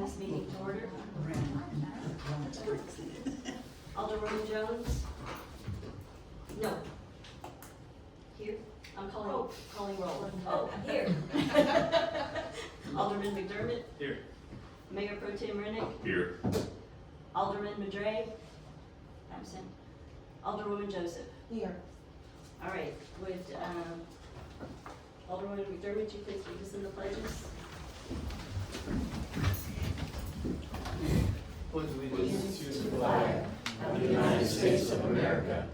this meeting to order. Alderwoman Jones? No. Here? I'm calling roll. Oh, here. Alderman McDermott? Here. Mayor Pro Tem Rennick? Here. Alderman Madre? Absent. Alderwoman Joseph? Here. All right, would Alderwoman McDermott, you please lead us in the pledges? Pledge allegiance to the flag of the United States of America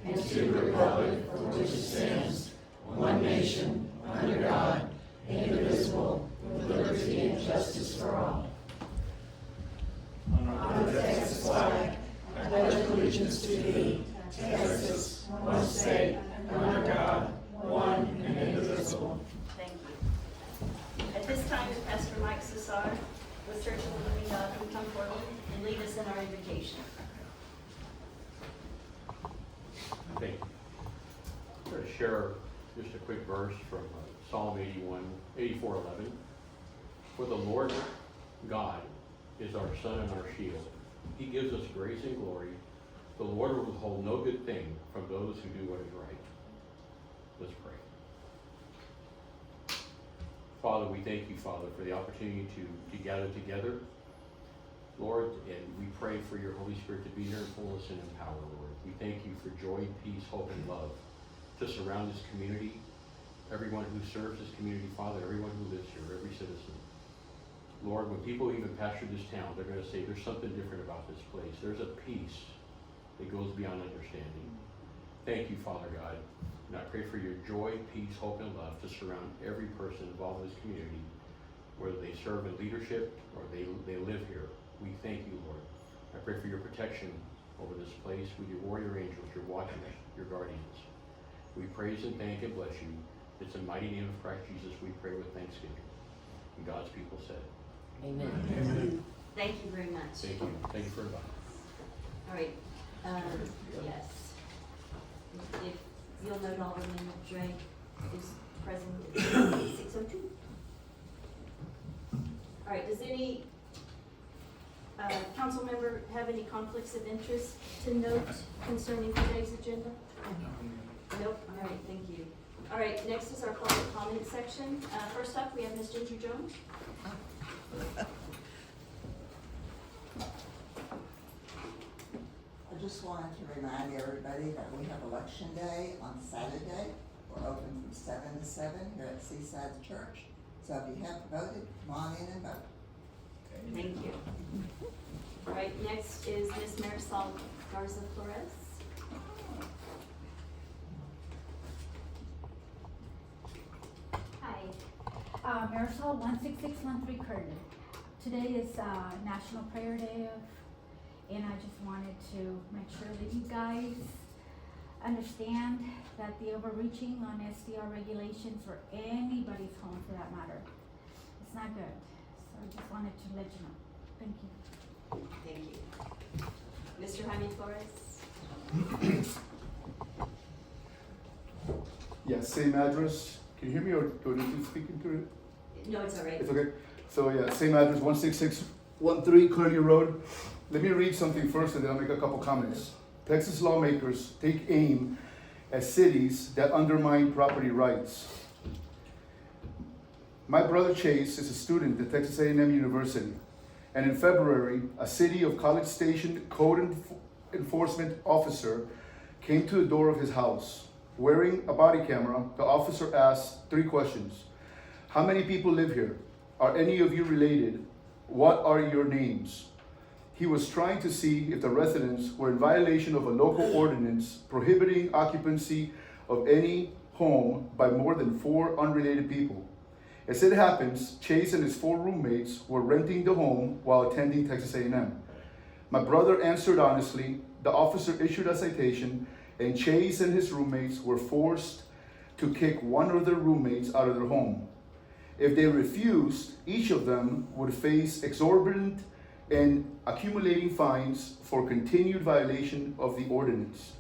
and to the republic for which it stands, one nation, under God, indivisible, with liberty and justice for all. On the Texas flag, I pledge allegiance to thee, Texas, one state, under God, one and indivisible. Thank you. At this time, Pastor Mike Cesar with Church of the Living God will come forward and lead us in our invocation. Thank you. I'm going to share just a quick verse from Psalm 84:11. For the Lord God is our sun and our shield. He gives us grace and glory. The Lord will withhold no good thing from those who do what is right. Let's pray. Father, we thank you, Father, for the opportunity to gather together, Lord, and we pray for your Holy Spirit to be here in fullness and in power, Lord. We thank you for joy, peace, hope, and love to surround this community, everyone who serves this community, Father, everyone who lives here, every citizen. Lord, when people even pastor this town, they're going to say there's something different about this place. There's a peace that goes beyond understanding. Thank you, Father God. And I pray for your joy, peace, hope, and love to surround every person involved in this community, whether they serve in leadership or they live here. We thank you, Lord. I pray for your protection over this place with your warrior angels, your watchers, your guardians. We praise and thank and bless you. It's the mighty name of Christ Jesus we pray with thanksgiving. And God's people said, Amen. Amen. Thank you very much. thank you. Thank you for inviting. All right, yes. If you'll note, Alderman Dre is present at 6:02. All right, does any council member have any conflicts of interest to note concerning today's agenda? Nope, all right, thank you. All right, next is our public comment section. First up, we have Ms. Ginger Jones. I just wanted to remind everybody that we have election day on Saturday. We're open from 7 to 7 here at Seaside Church. So if you haven't voted, come on in and vote. Thank you. All right, next is Ms. Marisol Garza Flores. Hi, Marisol 16613 Curtin. Today is National Prayer Day, and I just wanted to make sure that you guys understand that the overreaching on SDR regulations or anybody's home for that matter, it's not good. So I just wanted to let you know. Thank you. Thank you. Mr. Jaime Flores. Yeah, same address. Can you hear me or do I need to speak into it? No, it's all right. It's okay. So yeah, same address, 16613 Curly Road. Let me read something first and then I'll make a couple comments. Texas lawmakers take aim at cities that undermine property rights. My brother Chase is a student at Texas A&M University, and in February, a City of College Station code enforcement officer came to the door of his house. Wearing a body camera, the officer asked 3 questions. How many people live here? Are any of you related? What are your names? He was trying to see if the residents were in violation of a local ordinance prohibiting occupancy of any home by more than 4 unrelated people. As it happens, Chase and his 4 roommates were renting the home while attending Texas A&M. My brother answered honestly, the officer issued a citation, and Chase and his roommates were forced to kick one of their roommates out of their home. If they refused, each of them would face exorbitant and accumulating fines for continued violation of the ordinance.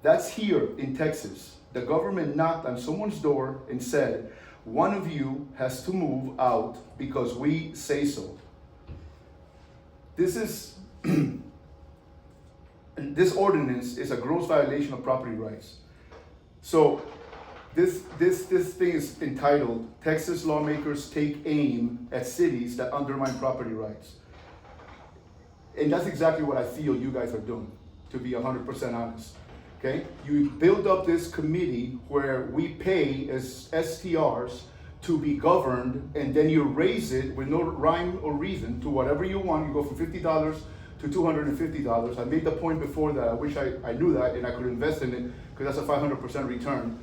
That's here in Texas. The government knocked on someone's door and said, one of you has to move out because we say so. this is, this ordinance is a gross violation of property rights. So this thing is entitled, Texas lawmakers take aim at cities that undermine property rights. And that's exactly what I feel you guys are doing, to be 100% honest. Okay? You build up this committee where we pay as STRs to be governed, and then you raise it with no rhyme or reason to whatever you want. You go from $50 to $250. I made the point before that I wish I knew that and I could invest in it, because that's a 500% return.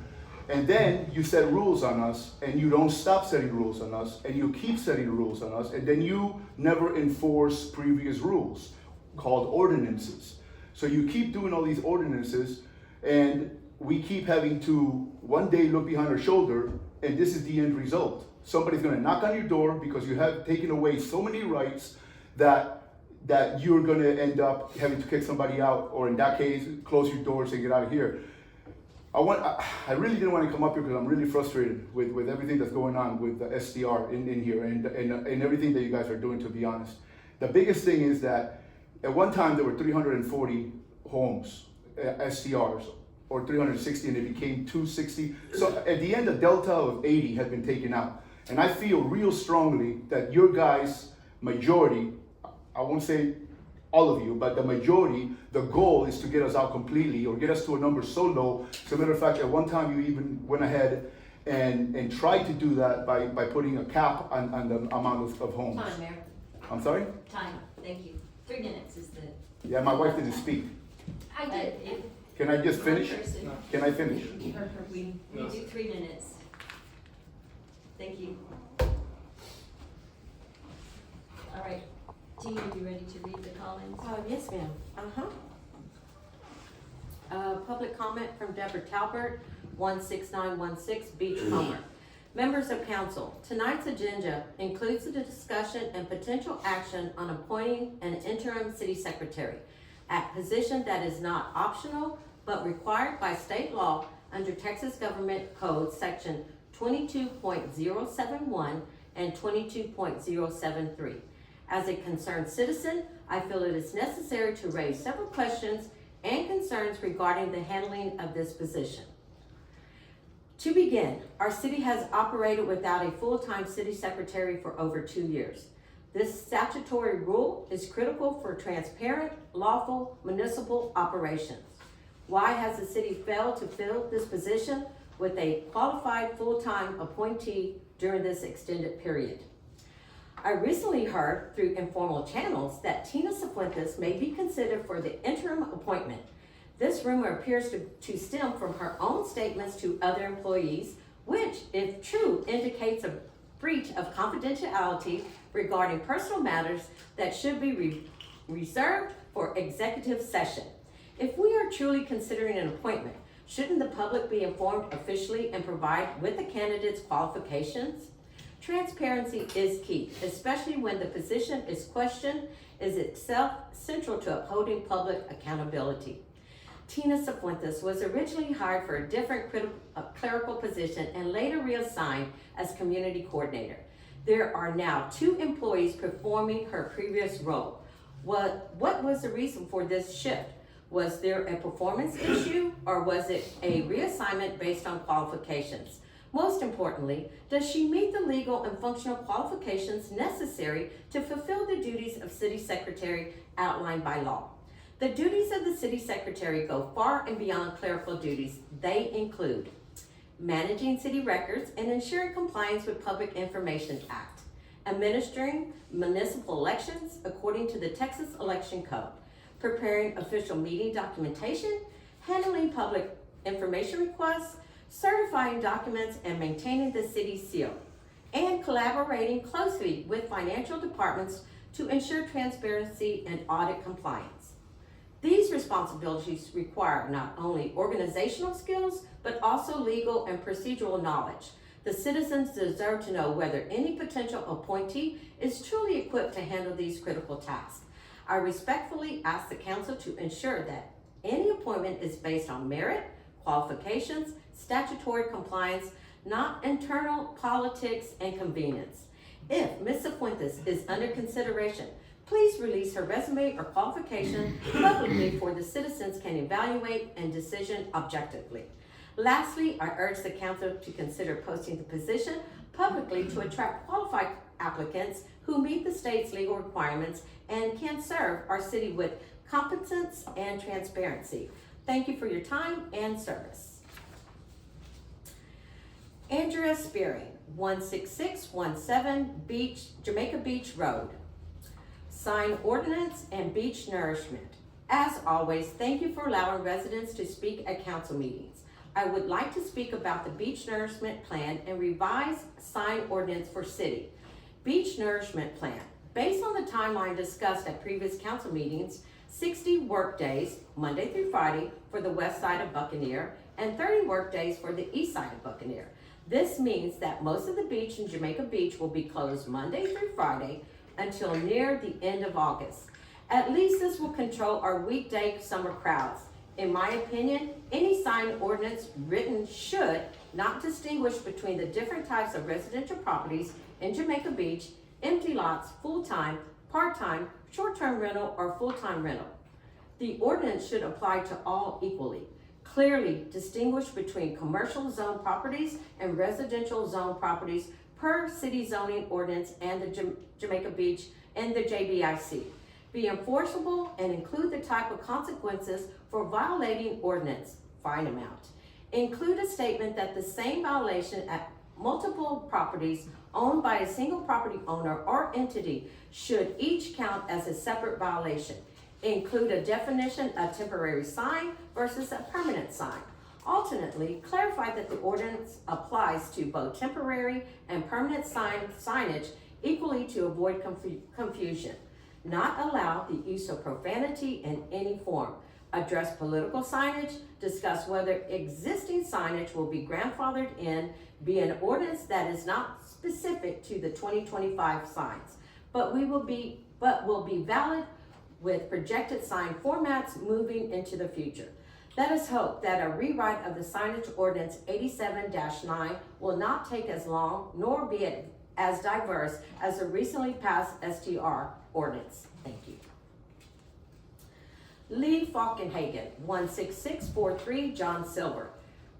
And then you set rules on us, and you don't stop setting rules on us, and you keep setting rules on us, and then you never enforce previous rules called ordinances. So you keep doing all these ordinances, and we keep having to one day look behind our shoulder, and this is the end result. Somebody's gonna knock on your door because you have taken away so many rights that you're gonna end up having to kick somebody out, or in that case, close your doors and get out of here. I really didn't want to come up here because I'm really frustrated with everything that's going on with the SDR in here and everything that you guys are doing, to be honest. The biggest thing is that at one time there were 340 homes, SDRs, or 360, and it became 260. So at the end, a delta of 80 had been taken out. And I feel real strongly that your guys' majority, I won't say all of you, but the majority, the goal is to get us out completely, or get us to a number so low. As a matter of fact, at one time you even went ahead and tried to do that by putting a cap on the amount of homes. Time, Mayor. I'm sorry? Time, thank you. 3 minutes is the. Yeah, my wife didn't speak. I did. Can I just finish? Person. Can I finish? We do 3 minutes. Thank you. All right, Tina, are you ready to read the call-ins? Yes, ma'am. Public comment from Deborah Talbert, 16916 Beachcomber. Members of council, tonight's agenda includes the discussion and potential action on appointing an interim city secretary, a position that is not optional but required by state law under Texas Government Code Section 22.071 and 22.073. As a concerned citizen, I feel it is necessary to raise several questions and concerns regarding the handling of this position. To begin, our city has operated without a full-time city secretary for over 2 years. This statutory rule is critical for transparent, lawful municipal operations. Why has the city failed to fill this position with a qualified full-time appointee during this extended period? I recently heard through informal channels that Tina Cifuentes may be considered for the interim appointment. This rumor appears to stem from her own statements to other employees, which, if true, indicates a breach of confidentiality regarding personal matters that should be reserved for executive session. If we are truly considering an appointment, shouldn't the public be informed officially and provide with the candidate's qualifications? Transparency is key, especially when the position is questioned, is itself central to upholding public accountability. Tina Cifuentes was originally hired for a different clerical position and later reassigned as community coordinator. There are now 2 employees performing her previous role. What was the reason for this shift? Was there a performance issue, or was it a reassignment based on qualifications? Most importantly, does she meet the legal and functional qualifications necessary to fulfill the duties of city secretary outlined by law? The duties of the city secretary go far and beyond clerical duties. They include managing city records and ensuring compliance with Public Information Act, administering municipal elections according to the Texas Election Code, preparing official meeting documentation, handling public information requests, certifying documents and maintaining the city seal, and collaborating closely with financial departments to ensure transparency and audit compliance. These responsibilities require not only organizational skills, but also legal and procedural knowledge. The citizens deserve to know whether any potential appointee is truly equipped to handle these critical tasks. I respectfully ask the council to ensure that any appointment is based on merit, qualifications, statutory compliance, not internal politics and convenience. If Ms. Cifuentes is under consideration, please release her resume or qualification publicly for the citizens can evaluate and decision objectively. Lastly, I urge the council to consider posting the position publicly to attract qualified applicants who meet the state's legal requirements and can serve our city with competence and transparency. Thank you for your time and service. Andrea Spearing, 16617 Jamaica Beach Road. Sign ordinance and beach nourishment. As always, thank you for allowing residents to speak at council meetings. I would like to speak about the beach nourishment plan and revised sign ordinance for city. Beach nourishment plan. Based on the timeline discussed at previous council meetings, 60 work days, Monday through Friday, for the west side of Buccaneer, and 30 work days for the east side of Buccaneer. This means that most of the beach in Jamaica Beach will be closed Monday through Friday until near the end of August. At least this will control our weekday summer crowds. In my opinion, any sign ordinance written should not distinguish between the different types of residential properties in Jamaica Beach, empty lots, full-time, part-time, short-term rental, or full-time rental. The ordinance should apply to all equally. Clearly distinguish between commercial zone properties and residential zone properties per city zoning ordinance and the Jamaica Beach and the JBIC. Be enforceable and include the type of consequences for violating ordinance, fine amount. Include a statement that the same violation at multiple properties owned by a single property owner or entity should each count as a separate violation. Include a definition of temporary sign versus a permanent sign. Alternately, clarify that the ordinance applies to both temporary and permanent signage equally to avoid confusion. Not allow the use of profanity in any form. Address political signage, discuss whether existing signage will be grandfathered in, be an ordinance that is not specific to the 2025 signs, but will be valid with projected sign formats moving into the future. Let us hope that a rewrite of the signage ordinance 87-9 will not take as long nor be as diverse as the recently passed STR ordinance. Thank you. Lee Falkenhagen, 16643 John Silver,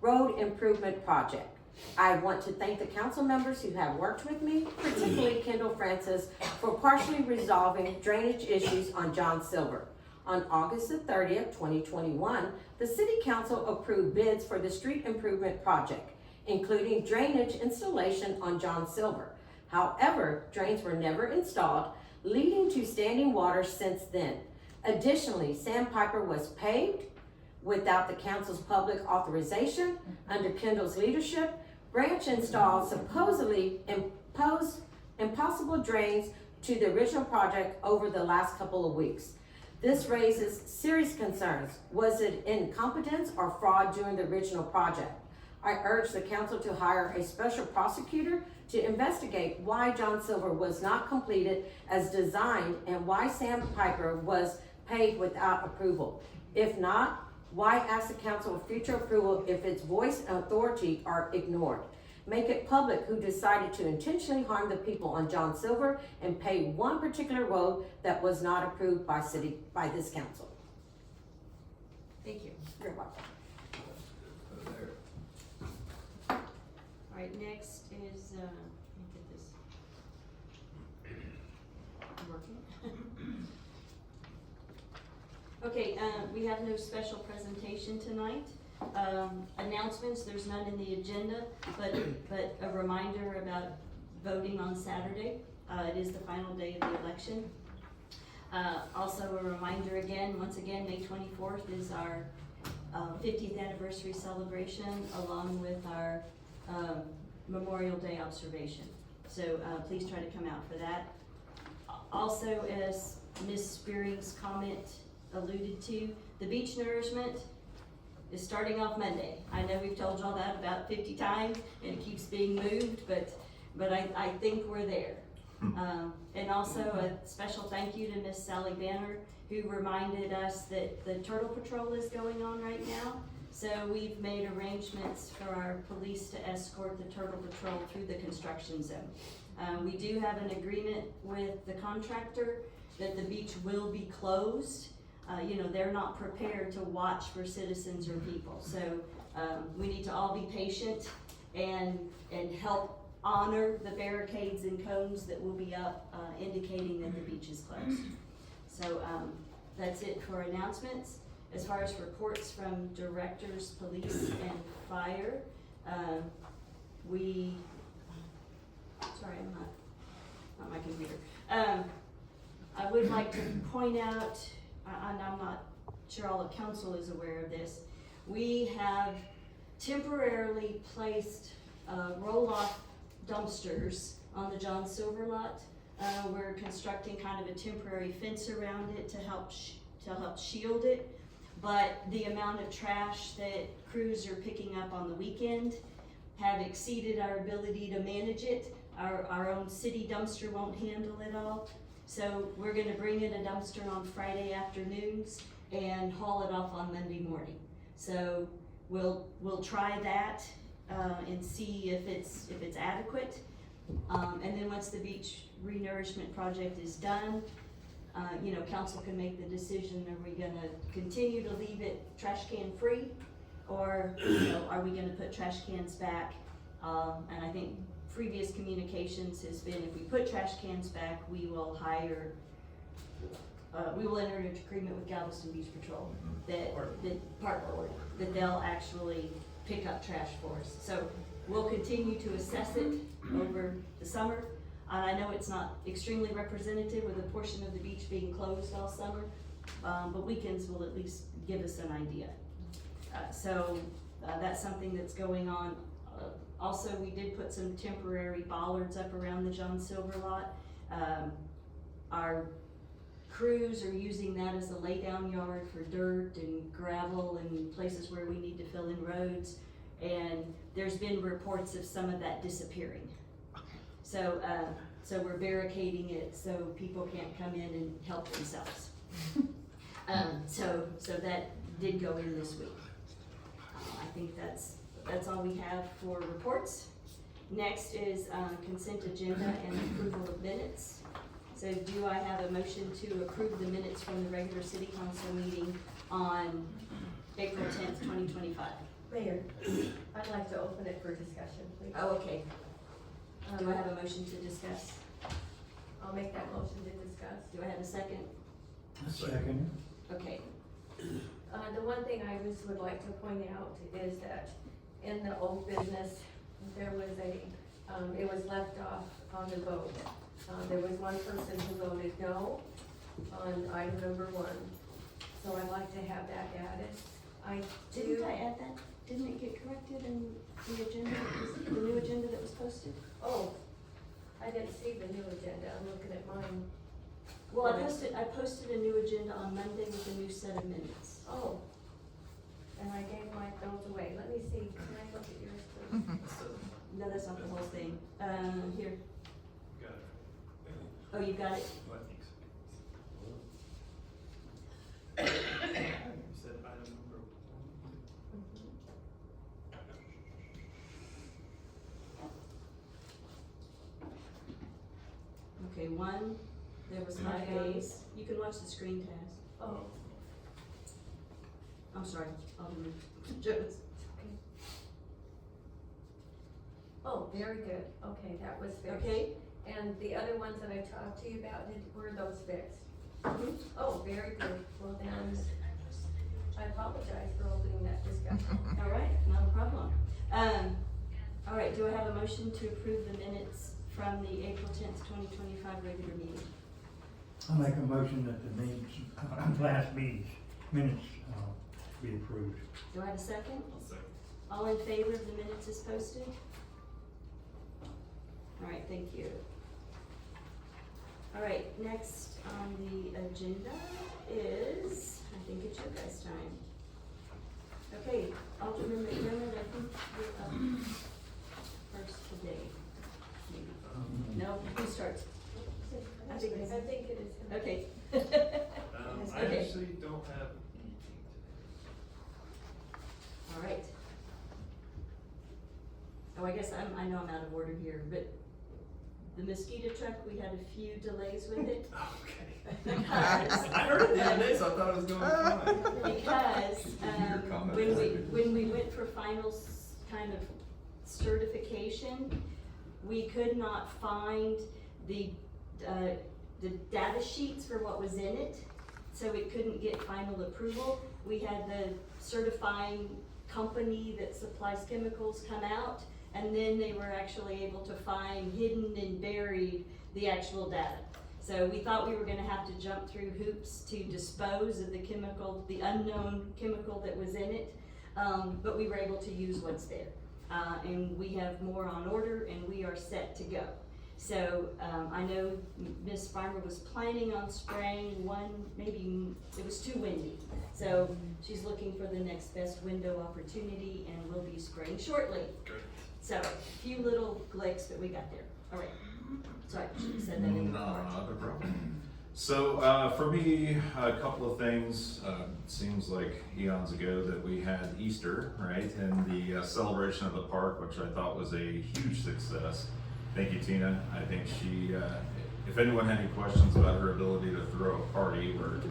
Road Improvement Project. I want to thank the council members who have worked with me, particularly Kendall Francis, for partially resolving drainage issues on John Silver. On August the 30th, 2021, the City Council approved bids for the street improvement project, including drainage installation on John Silver. However, drains were never installed, leading to standing water since then. Additionally, Sandpiper was paved without the council's public authorization. Under Kendall's leadership, Branch installed supposedly impossible drains to the original project over the last couple of weeks. This raises serious concerns. Was it incompetence or fraud during the original project? I urge the council to hire a special prosecutor to investigate why John Silver was not completed as designed and why Sandpiper was paid without approval. If not, why ask the council for future approval if its voice and authority are ignored? Make it public who decided to intentionally harm the people on John Silver and pay one particular road that was not approved by this council. Thank you. You're welcome. All right, next is, let me get this working. Okay, we have no special presentation tonight. Announcements, there's none in the agenda, but a reminder about voting on Saturday. It is the final day of the election. Also a reminder again, once again, May 24th is our 50th anniversary celebration along with our Memorial Day observation. So please try to come out for that. Also, as Ms. Spearing's comment alluded to, the beach nourishment is starting off Monday. I know we've told y'all that about 50 times and it keeps being moved, but I think we're there. And also a special thank you to Miss Sally Banner, who reminded us that the Turtle Patrol is going on right now. So we've made arrangements for our police to escort the Turtle Patrol through the construction zone. We do have an agreement with the contractor that the beach will be closed. You know, they're not prepared to watch for citizens or people, so, we need to all be patient and help honor the barricades and cones that will be up, indicating that the beach is closed. So, that's it for announcements. As far as reports from directors, police, and fire, sorry, I'm not my computer. I would like to point out, and I'm not sure all of council is aware of this, we have temporarily placed roll-off dumpsters on the John Silver lot. We're constructing kind of a temporary fence around it to help shield it. But the amount of trash that crews are picking up on the weekend have exceeded our ability to manage it. Our own city dumpster won't handle it all. So we're gonna bring in a dumpster on Friday afternoons and haul it off on Monday morning. So we'll try that, and see if it's adequate. And then once the beach renourishment project is done, you know, council can make the decision, are we gonna continue to leave it trash can free? Or, you know, are we gonna put trash cans back? And I think previous communications has been, if we put trash cans back, we will enter into agreement with Galveston Beach Patrol that Park Board, that they'll actually pick up trash for us. So we'll continue to assess it over the summer. And I know it's not extremely representative with a portion of the beach being closed all summer, but weekends will at least give us an idea. So that's something that's going on. Also, we did put some temporary bollards up around the John Silver lot. Our crews are using that as a laydown yard for dirt and gravel and places where we need to fill in roads. And there's been reports of some of that disappearing. So we're barricading it so people can't come in and help themselves. So that did go in this week. I think that's all we have for reports. Next is consent agenda and approval of minutes. So do I have a motion to approve the minutes from the regular city council meeting on April 10th, 2025? Mayor, I'd like to open it for discussion, please. Oh, okay. Do I have a motion to discuss? I'll make that motion to discuss. Do I have a second? Second. Okay. The one thing I just would like to point out is that in the old business, there was it was left off on the vote. There was one person who voted no on item number 1. So I'd like to have that added. Didn't I add that? Didn't it get corrected in the agenda, the new agenda that was posted? Oh, I didn't see the new agenda. I'm looking at mine. Well, I posted a new agenda on Monday with a new set of minutes. Oh, and I gave those away. Let me see. Can I look at yours, please? No, that's not the whole thing. Here. Got it. Oh, you got it? I think so. You said item number 1. Okay, 1, there was 5 days. You can watch the screen, Taz. Oh, I'm sorry, Alderman Jones. oh, very good. Okay, that was fixed. Okay? And the other ones that I talked to you about, were those fixed? Mhm. Oh, very good. Well then, I apologize for opening that discussion. All right, not a problem. All right, do I have a motion to approve the minutes from the April 10th, 2025 regular meeting? I'll make a motion that the minutes, last meeting's minutes, be approved. Do I have a second? I'll second. All in favor of the minutes as posted? All right, thank you. All right, next on the agenda is, I think it's your guys' time. Okay, Alderman McDermott, I think you're up first today. Maybe. No, who starts? I think it is. Okay. I Okay. actually don't have anything All right. Oh, I guess I know I'm out of order here, but The mosquito truck, we had a few delays with it. Okay. Because, I heard it the other day, so I thought it was going fine. because, Your comment. when we went for final kind of certification, we could not find the data sheets for what was in it, so we couldn't get final approval. We had the certifying company that supplies chemicals come out, and then they were actually able to find hidden and buried the actual data. So we thought we were gonna have to jump through hoops to dispose of the chemical, the unknown chemical that was in it, but we were able to use what's there. And we have more on order, and we are set to go. So, I know Ms. Farmer was planning on spraying one, maybe, it was too windy. So she's looking for the next best window opportunity, and we'll be spraying shortly. Great. So, a few little glicks, but we got there. All right. Sorry, I should have said that in the report. Not a problem. So, for me, a couple of things. Seems like eons ago that we had Easter, right? And the celebration of the park, which I thought was a huge success. Thank you, Tina. I think she, if anyone had any questions about her ability to throw a party or,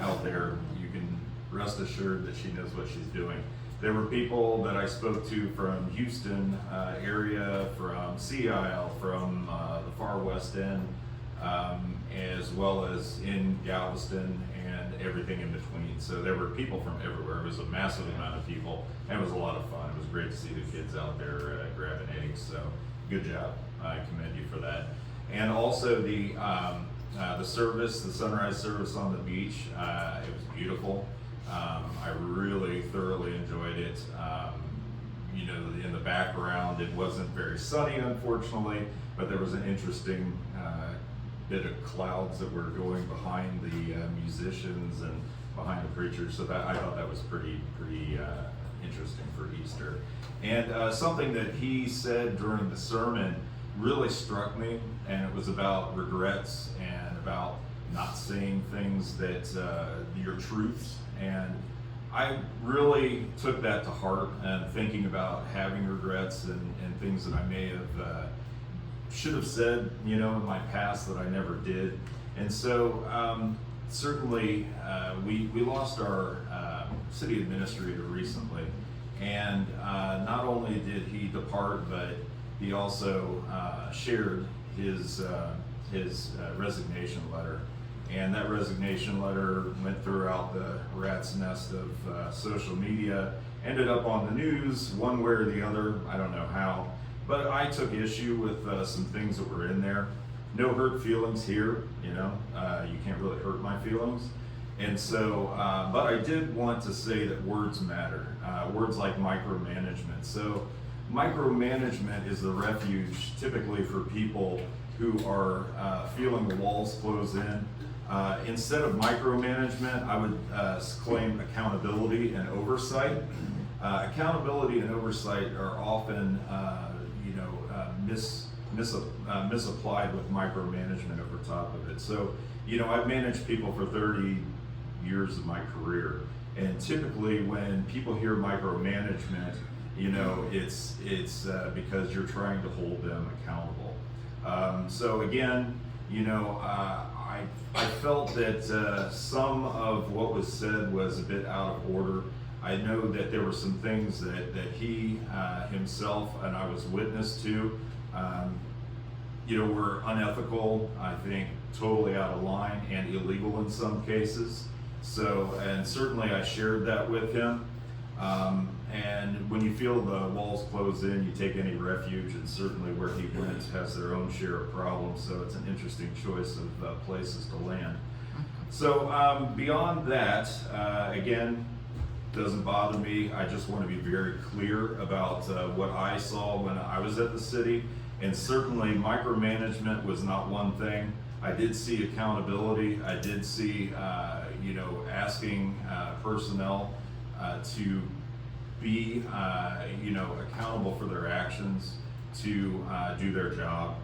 out there, you can rest assured that she knows what she's doing. There were people that I spoke to from Houston area, from Sea Isle, from the far west end, as well as in Galveston and everything in between. So there were people from everywhere. It was a massive amount of people, and it was a lot of fun. It was great to see the kids out there grabbing eggs. So good job. I commend you for that. And also the service, the sunrise service on the beach. It was beautiful. I really thoroughly enjoyed it. In the background, it wasn't very sunny, unfortunately, but there was an interesting bit of clouds that were going behind the musicians and behind the preachers. So that I thought that was pretty interesting for Easter. And something that he said during the sermon really struck me, and it was about regrets and about not saying things that your truths. And I really took that to heart, and thinking about having regrets and things that I may have should have said, in my past that I never did. And so certainly we lost our city administrator recently, and not only did he depart, but he also shared his resignation letter. And that resignation letter went throughout the rat's nest of social media, ended up on the news one way or the other, I don't know how. But I took issue with some things that were in there. No hurt feelings here, you can't really hurt my feelings. And so, but I did want to say that words matter, words like micromanagement. So micromanagement is the refuge typically for people who are feeling the walls close in. Instead of micromanagement, I would claim accountability and oversight. Accountability and oversight are often, misapplied with micromanagement over top of it. So, I've managed people for 30 years of my career, and typically when people hear micromanagement, it's because you're trying to hold them accountable. So again, I felt that some of what was said was a bit out of order. I know that there were some things that he himself and I was witness to, were unethical, I think totally out of line and illegal in some cases. So, and certainly I shared that with him. And when you feel the walls close in, you take any refuge, and certainly where he went has their own share of problems, so it's an interesting choice of places to land. So beyond that, again, doesn't bother me. I just want to be very clear about what I saw when I was at the city, and certainly micromanagement was not one thing. I did see accountability. I did see, asking personnel to be, accountable for their actions, to do their job.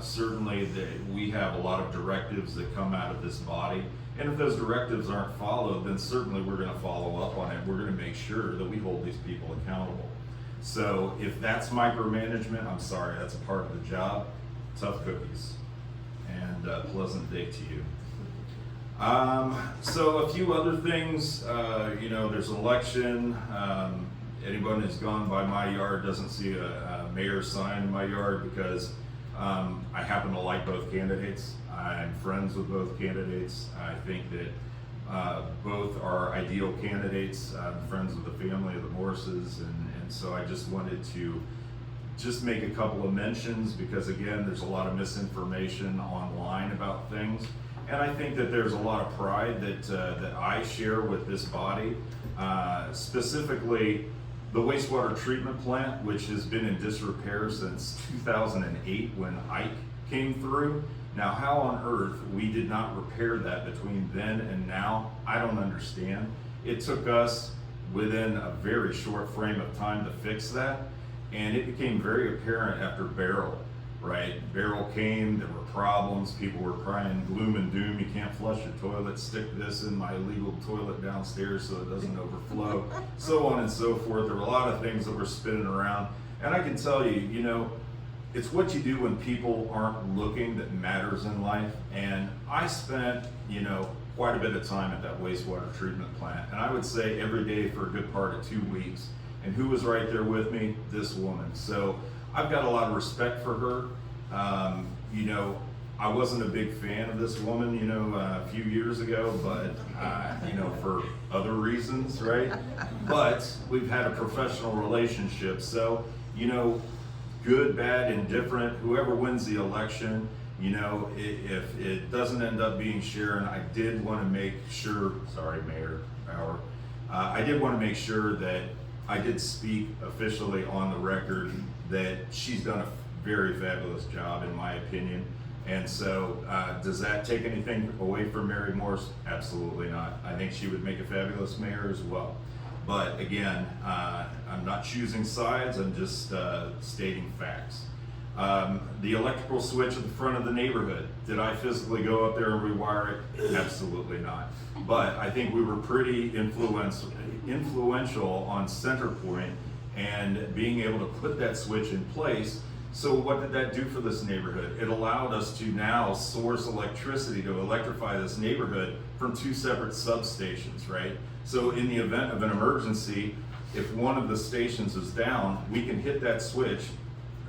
Certainly we have a lot of directives that come out of this body, and if those directives aren't followed, then certainly we're going to follow up on it. We're going to make sure that we hold these people accountable. So if that's micromanagement, I'm sorry, that's a part of the job. tough cookies, and pleasant day to you. So a few other things, you know, there's an election. Anyone who's gone by my yard doesn't see a mayor sign in my yard because I happen to like both candidates. I'm friends with both candidates. I think that both are ideal candidates. I'm friends with the family of the Morrises, and so I just wanted to just make a couple of mentions because again, there's a lot of misinformation online about things. And I think that there's a lot of pride that I share with this body, specifically the wastewater treatment plant, which has been in disrepair since 2008 when Ike came through. Now, how on earth we did not repair that between then and now, I don't understand. It took us within a very short frame of time to fix that, and it became very apparent after Beryl, right? Beryl came, there were problems, people were crying gloom and doom, you can't flush your toilet, stick this in my illegal toilet downstairs so it doesn't overflow, so on and so forth. There were a lot of things that were spinning around, and I can tell you, you know, it's what you do when people aren't looking that matters in life. And I spent, you know, quite a bit of time at that wastewater treatment plant, and I would say every day for a good part of 2 weeks. And who was right there with me? This woman. So I've got a lot of respect for her. You know, I wasn't a big fan of this woman, you know, a few years ago, but, you know, for other reasons, right? But we've had a professional relationship. So, you know, good, bad, indifferent, whoever wins the election, you know, if it doesn't end up being Sharon, I did want to make sure, sorry, Mayor Bauer, I did want to make sure that I did speak officially on the record that she's done a very fabulous job in my opinion. And so does that take anything away from Mary Morse? Absolutely not. I think she would make a fabulous mayor as well. But again, I'm not choosing sides, I'm just stating facts. The electrical switch at the front of the neighborhood, did I physically go up there and rewire it? Absolutely not. But I think we were pretty influential on Center Point and being able to put that switch in place. So what did that do for this neighborhood? It allowed us to now source electricity to electrify this neighborhood from 2 separate substations, right? So in the event of an emergency, if one of the stations is down, we can hit that switch,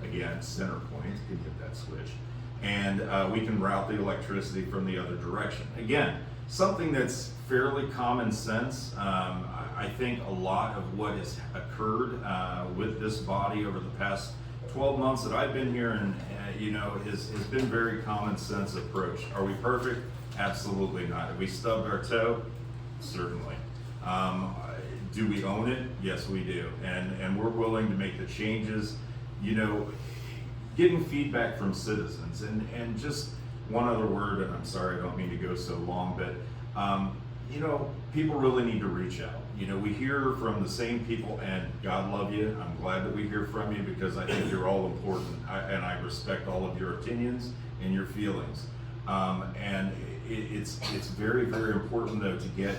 again, Center Point can hit that switch, and we can route the electricity from the other direction. Again, something that's fairly common sense. I think a lot of what has occurred with this body over the past 12 months that I've been here, and you know, has been very common sense approach. Are we perfect? Absolutely not. Have we stubbed our toe? Certainly. Do we own it? Yes, we do. And we're willing to make the changes, you know, getting feedback from citizens. And just one other word, and I'm sorry, I don't mean to go so long, but you know, people really need to reach out. You know, we hear from the same people, and God love you. I'm glad that we hear from you because I think you're all important, and I respect all of your opinions and your feelings. And it's very, very important though to get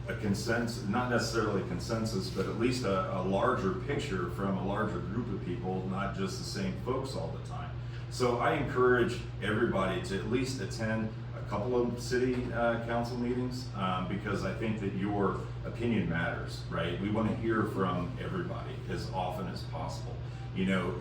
a consensus, not necessarily consensus, but at least a larger picture from a larger group of people, not just the same folks all the time. So I encourage everybody to at least attend a couple of city council meetings because I think that your opinion matters, right? We want to hear from everybody as often as possible. You know,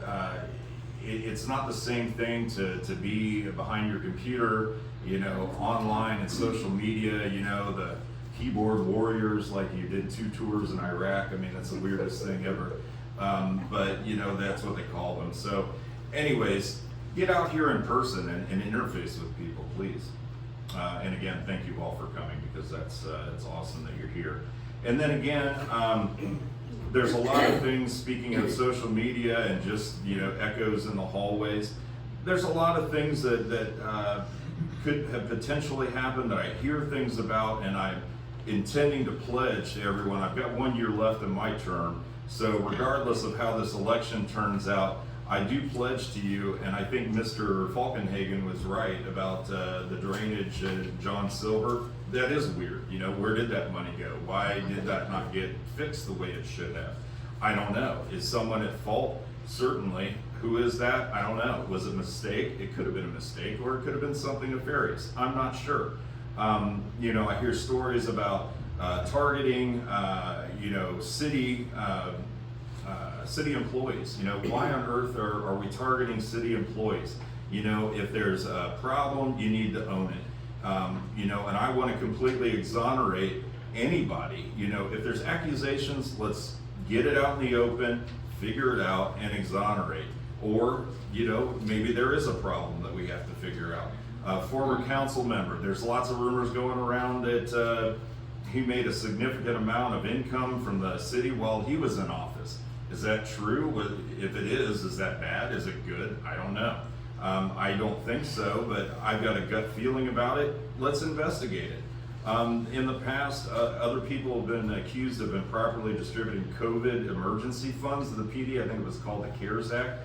it's not the same thing to be behind your computer, you know, online and social media, you know, the keyboard warriors like you did 2 tours in Iraq. I mean, that's the weirdest thing ever. But, you know, that's what they call them. So anyways, get out here in person and interface with people, please. And again, thank you all for coming because it's awesome that you're here. And then again, there's a lot of things, speaking of social media and just, you know, echoes in the hallways, there's a lot of things that could have potentially happened that I hear things about, and I'm intending to pledge to everyone. I've got 1 year left in my term, so regardless of how this election turns out, I do pledge to you, and I think Mr. Falkenhagen was right about the drainage at John Silver. That is weird. You know, where did that money go? Why did that not get fixed the way it should have? I don't know. Is someone at fault? Certainly. Who is that? I don't know. Was it a mistake? It could have been a mistake, or it could have been something nefarious. I'm not sure. You know, I hear stories about targeting, you know, city employees. You know, why on earth are we targeting city employees? You know, if there's a problem, you need to own it. You know, and I want to completely exonerate anybody. You know, if there's accusations, let's get it out in the open, figure it out, and exonerate. Or, you know, maybe there is a problem that we have to figure out. Former council member, there's lots of rumors going around that he made a significant amount of income from the city while he was in office. Is that true? If it is that bad? Is it good? I don't know. I don't think so, but I've got a gut feeling about it. Let's investigate it. In the past, other people have been accused of improperly distributing COVID emergency funds to the PD. I think it was called the CARES Act.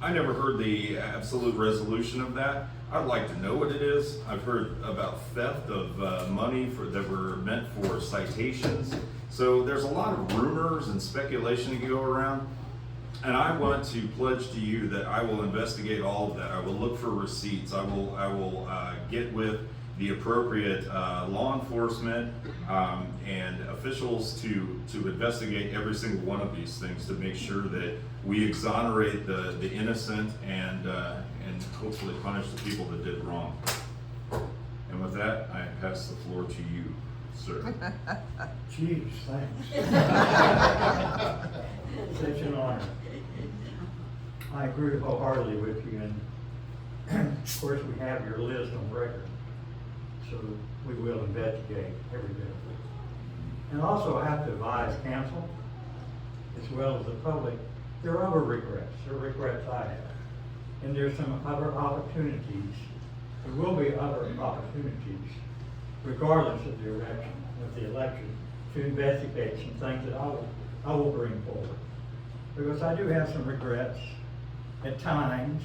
I never heard the absolute resolution of that. I'd like to know what it is. I've heard about theft of money that were meant for citations. So there's a lot of rumors and speculation to go around. And I want to pledge to you that I will investigate all of that. I will look for receipts. I will get with the appropriate law enforcement and officials to investigate every single one of these things to make sure that we exonerate the innocent and hopefully punish the people that did wrong. And with that, I pass the floor to you, sir. Jeez, thanks. Such an honor. I agree wholeheartedly with you, and of course we have your list on record, so we will investigate every bit of it. And also I have to advise council, as well as the public, there are other regrets. There are regrets I have. And there's some other opportunities. There will be other opportunities, regardless of the election, to investigate some things that I will bring forward. Because I do have some regrets at times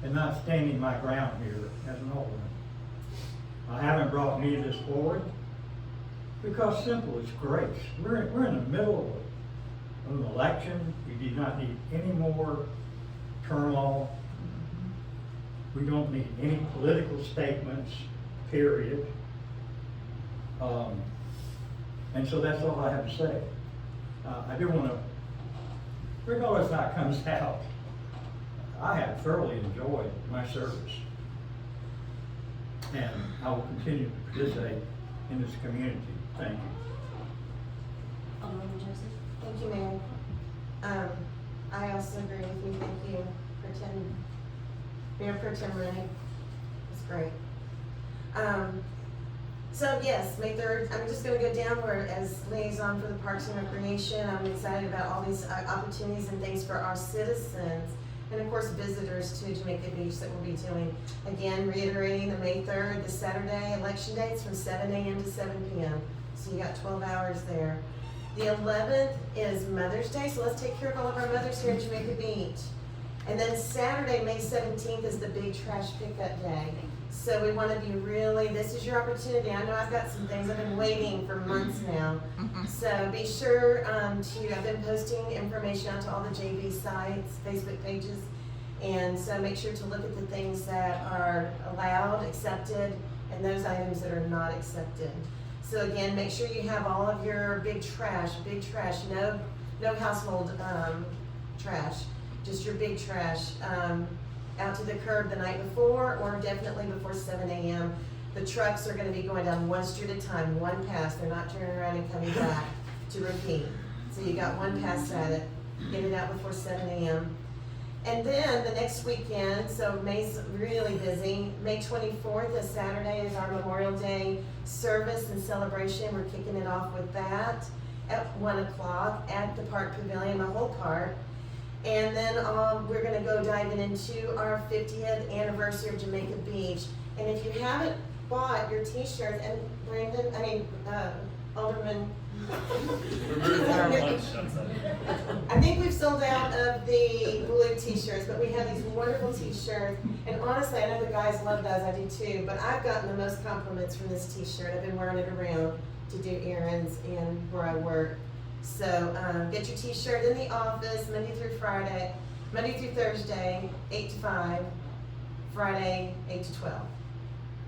in not standing my ground here as an alderman. I haven't brought any of this forward because simple, it's grace. We're in the middle of an election. We do not need any more turmoil. We don't need any political statements, period. And so that's all I have to say. I do want to, regardless of how it comes out, I have thoroughly enjoyed my service. And I will continue to participate in this community. Thank you. Alderman Joseph? Thank you, Mayor. I also agree with you. Thank you, Mayor Pro Tem Renee. It's great. So yes, May 3rd, I'm just gonna go down where as liaison for the Parks and Recreation, I'm excited about all these opportunities and things for our citizens. And of course, visitors to Jamaica Beach that we'll be doing. Again, reiterating the May 3rd, the Saturday election dates from 7 a.m. to 7 p.m. So you got 12 hours there. The 11th is Mother's Day, so let's take care of all of our mothers here at Jamaica Beach. And then Saturday, May 17th is the big trash pickup day. So we want to be really, this is your opportunity. I know I've got some things I've been waiting for months now. So be sure I've been posting information out to all the JV sites, Facebook pages. And so make sure to look at the things that are allowed, accepted, and those items that are not accepted. So again, make sure you have all of your big trash, no household trash, just your big trash. Out to the curb the night before, or definitely before 7 a.m. The trucks are going to be going down one street at a time, one pass. They're not turning around and coming back to repeat. So you got one pass at it. Get it out before 7 a.m. And then the next weekend, so May's really busy. May 24th, a Saturday, is our Memorial Day service and celebration. We're kicking it off with that at 1 o'clock at the Park Pavilion, the whole park. And then we're going to go diving into our 50th anniversary of Jamaica Beach. And if you haven't bought your t-shirt, and Alderman, I think we've sold out of the blue t-shirts, but we have these wonderful t-shirts. And honestly, I know the guys love those, I do too, but I've gotten the most compliments from this t-shirt. I've been wearing it around to do errands and where I work. So get your t-shirt in the office Monday through Friday. Monday through Thursday, 8 to 5, Friday, 8 to 12.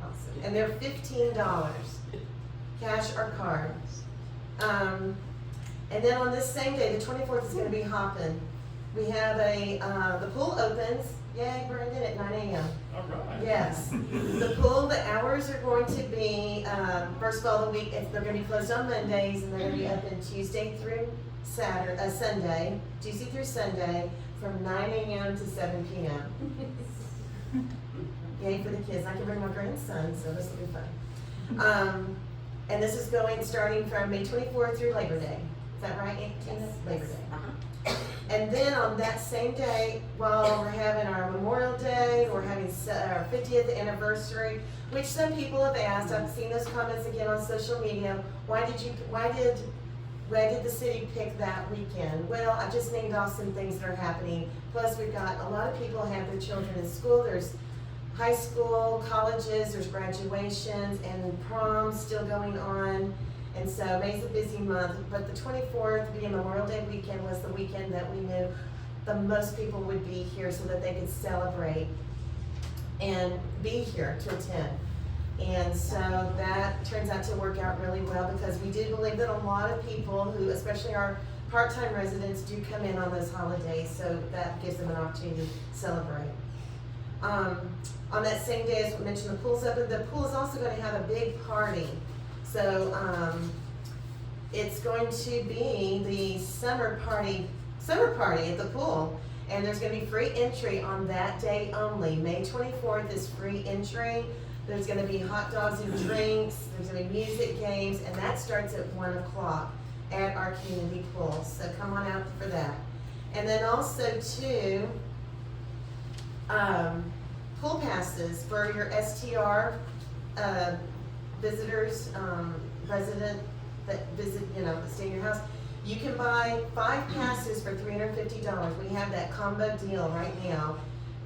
Awesome. And they're $15, cash or card. And then on this same day, the 24th is gonna be hopping. We have the pool opens, yay, Brandon, at 9 a.m. All right. Yes. The pool, the hours are going to be, first of all, they're gonna be closed on Mondays, and they're gonna be open Tuesday through Sunday, Tuesday through Sunday, from 9 a.m. to 7 p.m. Yay for the kids. I can bring my grandson, so this will be fun. And this is starting from May 24th through Labor Day. Is that right, Tina? Yes. Labor Day. Uh-huh. And then on that same day, while we're having our Memorial Day, we're having our 50th anniversary, which some people have asked, I've seen those comments again on social media, why did the city pick that weekend? Well, I just named off some things that are happening. Plus, we've got a lot of people have their children in school. There's high school, colleges, there's graduations, and proms still going on. And so May's a busy month, but the 24th, being Memorial Day weekend, was the weekend that we knew the most people would be here so that they could celebrate and be here to attend. And so that turns out to work out really well, because we do believe that a lot of people who, especially our part-time residents, do come in on those holidays, so that gives them an opportunity to celebrate. On that same day, as we mentioned, the pool's open. The pool is also going to have a big party. So it's going to be the summer party at the pool, and there's going to be free entry on that day only. May 24th is free entry. There's going to be hot dogs and drinks. There's going to be music, games, and that starts at 1 o'clock at our community pool. So come on out for that. And then also too, pool passes for your STR visitors, resident that visit, that stay in your house. You can buy 5 passes for $350. We have that combo deal right now.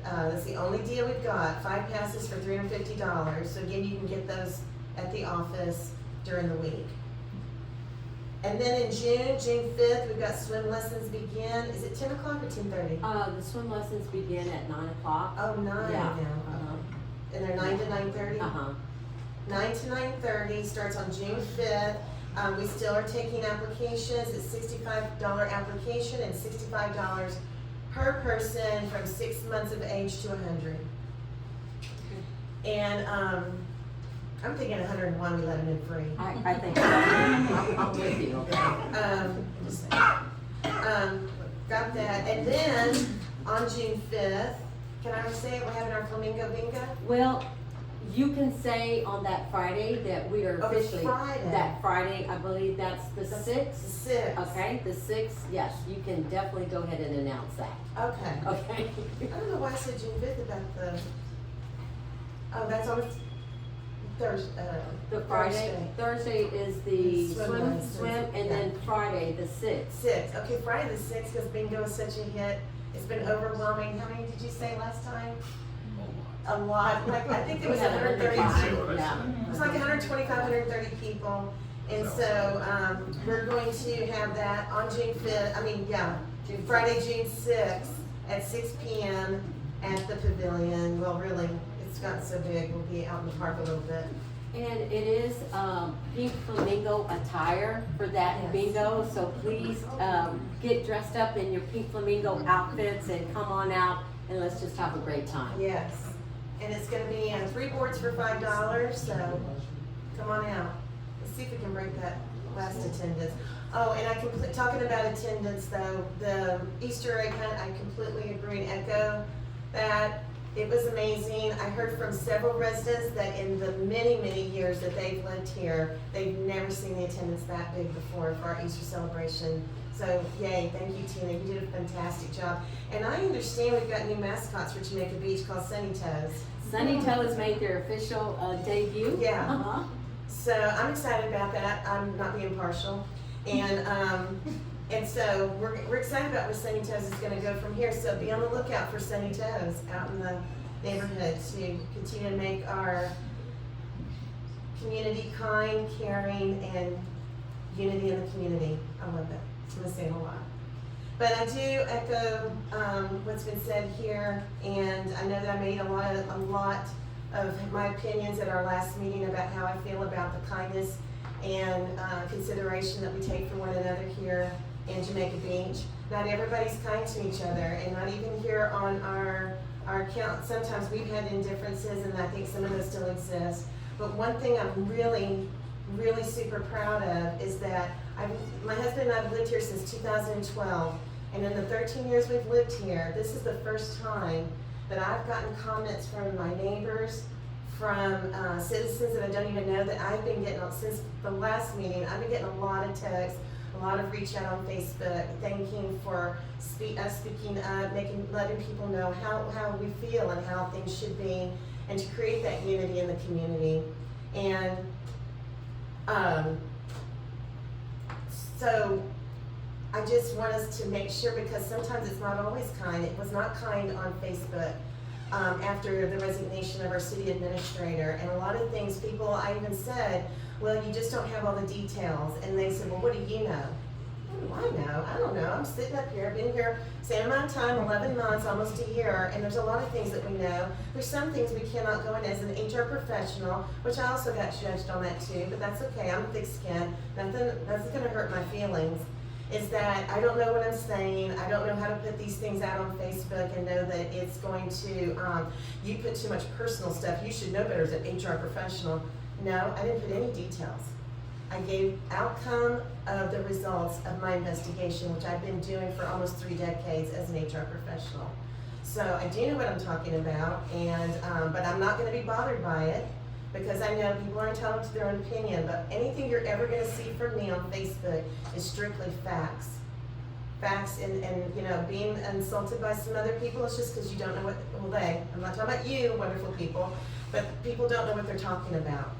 That's the only deal we've got, 5 passes for $350. So again, you can get those at the office during the week. And then in June 5th, we've got swim lessons begin. Is it 10 o'clock or 10:30? The swim lessons begin at 9 o'clock. Oh, 9 Yeah. now. Uh-huh. And they're 9 to 9:30? Uh-huh. 9 to 9:30, starts on June 5th. We still are taking applications. It's $65 application and $65 per person from 6 months of age to 100. And I'm thinking 101, we let them in free. I think so. I'm with you. Got that. And then on June 5th, can I say it? We're having our Flamingo Bingo. Well, you can say on that Friday that we are Oh, it's officially, Friday. that Friday, I believe that's the 6th. 6th. Okay, the 6th, yes, you can definitely go ahead and announce that, Okay. okay? I don't know why I said June 5th about the, oh, that's on Thursday. The Thursday is the Swim, swim, and then Friday, the 6th. 6th. Okay, Friday the 6th, because bingo is such a hit. It's been overwhelming. How many did you say last time? A lot. Like, I think there was 130. Yeah. It was like 125, 130 people. And so, we're going to have that on June 5th, Friday, June 6th at 6 p.m. at the pavilion. Well, really, it's gotten so big, we'll be out in the park a little bit. And it is pink flamingo attire for that Yes. bingo, so please get dressed up in your pink flamingo outfits and come on out and let's just have a great time. Yes. And it's gonna be 3 boards for $5, so come on out. Let's see if we can break that last attendance. Oh, and talking about attendance though, the Easter egg hunt, I completely agree and echo that. It was amazing. I heard from several residents that in the many, many years that they've lived here, they've never seen the attendance that big before for our Easter celebration. So yay, thank you Tina, you did a fantastic job. And I understand we've got new mascots for Jamaica Beach called Sunny Toes. Sunny Toes made their official debut. Yeah. Uh-huh. So I'm excited about that. I'm not being partial. And so we're excited about where Sunny Toes is gonna go from here. So be on the lookout for Sunny Toes out in the neighborhood to continue to make our community kind, caring, and unity in the community. I love that. I'm gonna say it a lot. But I do echo what's been said here, and I know that I made a lot of my opinions at our last meeting about how I feel about the kindness and consideration that we take for one another here in Jamaica Beach. Not everybody's kind to each other, and not even here on our account. Sometimes we've had indifferences, and I think some of those still exist. But one thing I'm really super proud of is that my husband and I have lived here since 2012, and in the 13 years we've lived here, this is the first time that I've gotten comments from my neighbors, from citizens that I don't even know, that I've been getting, since the last meeting, I've been getting a lot of texts, a lot of reach out on Facebook, thanking for us speaking up, letting people know how we feel and how things should be, and to create that unity in the community. And so I just want us to make sure, because sometimes it's not always kind. It was not kind on Facebook after the resignation of our city administrator. And a lot of things, I even said, well, you just don't have all the details. And they said, well, what do you know? What do I know? I don't know. I'm sitting up here. I've been here same amount of time, 11 months, almost a year, and there's a lot of things that we know. There's some things we cannot go in as an HR professional, which I also got judged on that too, but that's okay. I'm thick-skinned. Nothing that's going to hurt my feelings. Is that I don't know what I'm saying. I don't know how to put these things out on Facebook and know that it's going to, you put too much personal stuff. You should know better as an HR professional. No, I didn't put any details. I gave outcome of the results of my investigation, which I've been doing for almost 3 decades as an HR professional. So I do know what I'm talking about, and but I'm not going to be bothered by it, because I know people are entitled to their own opinion. But anything you're ever going to see from me on Facebook is strictly facts. Facts, and you know, being insulted by some other people is just because you don't know what, I'm not talking about you, wonderful people, but people don't know what they're talking about.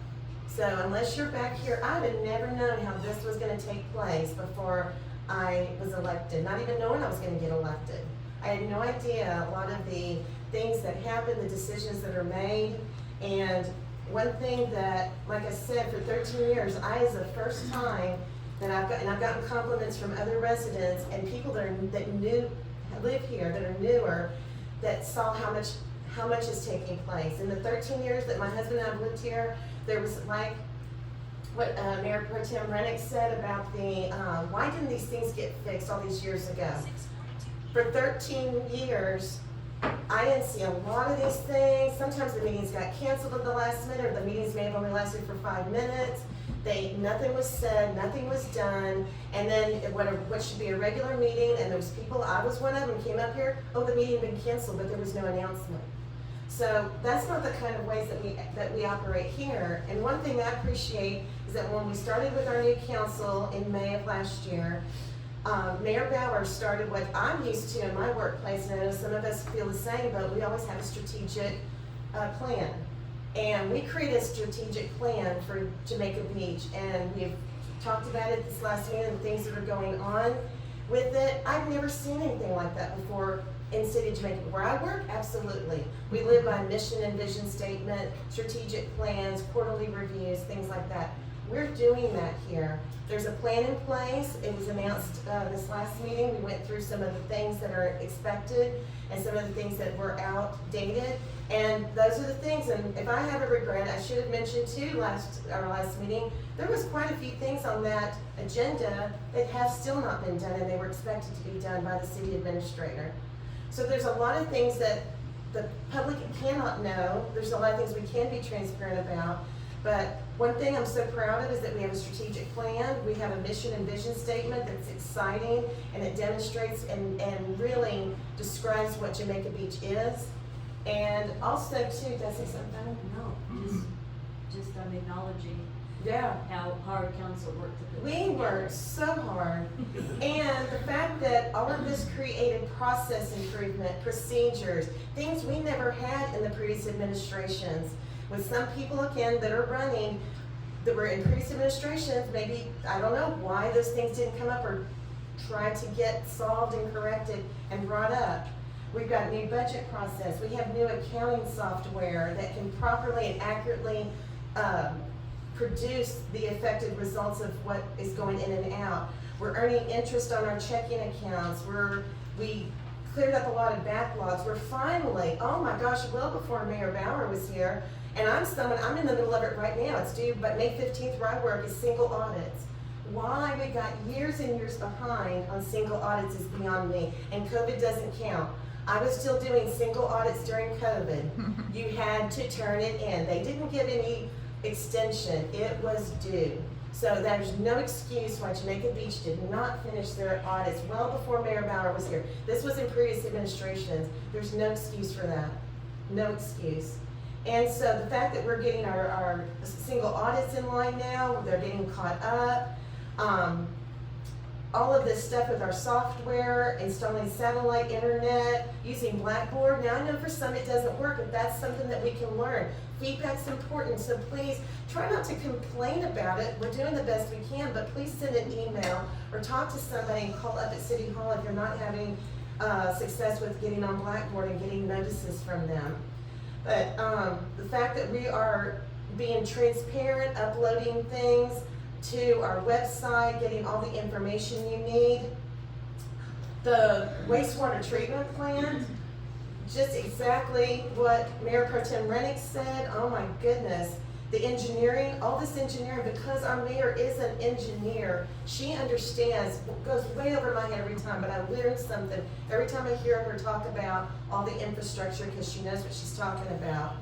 So unless you're back here, I'd have never known how this was going to take place before I was elected, not even knowing I was going to get elected. I had no idea a lot of the things that happen, the decisions that are made. And one thing that, like I said, for 13 years, is the first time that I've gotten compliments from other residents and people that live here, that are newer, that saw how much is taking place. In the 13 years that my husband and I have lived here, there was, like what Mayor Pro Tem Rennick said about the, why didn't these things get fixed all these years ago? For 13 years, I didn't see a lot of these things. Sometimes the meetings got canceled at the last minute, or the meetings may have only lasted for 5 minutes. Nothing was said, nothing was done, and then what should be a regular meeting, and there was people, I was one of them, came up here, oh, the meeting had been canceled, but there was no announcement. So that's not the kind of ways that we operate here. And one thing I appreciate is that when we started with our new council in May of last year, Mayor Bauer started what I'm used to in my workplace, and I know some of us feel the same, but we always have a strategic plan. And we created a strategic plan for Jamaica Beach, and we've talked about it this last meeting and things that are going on with it. I've never seen anything like that before in the city of Jamaica. Where I work, absolutely. We live by mission and vision statement, strategic plans, quarterly reviews, things like that. We're doing that here. There's a plan in place. It was announced this last meeting. We went through some of the things that are expected and some of the things that were outdated. And those are the things, and if I have a regret, I should have mentioned too our last meeting, there was quite a few things on that agenda that have still not been done, and they were expected to be done by the city administrator. So there's a lot of things that the public cannot know. There's a lot of things we can be transparent about. But one thing I'm so proud of is that we have a strategic plan. We have a mission and vision statement that's exciting, and it demonstrates and really describes what Jamaica Beach is. And also too, does it say something? No, just I'm acknowledging Yeah. how hard council worked to put this We together. worked so hard. And the fact that all of this created process improvement, procedures, things we never had in the previous administrations. With some people, again, that are running, that were in previous administrations, maybe, I don't know why those things didn't come up or try to get solved and corrected and brought up. We've got new budget process. We have new accounting software that can properly and accurately produce the effective results of what is going in and out. We're earning interest on our checking accounts. We cleared up a lot of backlogs. We're finally, oh my gosh, well before Mayor Bauer was here, and I'm in the middle of it right now. It's due, but May 15th where I work is single audits. Why we got years and years behind on single audits is beyond me, and COVID doesn't count. I was still doing single audits during COVID. You had to turn it in. They didn't give any extension. It was due. So there's no excuse why Jamaica Beach did not finish their audits well before Mayor Bauer was here. This was in previous administrations. There's no excuse for that. No excuse. And so the fact that we're getting our single audits in line now, they're getting caught up. All of this stuff with our software, installing satellite internet, using Blackboard. Now I know for some it doesn't work, but that's something that we can learn. Feedback's important, so please try not to complain about it. We're doing the best we can, but please send an email or talk to somebody and call up at City Hall if you're not having success with getting on Blackboard and getting notices from them. But the fact that we are being transparent, uploading things to our website, getting all the information you need. The wastewater treatment plant, just exactly what Mayor Pro Tem Rennick said. Oh my goodness. The engineering, all this engineering, because our mayor is an engineer, she understands, goes way over my head every time, but I learn something every time I hear her talk about all the infrastructure, because she knows what she's talking about.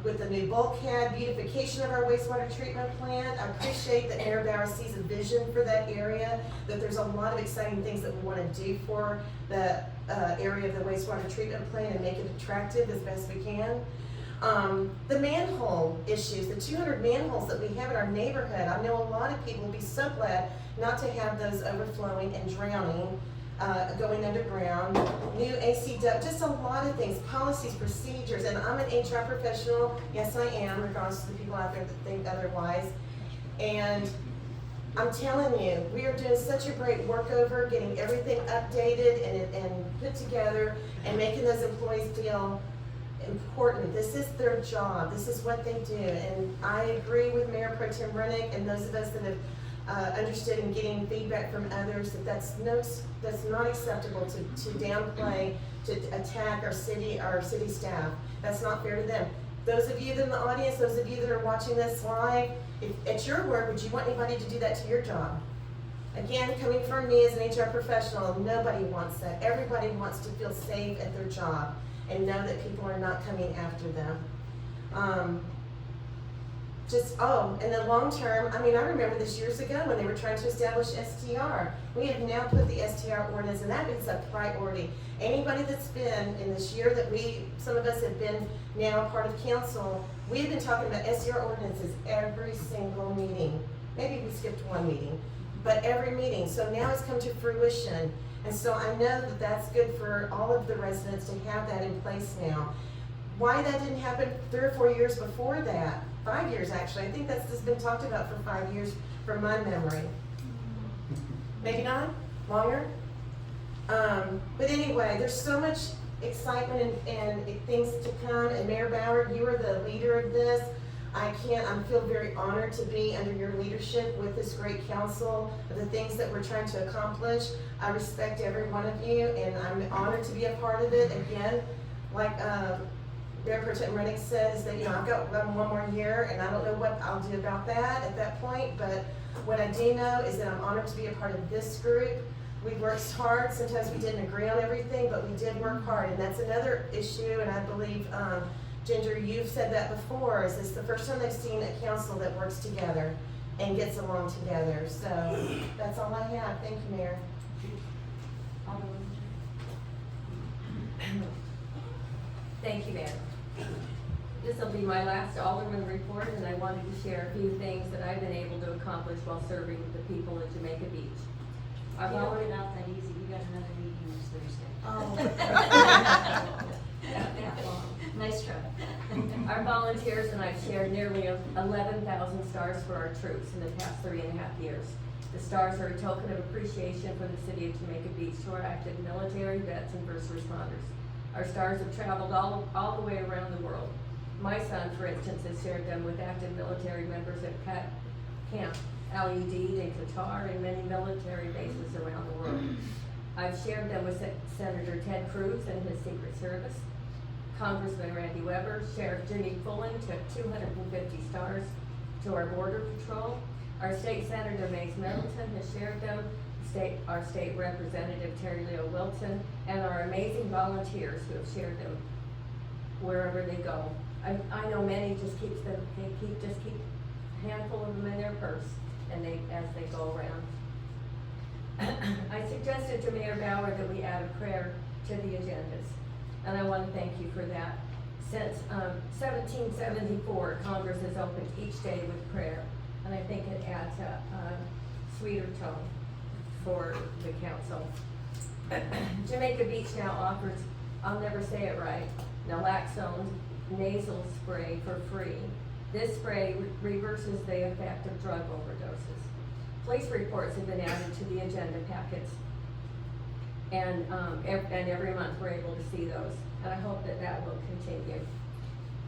With the new bulkhead, beautification of our wastewater treatment plant. I appreciate that Mayor Bauer sees a vision for that area, that there's a lot of exciting things that we want to do for the area of the wastewater treatment plant and make it attractive as best we can. The manhole issues, the 200 manholes that we have in our neighborhood. I know a lot of people will be so glad not to have those overflowing and drowning. Going underground, new AC duct, just a lot of things, policies, procedures, and I'm an HR professional, yes I am, regardless of the people out there that think otherwise. And I'm telling you, we are doing such a great workover, getting everything updated and put together and making those employees feel important. This is their job, this is what they do, and I agree with Mayor Pro Tem Rennick and those of us that have understood in getting feedback from others that that's not acceptable to downplay, to attack our city staff. That's not fair to them. Those of you that in the audience, those of you that are watching this live, if at your work, would you want anybody to do that to your job? Again, coming from me as an HR professional, nobody wants that. Everybody wants to feel safe at their job and know that people are not coming after them. In the long term, I remember this years ago when they were trying to establish STR. We have now put the STR ordinance, and that is a priority. Anybody that's been in this year that some of us have been now part of council, we have been talking about STR ordinances every single meeting. Maybe we skipped one meeting, but every meeting. So now it's come to fruition. And so I know that that's good for all of the residents to have that in place now. Why that didn't happen 3 or 4 years before that, 5 years actually, I think that's just been talked about for 5 years from my memory. Maybe not, longer? But anyway, there's so much excitement and things to come, and Mayor Bauer, you are the leader of this. I feel very honored to be under your leadership with this great council of the things that we're trying to accomplish. I respect every one of you, and I'm honored to be a part of it. Again, like Mayor Pro Tem Rennick says that, I've got one more year, and I don't know what I'll do about that at that point, but what I do know is that I'm honored to be a part of this group. We worked hard. Sometimes we didn't agree on everything, but we did work hard, and that's another issue, and I believe, Ginger, you've said that before, is this the first time they've seen a council that works together and gets along together. So that's all I have. Thank you, Mayor. Thank you, Mayor. This will be my last Alderman report, and I wanted to share a few things that I've been able to accomplish while serving the people of Jamaica Beach. You don't get out that easy. We got another meeting this Thursday. Oh. Nice try. Our volunteers and I've shared nearly 11,000 stars for our troops in the past 3.5 years. The stars are a token of appreciation for the city of Jamaica Beach to our active military, vets, and first responders. Our stars have traveled all the way around the world. My son, for instance, has shared them with active military members at Camp Al-Udeid in Qatar and many military bases around the world. I've shared them with Senator Ted Cruz and his Secret Service. Congressman Randy Weber, Sheriff Jimmy Fullen took 250 stars to our Border Patrol. Our state senator Mace Middleton has shared them, our state representative Terry Leo Wilson, and our amazing volunteers who have shared them wherever they go. I know many just keep a handful of them in their purse, and as they go around. I suggested to Mayor Bauer that we add a prayer to the agendas, and I want to thank you for that. Since 1774, Congress has opened each day with prayer, and I think it adds a sweeter tone for the council. Jamaica Beach now offers, I'll never say it right, naloxone nasal spray for free. This spray reverses the effect of drug overdoses. Police reports have been added to the agenda packets, and every month we're able to see those, and I hope that that will continue.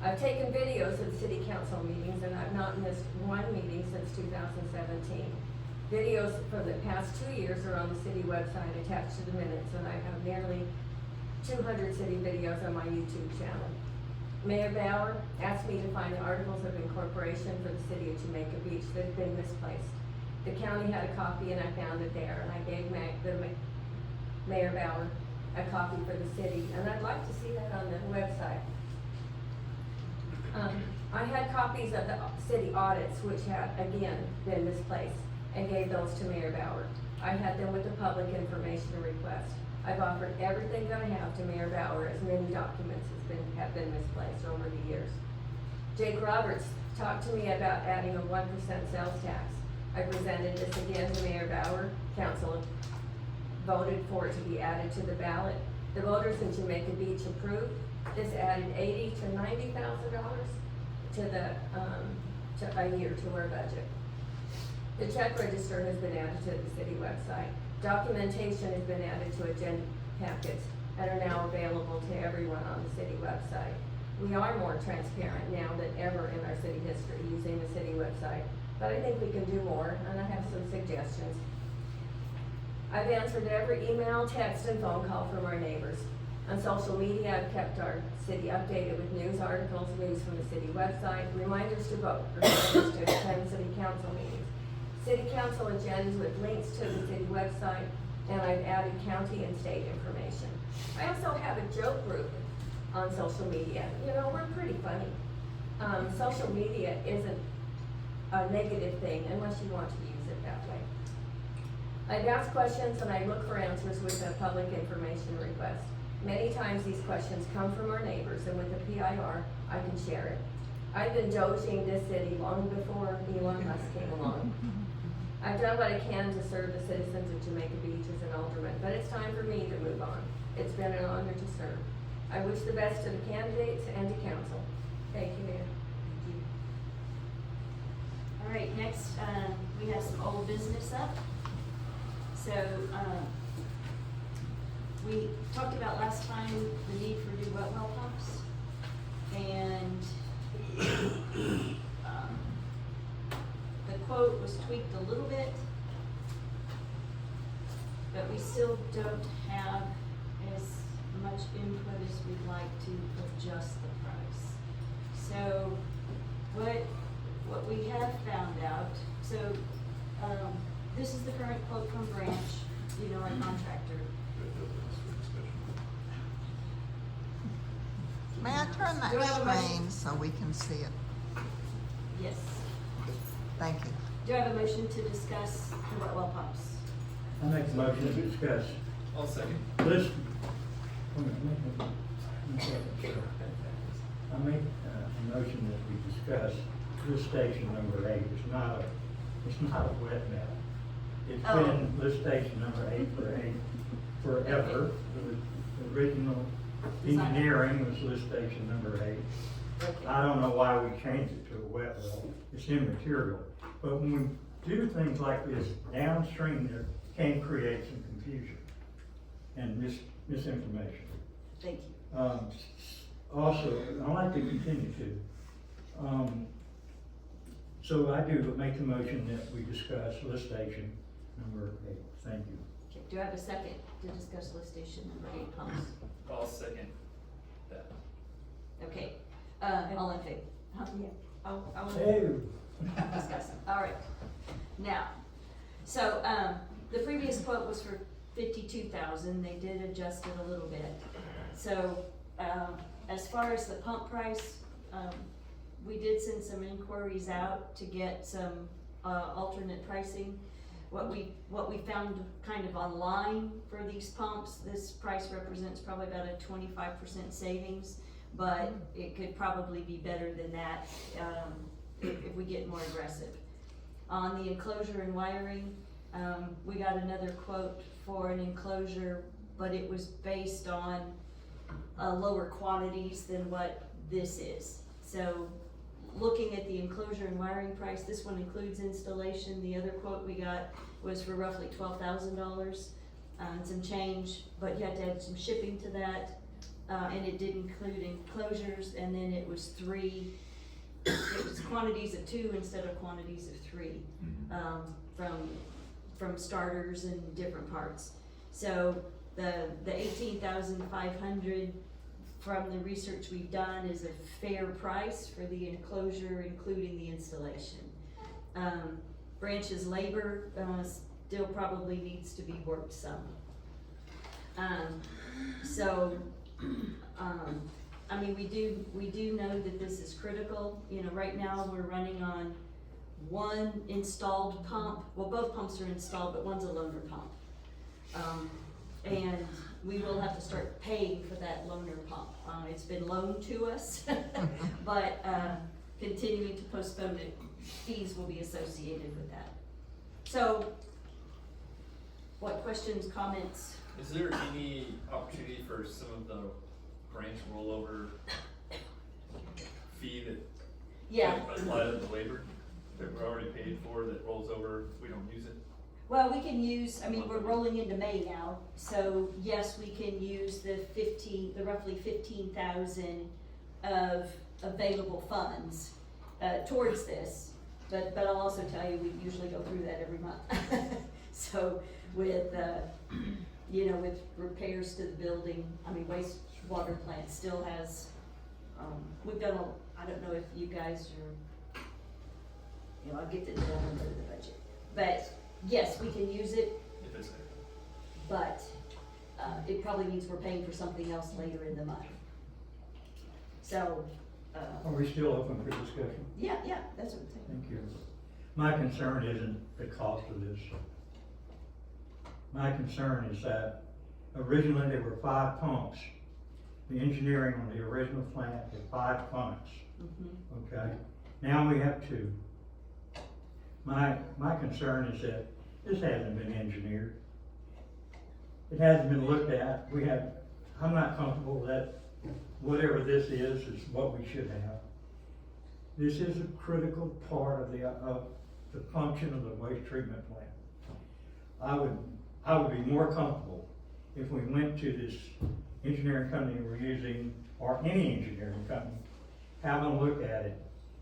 I've taken videos of city council meetings, and I've not missed one meeting since 2017. Videos from the past 2 years are on the city website attached to the minutes, and I have nearly 200 city videos on my YouTube channel. Mayor Bauer asked me to find the articles of incorporation for the city of Jamaica Beach that had been misplaced. The county had a copy and I found it there, and I gave Mayor Bauer a copy for the city, and I'd like to see that on the website. I had copies of the city audits which had, again, been misplaced, and gave those to Mayor Bauer. I had them with the public information request. I've offered everything that I have to Mayor Bauer, as many documents have been misplaced over the years. Jake Roberts talked to me about adding a 1% sales tax. I presented this again to Mayor Bauer. Council voted for it to be added to the ballot. The voters in Jamaica Beach approved. This added $80,000 to $90,000 to a year to our budget. The check register has been added to the city website. Documentation has been added to agenda packets and are now available to everyone on the city website. We are more transparent now than ever in our city history using the city website, but I think we can do more, and I have some suggestions. I've answered every email, text, and phone call from our neighbors. On social media, I've kept our city updated with news articles, news from the city website, reminders to vote, reminders to attend city council meetings, city council agendas with links to the city website, and I've added county and state information. I also have a joke group on social media. You know, we're pretty funny. Social media isn't a negative thing unless you want to use it that way. I've asked questions and I look for answers with a public information request. Many times these questions come from our neighbors, and with the PIR, I can share it. I've been doging this city long before Elon Musk came along. I've done what I can to serve the citizens of Jamaica Beach as an alderman, but it's time for me to move on. It's been an honor to serve. I wish the best to the candidates and to council. Thank you, Mayor. Thank you. All right, next, we have some old business up. So, we talked about last time the need for new wet well pumps, and the quote was tweaked a little bit, but we still don't have as much input as we'd like to adjust the price. So what we have found out, so this is the current quote from Branch, our contractor. May I turn Do I have a that motion? screen so we can see it? Yes. Thank you. Do I have a motion to discuss the wet well pumps? I make the motion to discuss I'll second. list. I make a motion that we discuss lift station number 8. It's not a wet well. It's Oh. been lift station number 8 forever. The original engineering was lift station number 8. Okay. I don't know why we changed it to a wet well. It's immaterial. But when we do things like this downstream, there can create some confusion and misinformation. Thank you. Also, I'd like to continue to, So I do make the motion that we discuss lift station number 8. Thank you. Okay, do I have a second to discuss lift station number 8 pumps? I'll second that. Okay, all in favor? Huh? Yeah. I'll Hey. discuss it. All right. Now, so, the previous quote was for 52,000. They did adjust it a little bit. So, as far as the pump price, we did send some inquiries out to get some, alternate pricing. What we found kind of online for these pumps, this price represents probably about a 25% savings, but it could probably be better than that, if we get more aggressive. On the enclosure and wiring, we got another quote for an enclosure, but it was based on lower quantities than what this is. So looking at the enclosure and wiring price, this one includes installation. The other quote we got was for roughly $12,000 and some change, but you had to add some shipping to that. And it did include enclosures, and then it was it was quantities of 2 instead of quantities of 3, from starters and different parts. So the 18,500 from the research we've done is a fair price for the enclosure, including the installation. Branch's labor still probably needs to be worked some. I mean, we do know that this is critical. You know, right now we're running on one installed pump. Well, both pumps are installed, but one's a loaner pump. And we will have to start paying for that loaner pump. It's been loaned to us, but continuing to postpone it, fees will be associated with that. So, what questions, comments? Is there any opportunity for some of the branch rollover fee that Yeah. applied to the labor that we're already paid for that rolls over if we don't use it? Well, we can use, I mean, we're rolling into May now, so yes, we can use the roughly 15,000 of available funds, towards this. But I'll also tell you, we usually go through that every month. So with, with repairs to the building, I mean, wastewater plant still has, we've done I don't know if you guys are, I'll get to the number of the budget. But yes, we can use it, If it's there. but, it probably means we're paying for something else later in the month. So, Are we still open for discussion? yeah, that's what I'm saying. Thank you. My concern isn't the cost of this. My concern is that originally there were 5 pumps. The engineering on the original plant had 5 pumps, okay? Now we have 2. My concern is that this hasn't been engineered. It hasn't been looked at. I'm not comfortable that whatever this is what we should have. This is a critical part of the function of the waste treatment plant. I would be more comfortable if we went to this engineering company we're using, or any engineering company, have them look at it,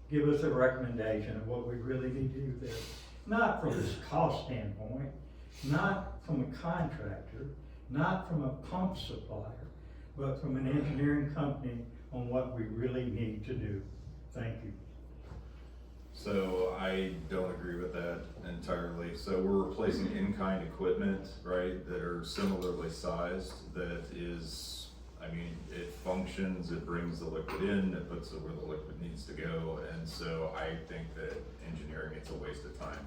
give us a recommendation of what we really need to do there. Not from this cost standpoint, not from a contractor, not from a pump supplier, but from an engineering company on what we really need to do. Thank you. So I don't agree with that entirely. So we're replacing in-kind equipment, right, that are similarly sized, that is, I mean, it functions, it brings the liquid in, it puts it where the liquid needs to go, and so I think that engineering, it's a waste of time.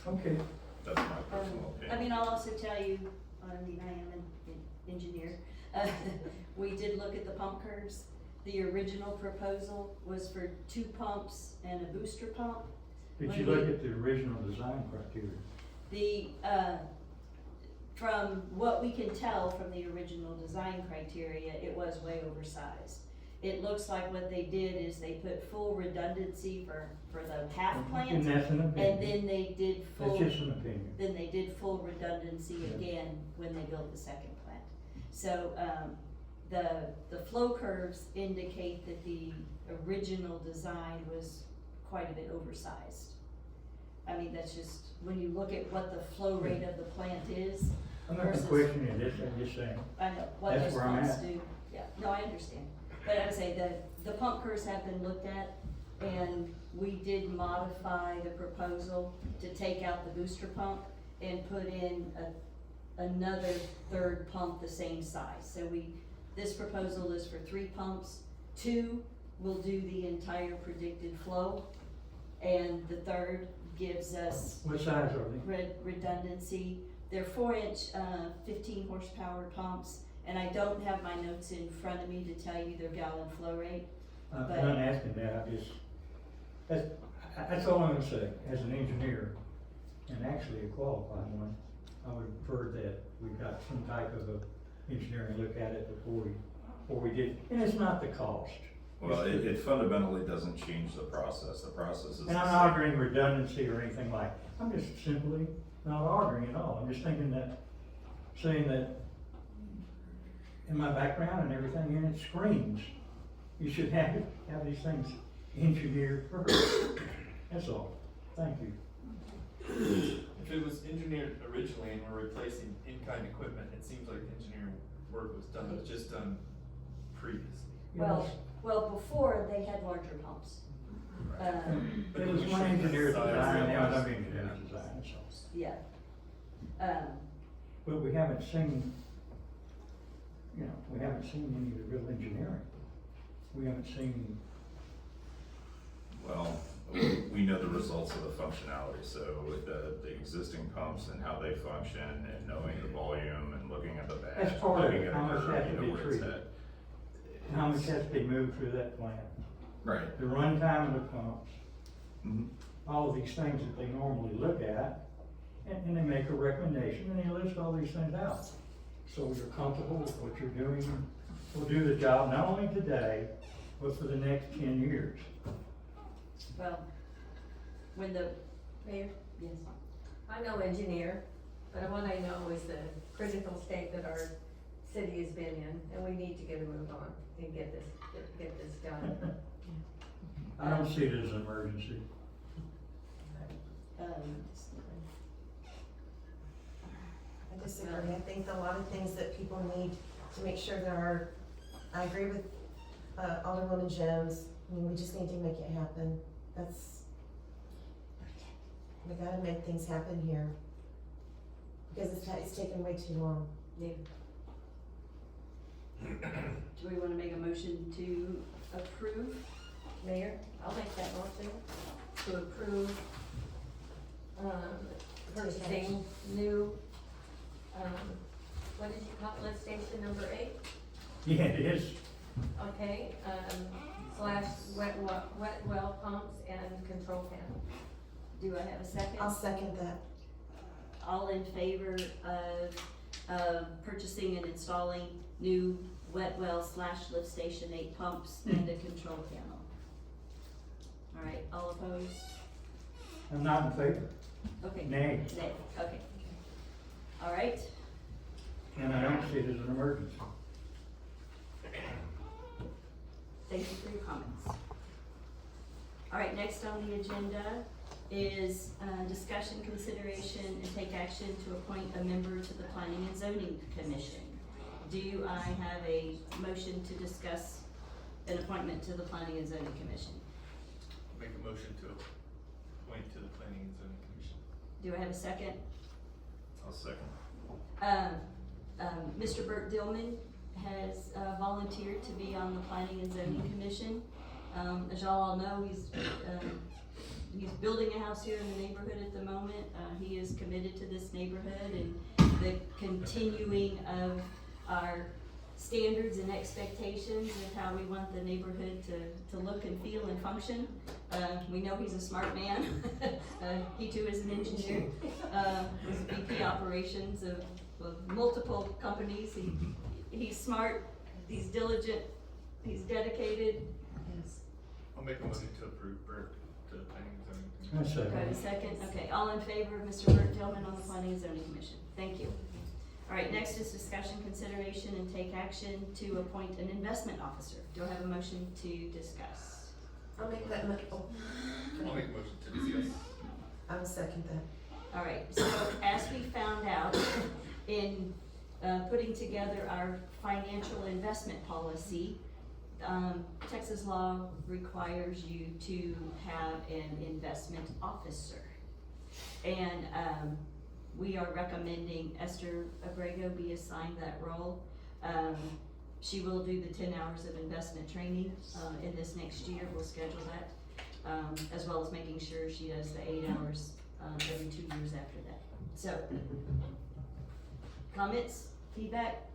Okay. That's my personal I opinion. mean, I'll also tell you, I am an engineer. We did look at the pump curves. The original proposal was for 2 pumps and a booster pump. Did you look at the original design criteria? From what we can tell from the original design criteria, it was way oversized. It looks like what they did is they put full redundancy for the half And plant, that's an opinion. and then they did That's just an opinion. then they did full redundancy again when they built the second plant. So, the flow curves indicate that the original design was quite a bit oversized. I mean, that's just, when you look at what the flow rate of the plant is, I'm not versus- questioning this, I'm just saying, I know, what That's those where I'm pumps at. do, yeah, no, I understand. But I would say that the pump curves have been looked at, and we did modify the proposal to take out the booster pump and put in another third pump the same size. So this proposal is for 3 pumps, 2 will do the entire predicted flow, and the third gives us what size are they? redundancy. They're 4-inch, 15 horsepower pumps, and I don't have my notes in front of me to tell you their gallon flow rate. I'm But- not asking that, I just, that's all I'm gonna say, as an engineer, and actually a qualified one, I would prefer that we got some type of a engineering look at it before we did, and it's not the cost. Well, it fundamentally doesn't change the process. The process is the And I'm same. not arguing redundancy or anything like, I'm just simply not arguing at all, I'm just thinking that, saying that in my background and everything in it screams, you should have these things engineered first. That's all, thank you. If it was engineered originally and we're replacing in-kind equipment, it seems like engineering work was just done previously. Well, before they had larger pumps. But It was you one should engineer size design, it now was- another engineer design, that's all. Yeah. But we haven't seen, we haven't seen any of the real engineering. We haven't seen, Well, we know the results of the functionality, so with the existing pumps and how they function and knowing the volume and looking at the badge, That's part of looking it. at How the much curve, has you to know be where it's treated? at. how much has to be moved through that plant, Right. the runtime of the pumps, Mhm. all of these things that they normally look at, and they make a recommendation, and they list all these things out. So you're comfortable with what you're doing, will do the job not only today, but for the next 10 years. Well, when the, Mayor, yes, I'm no engineer, but what I know is the critical state that our city has been in, and we need to get a move on and get this done. I don't see it as an emergency. I disagree. I think a lot of things that people need to make sure that are, I agree with Alderwoman Jones. I mean, we just need to make it happen. We gotta make things happen here. Because it's taken way too long. yeah. Do we wanna make a motion to approve? Mayor, I'll make that motion. To approve, Purchasing new, what did you call it, lift station number 8? Yeah, it is. Okay, / wet well pumps and control panel. do I have a second? I'll second that. All in favor of purchasing and installing new wet well / lift station 8 pumps and a control panel? All right, all opposed? I'm not in favor. Okay. Nay. Nay, okay. All right, And I don't see it as an emergency. thank you for your comments. All right, next on the agenda is discussion, consideration, and take action to appoint a member to the Planning and Zoning Commission. Do I have a motion to discuss an appointment to the Planning and Zoning Commission? Make a motion to appoint to the Planning and Zoning Commission. Do I have a second? I'll second. Mr. Bert Dillman has volunteered to be on the Planning and Zoning Commission. As y'all all know, he's building a house here in the neighborhood at the moment. He is committed to this neighborhood and the continuing of our standards and expectations of how we want the neighborhood to look and feel and function. We know he's a smart man. He too is an engineer. He's VP operations of multiple companies. He's smart, he's diligent, he's dedicated. I'll make a motion to approve Bert to the Planning and Zoning I Commission. Do I have a second. second? Okay, all in favor of Mr. Bert Tillman on the Planning and Zoning Commission? Thank you. All right, next is discussion, consideration, and take action to appoint an investment officer. Do I have a motion to discuss? I'll make that, I'll make a motion to discuss. I'll second that. All right, so as we found out in putting together our financial investment policy, Texas law requires you to have an investment officer. And we are recommending Esther Abrego be assigned that role. She will do the 10 hours of investment training in this next year. We'll schedule that, as well as making sure she does the 8 hours every 2 years after that. So, comments, feedback?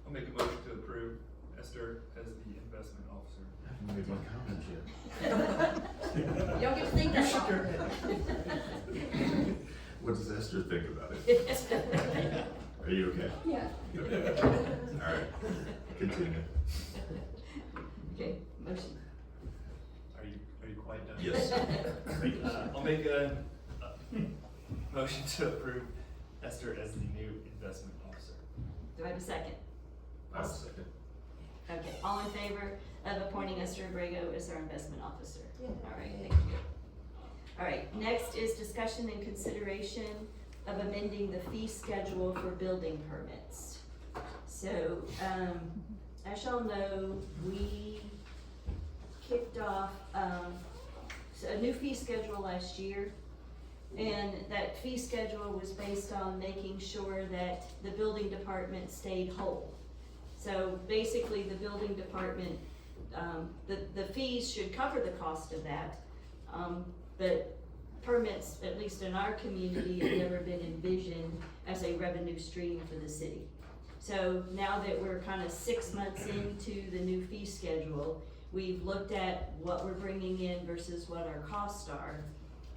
I'll make a motion to approve Esther as the investment officer. I haven't made my comment yet. You don't get to think that long. What does Esther think about it? Are you okay? Yeah. All right, continue. Okay, motion. Are you quite done? Yes. Thank you. I'll make a motion to approve Esther as the new investment officer. Do I have a second? I'll second. Okay, all in favor of appointing Esther Abrego as our investment officer? Yeah. All right, thank you. All right, next is discussion and consideration of amending the fee schedule for building permits. So, as y'all know, we kicked off, a new fee schedule last year. And that fee schedule was based on making sure that the building department stayed whole. So basically, the building department, the fees should cover the cost of that. But permits, at least in our community, have never been envisioned as a revenue stream for the city. So now that we're kind of 6 months into the new fee schedule, we've looked at what we're bringing in versus what our costs are.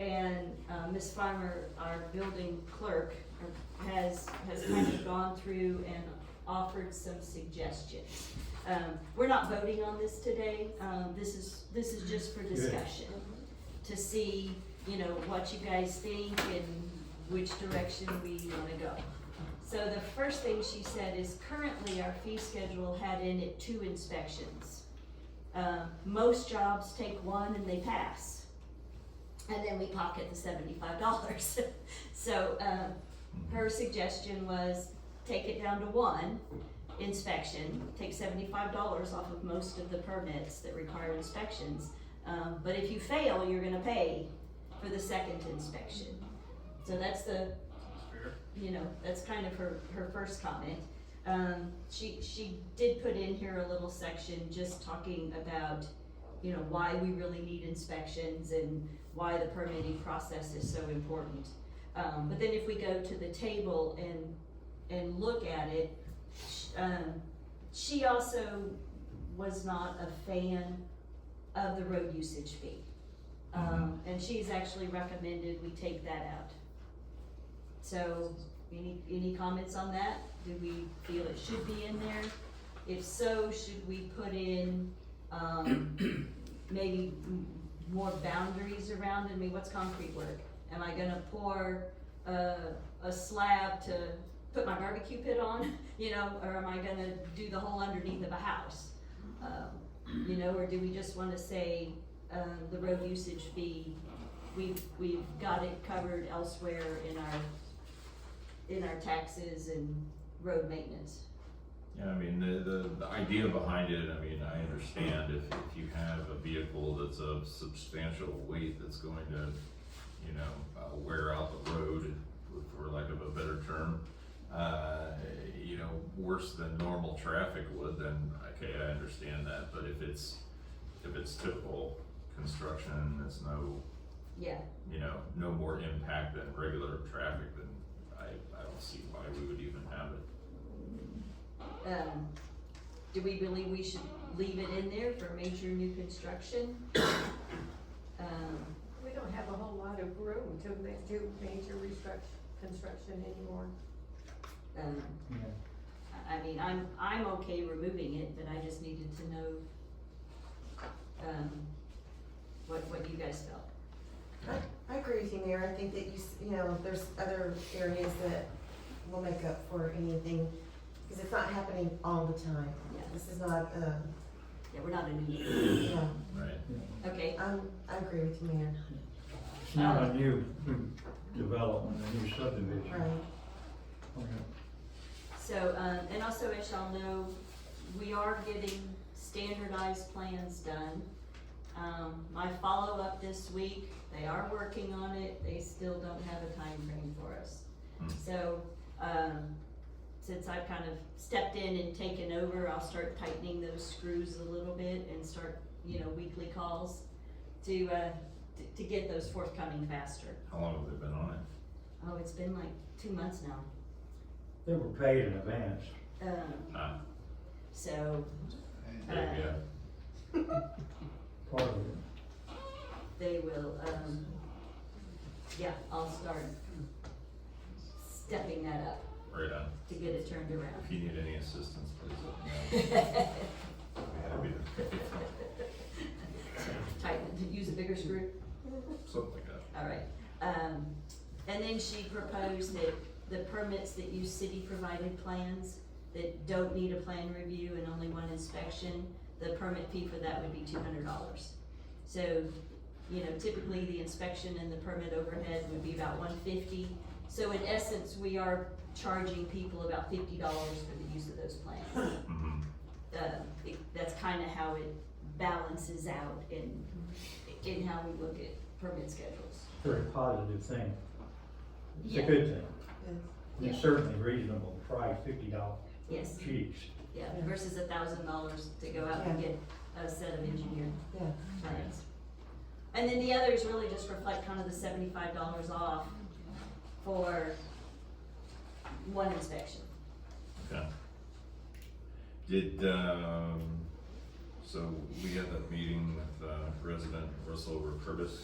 And Ms. Farmer, our building clerk, has kind of gone through and offered some suggestions. We're not voting on this today. This is just for discussion, to see, you know, what you guys think and which direction we wanna go. So the first thing she said is currently our fee schedule had in it 2 inspections. Most jobs take 1 and they pass. And then we pocket the $75. So her suggestion was take it down to 1 inspection, take $75 off of most of the permits that require inspections. But if you fail, you're gonna pay for the 2nd inspection. So that's the, you know, that's kind of her first comment. She did put in here a little section just talking about, you know, why we really need inspections and why the permitting process is so important. But then if we go to the table and look at it, she also was not a fan of the road usage fee. And she's actually recommended we take that out. So, any comments on that? Do we feel it should be in there? If so, should we put in, maybe more boundaries around it? I mean, what's concrete work? Am I gonna pour a slab to put my barbecue pit on, you know, or am I gonna do the whole underneath of a house? You know, or do we just wanna say, the road usage fee, we've got it covered elsewhere in our taxes and road maintenance? Yeah, I mean, the idea behind it, I mean, I understand if you have a vehicle that's of substantial weight that's going to, you know, wear out the road, for lack of a better term, you know, worse than normal traffic would, then okay, I understand that. But if it's typical construction, it's no, Yeah. you know, no more impact than regular traffic, then I don't see why we would even have it. Do we believe we should leave it in there for major new construction? We don't have a whole lot of room to do major construction anymore. I mean, I'm okay removing it, but I just needed to know, what you guys felt. I agree with you, Mayor. I think that you know, there's other areas that will make up for anything, because it's not happening all the time. Yeah. This is not Yeah, we're not a new, Yeah, Right. okay, I agree with you, Mayor. It's not a new development, a new subdivision. Right. Okay. so, and also as y'all know, we are getting standardized plans done. My follow-up this week, they are working on it, they still don't have a time frame for us. So, since I've kind of stepped in and taken over, I'll start tightening those screws a little bit and start, weekly calls to get those forthcoming faster. How long have they been on it? Oh, it's been like 2 months now. They were paid in advance. Nah. So, Yeah. Part of it. they will, I'll start stepping that up Right on. to get it turned around. If you need any assistance, please let me know. I'll be happy to. Tighten, use a bigger screw? Something like that. All right. And then she proposed that the permits that use city-provided plans that don't need a plan review and only one inspection, the permit fee for that would be $200. So, typically the inspection and the permit overhead would be about $150. So in essence, we are charging people about $50 for the use of those plans. Mm-hmm. That's kind of how it balances out in how we look at permit schedules. Very positive thing. It's a Yeah. good thing. Yeah. It's certainly reasonable price, $50. Yes, Jeez. yeah, versus $1,000 to go out and get a set of engineered Yeah. plans. And then the others really just reflect kind of the $75 off for one inspection. Okay. Did, so we had that meeting with, resident Russell Curtis,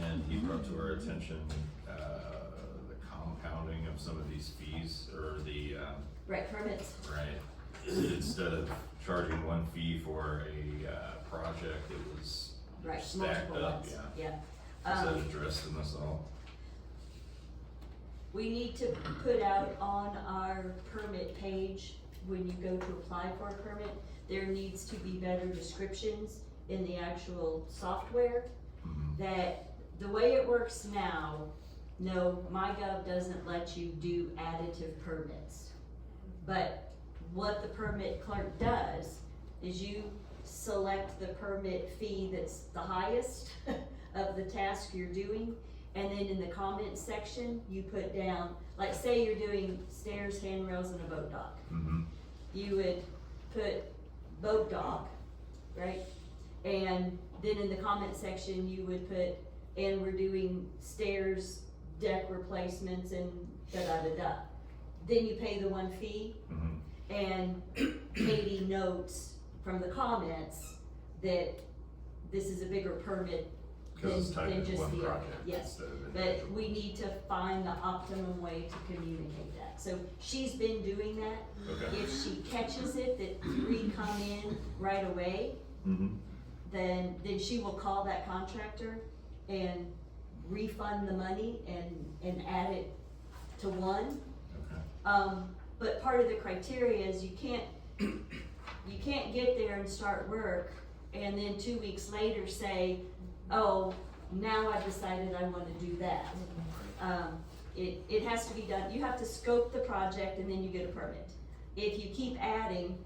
and he brought to our attention, the compounding of some of these fees, or the, Right, permits, right. Instead of charging one fee for a, project, it was right, stacked multiple up, ones, yeah. yeah. Is that addressed in this all? We need to put out on our permit page, when you go to apply for a permit, there needs to be better descriptions in the actual software. Mm-hmm. That the way it works now, no, MyGov doesn't let you do additive permits. But what the permit clerk does is you select the permit fee that's the highest of the task you're doing, and then in the comments section, you put down, like say you're doing stairs, handrails, and a boat dock. Mm-hmm. You would put boat dock, right? And then in the comment section, you would put, and we're doing stairs, deck replacements, and da-da-da-da. Then you pay the one fee, Mm-hmm. and Katie notes from the comments that this is a bigger permit than Cause it's tied than into just one the other. project Yes, instead of but individual. we need to find the optimum way to communicate that. So she's been doing that. Okay. If she catches it that 3 come in right away, Mm-hmm. then she will call that contractor and refund the money and add it to one. Okay. But part of the criteria is you can't get there and start work and then 2 weeks later say, oh, now I've decided I wanna do that. It has to be done, you have to scope the project and then you get a permit. If you keep adding,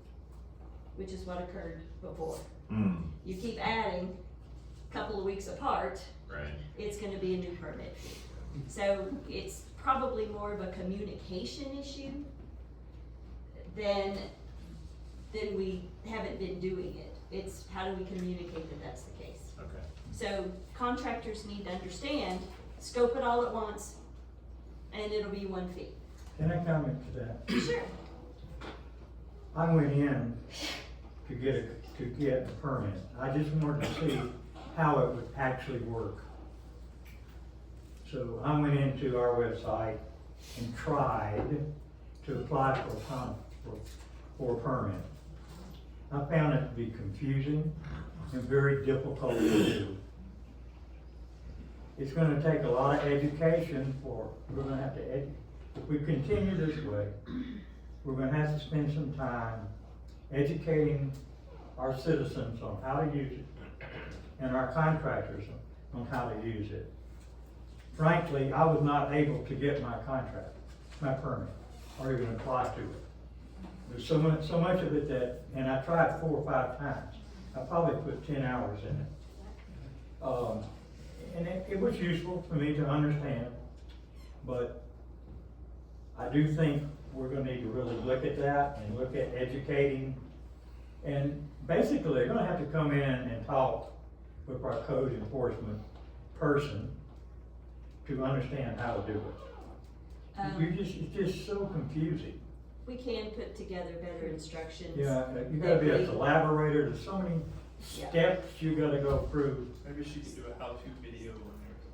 which is what occurred before, Mm, you keep adding a couple of weeks apart, right. it's gonna be a new permit fee. So it's probably more of a communication issue than we haven't been doing it. It's how do we communicate that that's the case. Okay. So contractors need to understand, scope it all at once, and it'll be one fee. Can I comment to that? Sure. I went in to get a permit. I just wanted to see how it would actually work. So I went into our website and tried to apply for a permit. I found it to be confusing and very difficult to do. It's gonna take a lot of education we're gonna have to if we continue this way, we're gonna have to spend some time educating our citizens on how to use it, and our contractors on how to use it. Frankly, I was not able to get my contract, my permit, or even apply to it. There's so much of it that, and I tried 4 or 5 times. I probably put 10 hours in it. And it was useful for me to understand, but I do think we're gonna need to really look at that and look at educating. And basically, they're gonna have to come in and talk with our code enforcement person to understand how to do it. It's just so confusing. We can put together better instructions. Yeah, you gotta be a collaborator, there's so many Yeah. steps you gotta go through. Maybe she could do a how-to video on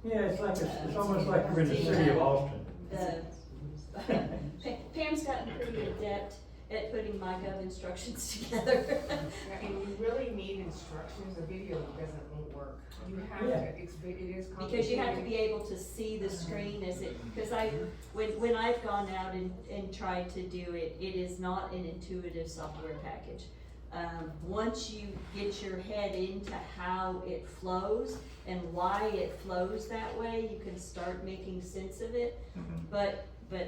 there. Yeah, it's like, it's almost like you're in the city of Austin. Pam's gotten pretty adept at putting my gov instructions together. And you really need instructions, a video doesn't work. You have Yeah. to, it is complicated. Because you have to be able to see the screen as it, because when I've gone out and tried to do it, it is not an intuitive software package. Once you get your head into how it flows and why it flows that way, you can start making sense of it. But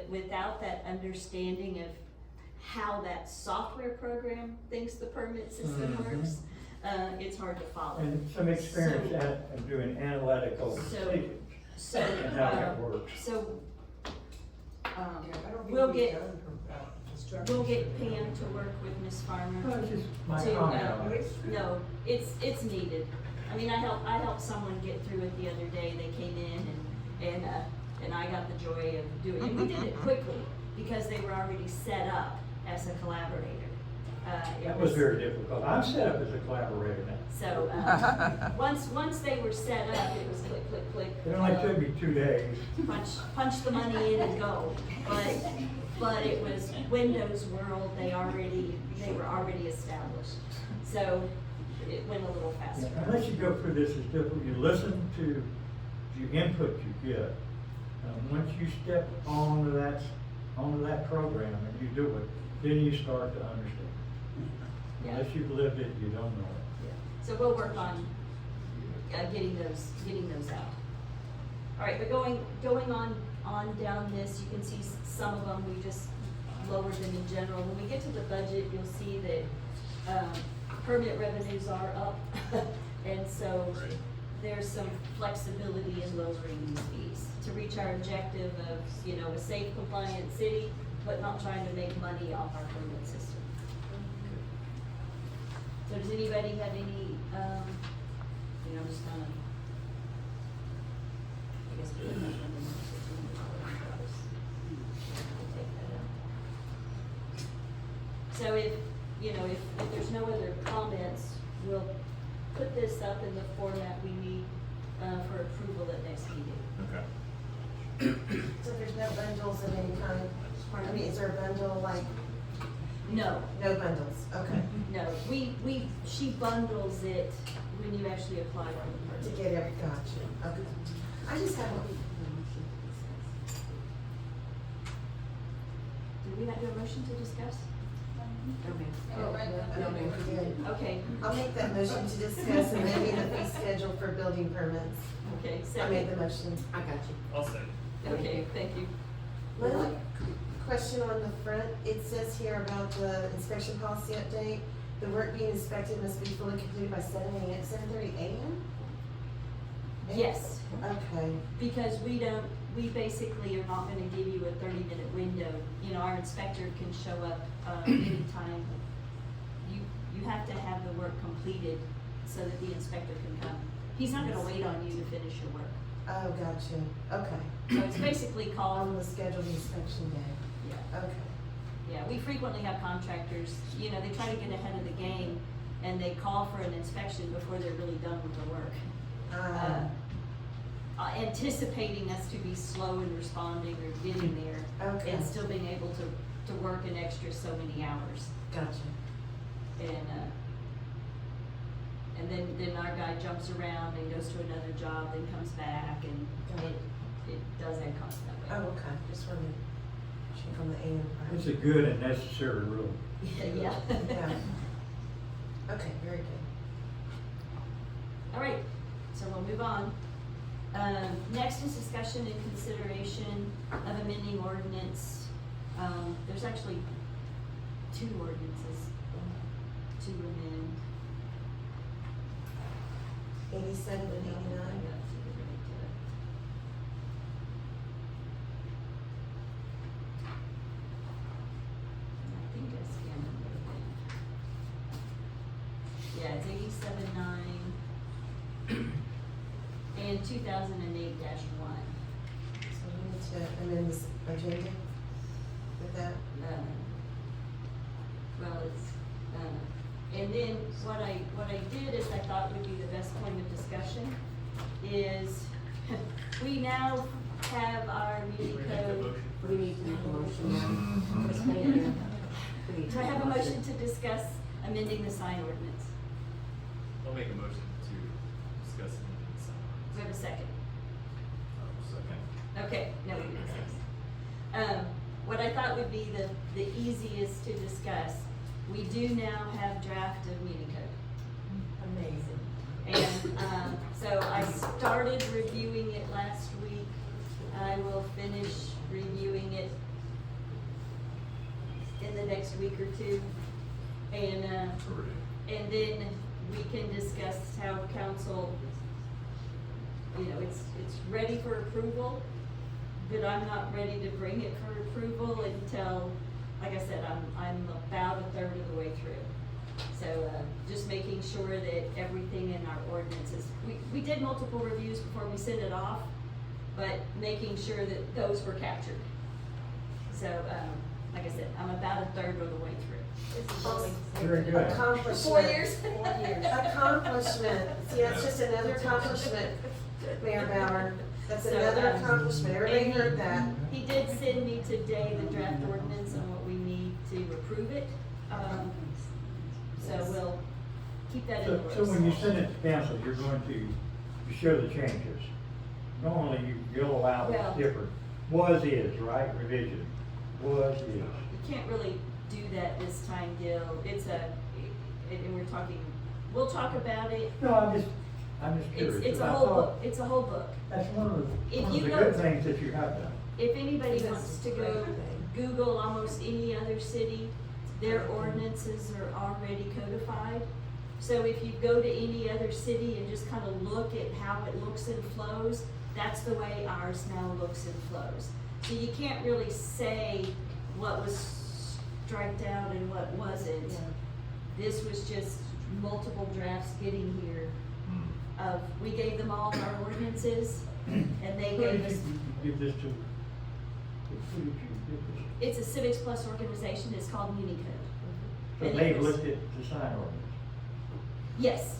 without that understanding of how that software program thinks the permit system works, it's hard to follow. And some experience at doing analytical procedures So, and how that works. so, Yeah, I don't think we'll we've get- done instructions. we'll get Pam to work with Miss Farmer. Well, it's just my To, comment on it. No, it's needed. I mean, I helped someone get through it the other day. They came in and I got the joy of doing it. We did it quickly because they were already set up as a collaborator. That was very difficult. I'm set up as a collaborator now. So, once they were set up, it was click, click, click. It only took me 2 days. Punch the money in and go. But it was Windows World, they were already established. So it went a little faster. Unless you go through this, it's difficult. You listen to the input you get. Once you step onto that program and you do it, then you start to understand. Yeah. Unless you've lived it, you don't know it. Yeah. So we'll work on getting those out. All right, but going on down this, you can see some of them, we just lowered them in general. When we get to the budget, you'll see that permit revenues are up. And so there's some flexibility in lowering these fees to reach our objective of, a safe, compliant city, but not trying to make money off our permit system. So does anybody have any, just kind of, I guess we have So if there's no other comments, we'll put this up in the format we need, for approval at next meeting. Okay. So there's no bundles of any kind? I mean, is there a bundle like, No, no bundles? Okay. no, she bundles it when you actually apply for To the permit. get every, gotcha. Okay. I just have a Did we not do a motion to discuss? Okay, I'll make that motion to discuss amending the fee schedule for building permits. okay, I made the second. motion. I got you. I'll say. Okay, thank you. Lily, question on the front, it says here about the inspection policy update. The work being inspected must be fully completed by 7:30 a.m.? Yes, Okay, because we basically are not gonna give you a 30-minute window. Our inspector can show up, anytime. You have to have the work completed so that the inspector can come. He's not gonna wait on you to finish your work. oh, gotcha, okay. So it's basically On called, the scheduled inspection day, yeah. okay. Yeah, we frequently have contractors, they try to get ahead of the game and they call for an inspection before they're really done with the work. Anticipating us to be slow in responding or getting there Okay, and still being able to work an extra so many hours. gotcha. And then our guy jumps around and goes to another job, then comes back and it does that constantly. Oh, okay, just wanted to check on the AM part. It's a good and necessary rule. Yeah. Yeah. Okay, very good. All right, so we'll move on. Next is discussion and consideration of amending ordinance. There's actually two ordinances to amend. 87 and 89. I think I scanned them both in. Yeah, it's 87-9 and 2008-1. So we need to amend this agenda with that. Well, it's, and then what I did is I thought would be the best point of discussion is we now have our muni code. We need to make a motion. Mhm. Ms. Mayor, we need Do to I make have a motion to discuss amending the sign ordinance? I'll make a motion to discuss it in Do we have a second? Second. Okay, no, we didn't. What I thought would be the easiest to discuss, we do now have draft of muni code. Amazing. And, so I started reviewing it last week. I will finish reviewing it in the next week or two. And then we can discuss how council, it's ready for approval, but I'm not ready to bring it for approval until, like I said, I'm about a third of the way through. So, just making sure that everything in our ordinances, we did multiple reviews before we sent it off, but making sure that those were captured. So, like I said, I'm about a third of the way through. It's only Very good. accomplishment. 4 years? 4 years. Accomplishment. See, that's just another accomplishment, Mayor Bauer. That's So, another accomplishment. Everybody and heard that. He did send me today the draft ordinance on what we need to approve it. So we'll keep that in the works. So when you send it to council, you're going to show the changes. Normally, you'll allow Well- what's different. Was is, right, revision, was is. You can't really do that this time, Gil. And we're talking, we'll talk about it. No, I'm just curious. It's a I whole thought book, it's a whole book. That's one of If the you go- good things that you have done. If anybody wants to go Google almost any other city, their ordinances are already codified. So if you go to any other city and just kind of look at how it looks and flows, that's the way ours now looks and flows. So you can't really say what was striked out and what wasn't. This was just multiple drafts getting here of, we gave them all our ordinances and they Who gave did us. you give this to? Who did you give this? It's a Civics Plus organization, it's called Unicode. So And it they've was- looked at the sign ordinance. Yes,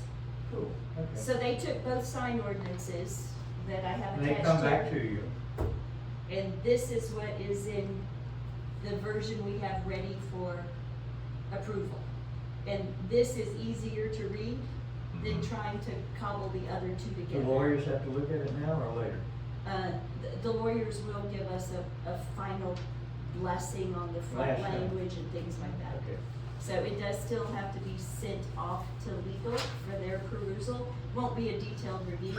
Cool, okay. so they took both sign ordinances that I have And they attached come back here. to you. And this is what is in the version we have ready for approval. And this is easier to read than trying to cobble the other two The together. lawyers have to look at it now or later? The lawyers will give us a final blessing on the front Last time. language and things like that. Okay. So it does still have to be sent off to legal for their perusal. Won't be a detailed review.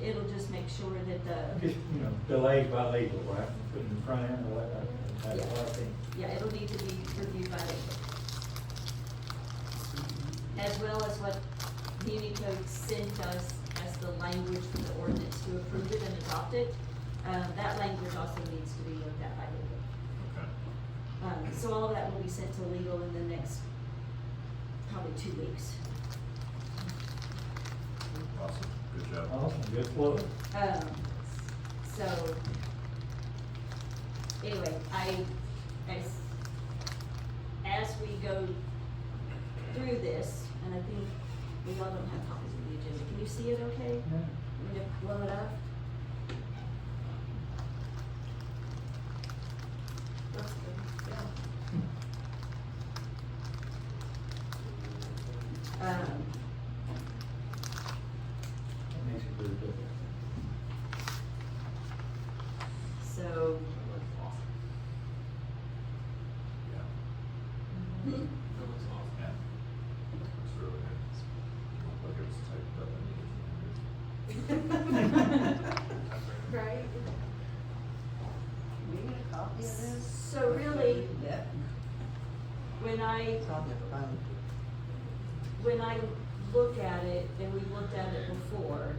It'll just make sure that Just, delays by legal, right? Put in the front end or whatever. That's Yeah. what I think. it'll need to be reviewed by legal. As well as what Unicode sent us as the language for the ordinance to approve it and adopt it. That language also needs to be looked at by legal. So all of that will be sent to legal in the next probably 2 weeks. Awesome, good job. Awesome, good flow. So, anyway, as we go through this, and I think we all don't have copies of the agenda, can you see it okay? Yeah. Want me to blow it up? That's good, yeah. That makes it very difficult. So, Yeah. hmm, That looks awesome. Yeah. It's really copy of this? So really, Yeah. when I It's on the phone. when I look at it, and we've looked at it before,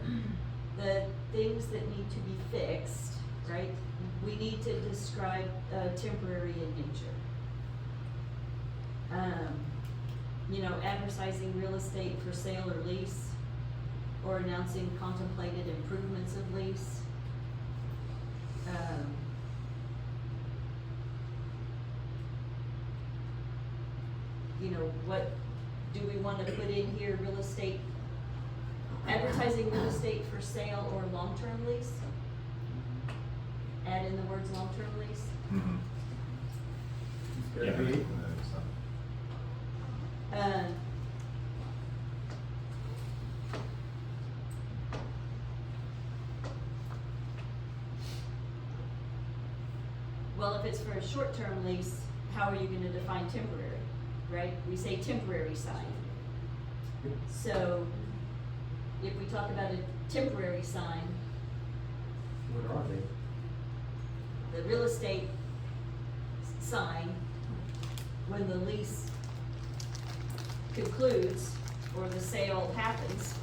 the things that need to be fixed, right? We need to describe temporary in nature. You know, advertising real estate for sale or lease, or announcing contemplated improvements of lease. You know, what do we want to put in here? Real estate, advertising real estate for sale or long-term lease? Add in the words long-term lease. Mhm. Could Yeah. be. Uh, Well, if it's for a short-term lease, how are you gonna define temporary, right? We say temporary sign. So, if we talk about a temporary sign, What are they? the real estate sign, when the lease concludes or the sale happens,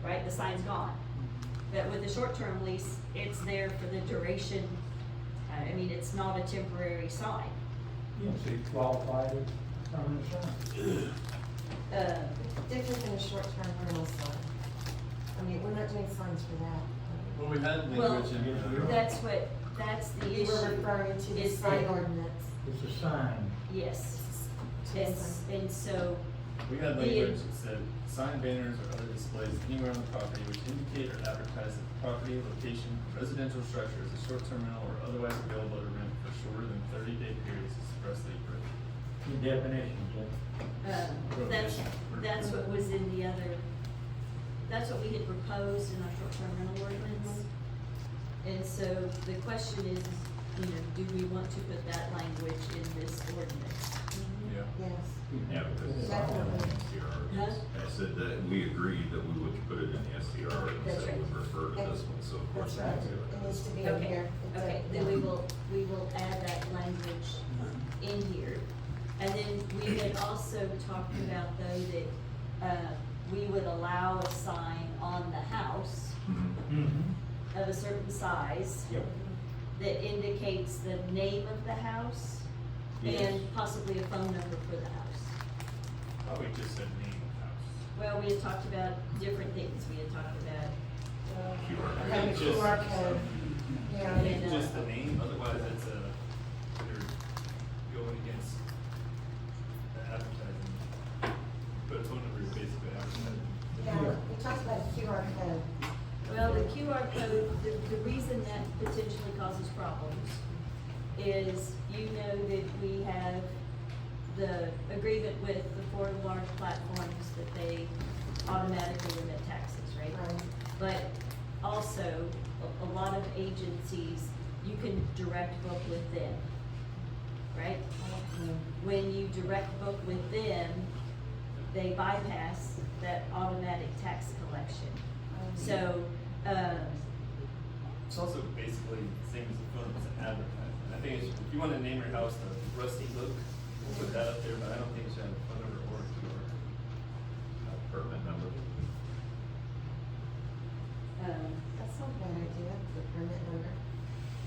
right, the sign's gone. But with a short-term lease, it's there for the duration. I mean, it's not a temporary sign. Yes, it's qualified as permanent sign. Different than a short-term rental sign. I mean, we're not doing signs for that. Well, we had Well, language in, that's the We were issue. referring to the Is sign that- ordinance. It's a sign. Yes, To the sign. and so, we had the- language that said, sign banners or other displays anywhere on the property which indicate or advertise that the property, location, residential structure is a short-term rental or otherwise available to rent for shorter than 30-day periods expressly prohibited. The definition, Jim. that's what was in the other, that's what we had proposed in our short-term rental ordinance. And so the question is, you know, do we want to put that language in this ordinance? Yeah. Yes. Yeah, because it's not in the STR. Huh? I said that we agreed that we would put it in the STR and That's said right. would refer to this one, so of course. That's right. we do It needs to be in Okay, here. It's okay, a- then we will add that language in here. And then we had also talked about though that, we would allow a sign on the house Mm-hmm. of a certain size Yep. that indicates the name of the house Yes. and possibly a phone number for the house. Oh, we just said name of house. Well, we had talked about different things. We had talked about, QR. Have a Just- QR code. Yeah. And, It's just the name, otherwise it's you're going against the advertising. But a phone number is basically advertising. Yeah, we talked about QR code. well, the QR code, the reason that potentially causes problems is, you know that we have the agreement with the 4 large platforms that they automatically remit taxes, right? Right. But also, a lot of agencies, you can direct book with them, right? When you direct book with them, they bypass that automatic tax collection. So, It's also basically the same as the phone, it's an advertisement. I think if you want to name your house the Rusty Book, we'll put that up there, but I don't think it should have a phone number or a QR. Permit number. That's not a bad idea, the permit number.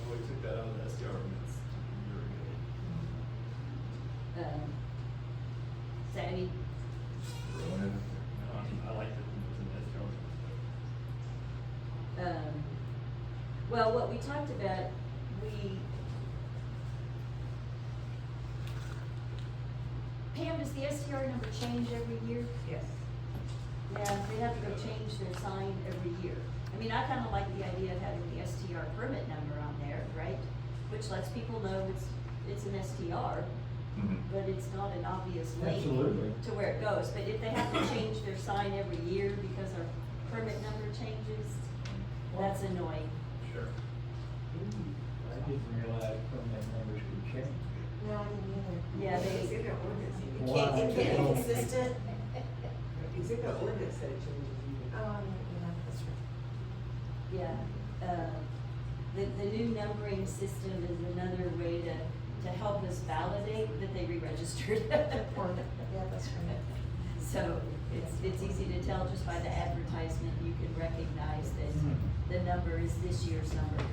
Well, we took that out of the SDR ordinance a year ago. Sandy, I liked it when it was in the SDR ordinance. well, what we talked about, Pam, does the STR number change every year? Yes. Yeah, they have to go change their sign every year. I mean, I kinda like the idea of having the STR permit number on there, right? Which lets people know it's an STR, Mhm. but it's not an obvious link Absolutely. to where it goes. But if they have to change their sign every year because our permit number changes, that's annoying. Sure. I didn't realize permit numbers could change. No, I didn't either. Yeah, It's they, in the ordinance. It can't be consistent. It's in the ordinance that it changes even. Yeah, that's right. yeah, the new numbering system is another way to help us validate that they re-registered. Good point. Yeah, that's right. So it's easy to tell just by the advertisement, you can recognize that the number is this year's number.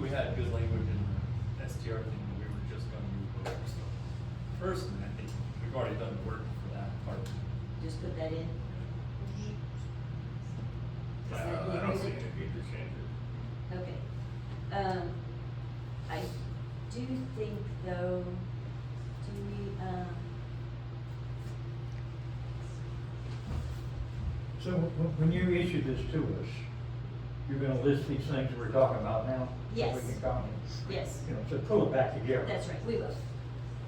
We had good language in the STR thing, we were just gonna move over stuff. Personally, I think we've already done the work for that part. Just put that in. Is that the I don't see agreement? any need to change it. Okay. I do think though, do we, So when you issue this to us, you're gonna list these things that we're talking about now? So Yes. we can comment, yes, you know, so pull it back together. that's right, we will.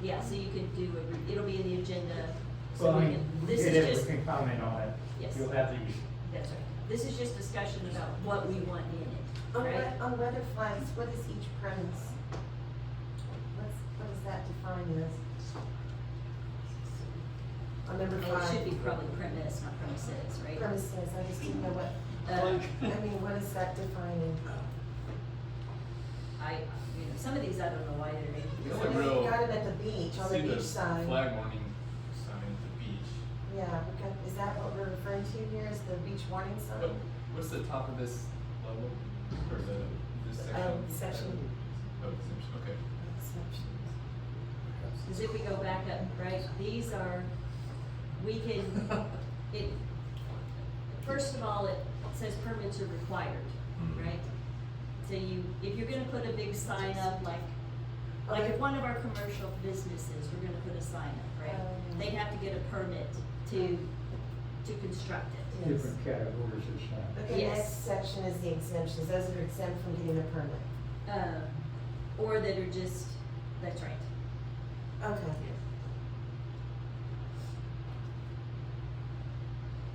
Yeah, so you could do, it'll be in the agenda, so Well, I we mean, can, this get is it, just, we can comment on it. Yes. You'll have these. that's right. This is just discussion about what we want in it, right? On weather flags, what is each premise? What is that defined as? On number And it five. should be probably premise, not premises, right? Premises, I just didn't know what, Uh, I mean, what is that defining? some of these, I don't know why they're making. The I only mean, real- you got it at the beach, on the See beach side. Flag warning sign at the beach. Yeah, okay, is that what we're referring to here, is the beach warning sign? But what's the top of this level, or this section? Section. Oh, section, okay. Exceptions. Because if we go back up, right, these are, we can, first of all, it says permits are required, right? So if you're gonna put a big sign up, like if one of our commercial businesses, we're gonna put a sign up, right? They have to get a permit to construct it. Different categories of signs. Okay, Yes. next section is the exemptions, those that are exempt from getting a permit. Or that are just, that's right. Okay.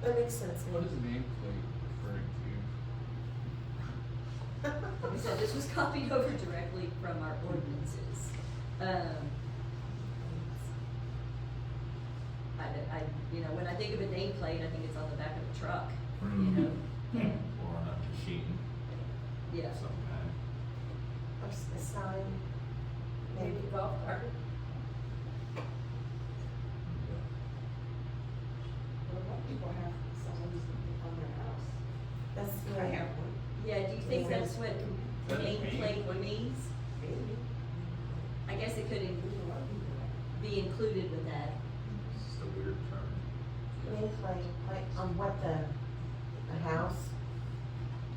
That makes sense. What is nameplate referring to? Like I said, this was copied over directly from our ordinances. When I think of a nameplate, I think it's on the back of a truck, you know? Or on a machine, Yeah. some kind. Or a sign, maybe. Maybe golf cart. Well, a lot of people have signs on their house. That's, I have one. Yeah, do you think that's what That is nameplate means? Maybe. I guess it could There's a lot of people that. be included with that. It's just a weird term. nameplate, like on what a house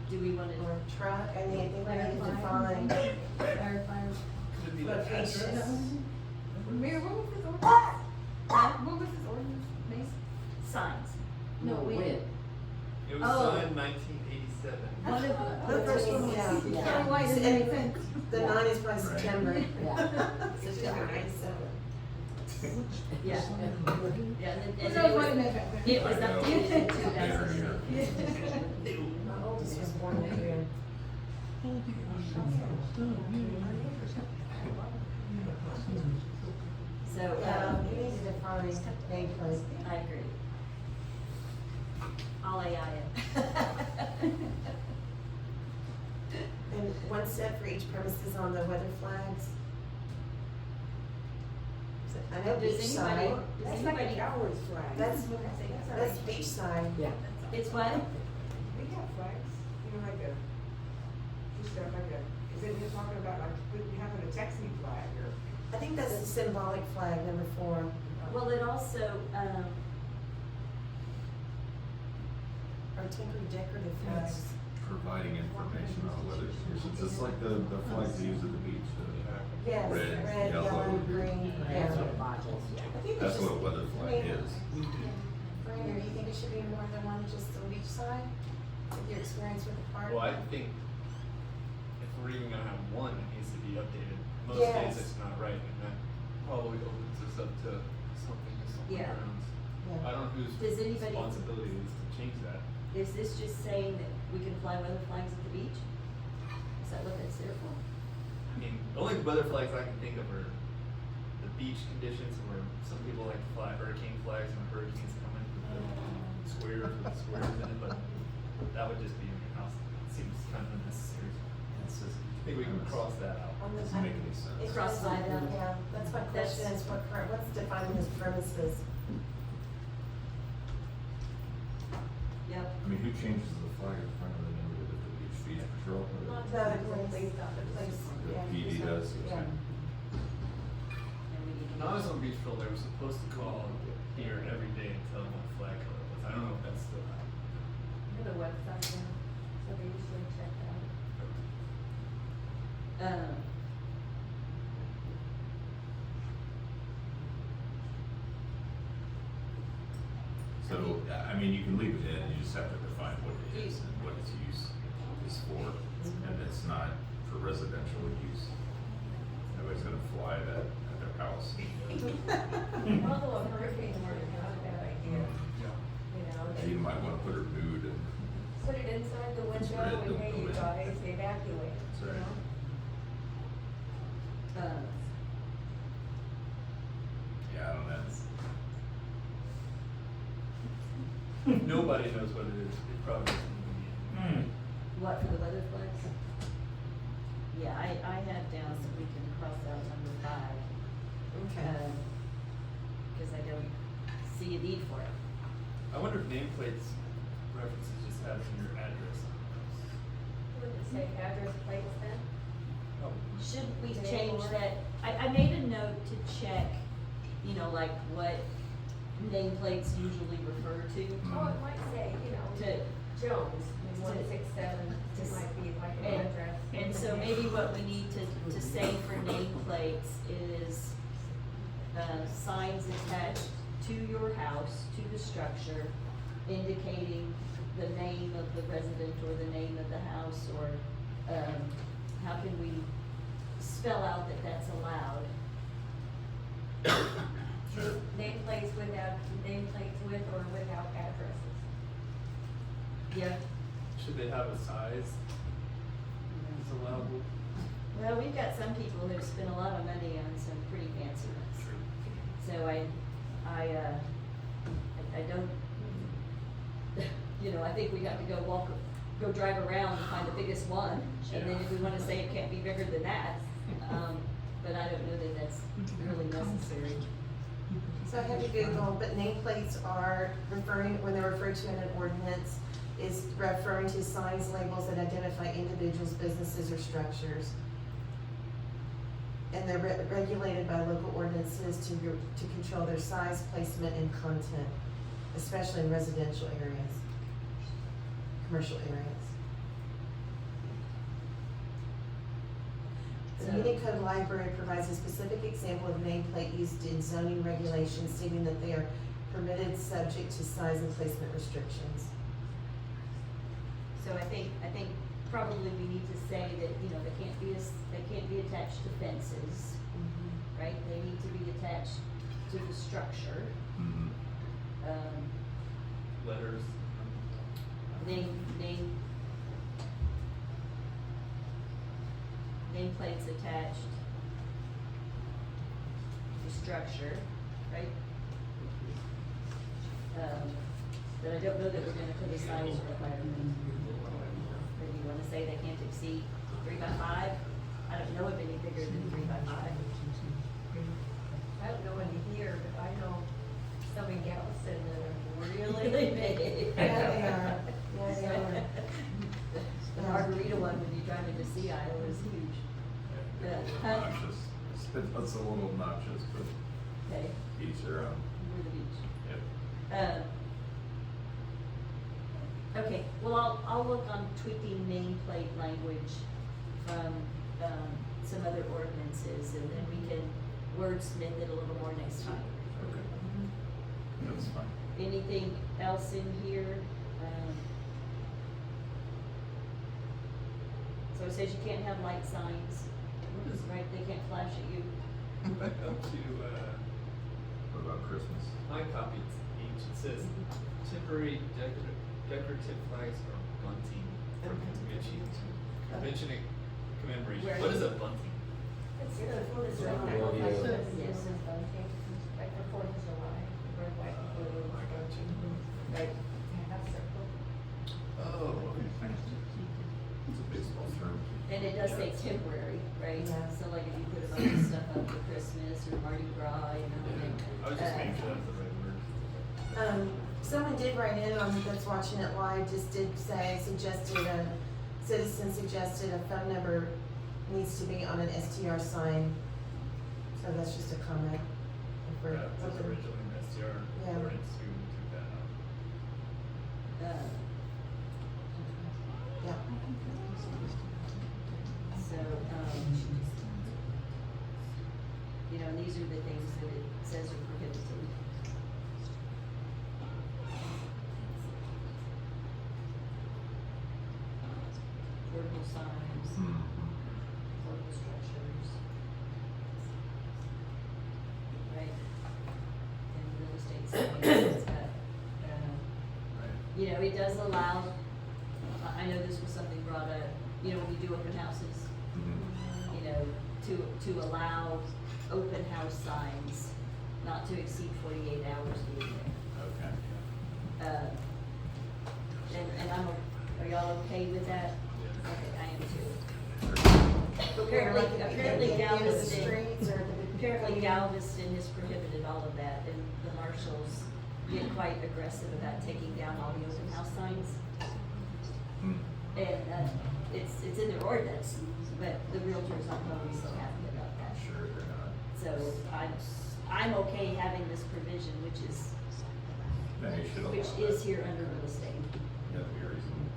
Do we want or to, a truck, I mean, I think we need to define Could it be the locations. address? Mayor, what was this ordinance? What was this ordinance, Mason? signs? No, when? It was Oh. signed 1987. One of The first one, Yeah. yeah. Why does it make sense? The 9 is probably Right. September. Yeah. September 97. Yeah. Yeah, and Who's then always it writing was, that back it was I know. updated in Later 2008. My oldest was born that year. So, Yeah, we need to define nameplate. I agree. I'll AI it. And one set for each premises on the weather flags. I know Does beach anybody, side. That's like a coward's flag. That's That's beach side. Yeah. it's what? We have flags, you know, like just like is it you're talking about like, we have a Texas flag or? I think that's the symbolic flag, number 4. Well, it also, Or temporary decorative flags. Providing information on weather conditions, it's like the flags they use at the beach, Yes, Red, red, yellow, yellow, green, yeah. That's what modules, yeah. I think that's it's what a just, weather flag is. Rainer, do you think it should be more than one just on beach side? With your experience with the park? Well, I think if we're even gonna have one, it needs to be updated. Most Yes. days it's not right, and that probably opens us up to something Yeah. grounds. Yeah. I don't know whose Does anybody- responsibility it is to change that. is this just saying that we can fly weather flags at the beach? Is that what that's there for? I mean, the only weather flags I can think of are the beach conditions where some people like to fly hurricane flags when hurricanes come in, the squares with squares in it, but that would just be in your house. It seems kind of unnecessary. It's just, I think we can cross that out. On the- doesn't make any sense. It Cross does, that out. yeah, that's my question, is what's defining as premises? Yep. I mean, who changes the flag in front of the number of the beach feed patrol? Not the police, the place, The yeah. PD does, Yeah. okay. And we need to When I was on Beach Patrol, they were supposed to call here every day and tell them what flag color it was. I don't know if that's still happening. We have a website now, so they usually check that out. So, I mean, you can leave it in, you just have to define what it is and what its use is for. And it's not for residential use. Nobody's gonna fly that at their house. Although a hurricane warning, not a bad idea, you know, You they might wanna put her nude and, put it inside the It's red, window and don't hey, go you in. guys, evacuate, That's you right. know? yeah, I don't know. If nobody knows what it is, it probably doesn't need it. What, for the weather flags? Yeah, I have down so we can cross out number 5. Okay. Cause I don't see a need for it. I wonder if nameplates references just has your address on those. Would it say address plates then? Oh, Should we Today change or- that? I made a note to check, you know, like what nameplates usually refer to. Oh, it might say, you know, To, Jones, 167, it might be like an address. and so maybe what we need to say for nameplates is, signs attached to your house, to the structure, indicating the name of the resident or the name of the house, or, how can we spell out that that's allowed? Sure. Nameplates with or without addresses. Yeah. should they have a size that's allowable? Well, we've got some people who've spent a lot of money on some pretty fancy ones. So I don't, you know, I think we have to go drive around and find the biggest one. And then if we wanna say it can't be bigger than that, but I don't know that that's really necessary. So I had to Google, but nameplates are referring, when they're referred to in an ordinance, is referring to signs, labels that identify individuals, businesses, or structures. And they're regulated by local ordinances to control their size, placement, and content, especially in residential areas, commercial areas. The So- Muni Code Library provides a specific example of nameplate used in zoning regulations, stating that they are permitted subject to size and placement restrictions. So I think probably we need to say that, you know, they can't be attached to fences, right? They need to be attached to the structure. Mhm. Letters. Nameplates attached to structure, right? But I don't know that we're gonna put a size requirement. Maybe you wanna say they can't exceed 3 by 5? I don't know of any bigger than 3 by 5. I don't know any here, but I know some in Galveston that are Really big. Yeah, they are. Yeah, they are. The margarita one, when you drive into Sea Isle, is huge. Yeah, Huh? obnoxious. It's a little obnoxious, but Okay, each their own. we're the beach. Yep. Okay, well, I'll look on tweaking nameplate language from, some other ordinances, and then we can wordsmith it a little more next time. Okay. That's fine. Anything else in here? So it says you can't have light signs, What is, right, they can't flash at you. back up to, What about Christmas? my copy, it's H, it says temporary decorative flags or bunting for convention commemoration. Where- What is a bunting? It's the Fourth of July. July. Yes. Yes. Like the Fourth of July, red, white, and blue. I got you. Right. Half circle. Oh, okay. It's a baseball term. And it does say temporary, right? Yeah. So like if you put a bunch of stuff up for Christmas or Mardi Gras, you know, I was just making sure that's the right word. Someone did write in on, that's watching it live, just did say, citizen suggested a phone number needs to be on an STR sign. So that's just a comment. If we're- Yeah, it was originally an STR, Yeah. according to took that out. Yeah. So, you know, and these are the things that it says are prohibited. Portable signs, portable structures. Right? And real estate signs, it's got, you know, it does allow, I know this was something brought up, you know, when you do open houses, you know, to allow open house signs not to exceed 48 hours being there. Okay. And are y'all okay with that? Okay, I am too. But Apparently, we're like at apparently the end of the Galveston, streets or apparently Galveston has prohibited all of that, and the marshals get quite aggressive about taking down all the open house signs. And, it's in their ordinance, but the realtors aren't always so happy about that. Sure, they're not. So I'm okay having this provision, which Then you should allow is that. here under real estate. That'd be reasonable.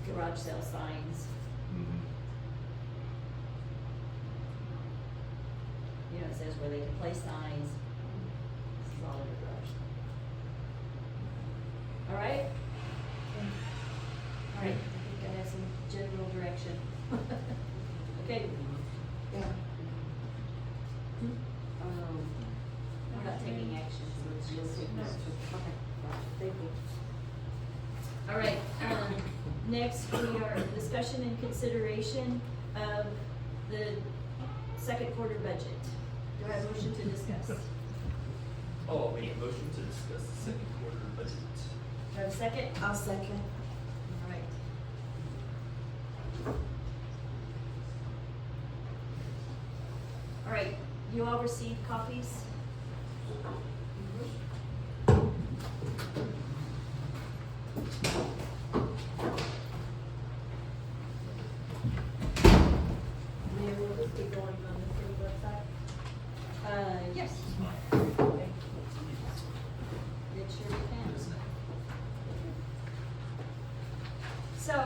Garage sale signs, you know, it says where they can place signs. This is all under garage. All right? All right, I think I have some general direction. Okay. Yeah. We're not taking action, so it's just notes. Okay, thank you. All right, next we are discussion and consideration of the second quarter budget. Do I have a motion to discuss? Oh, I'll make a motion to discuss the second quarter budget. Do I have a second? I'll second. All right. All right, you all received copies? Mayor, will this be going on the city website? Yes. Okay. It sure can. So,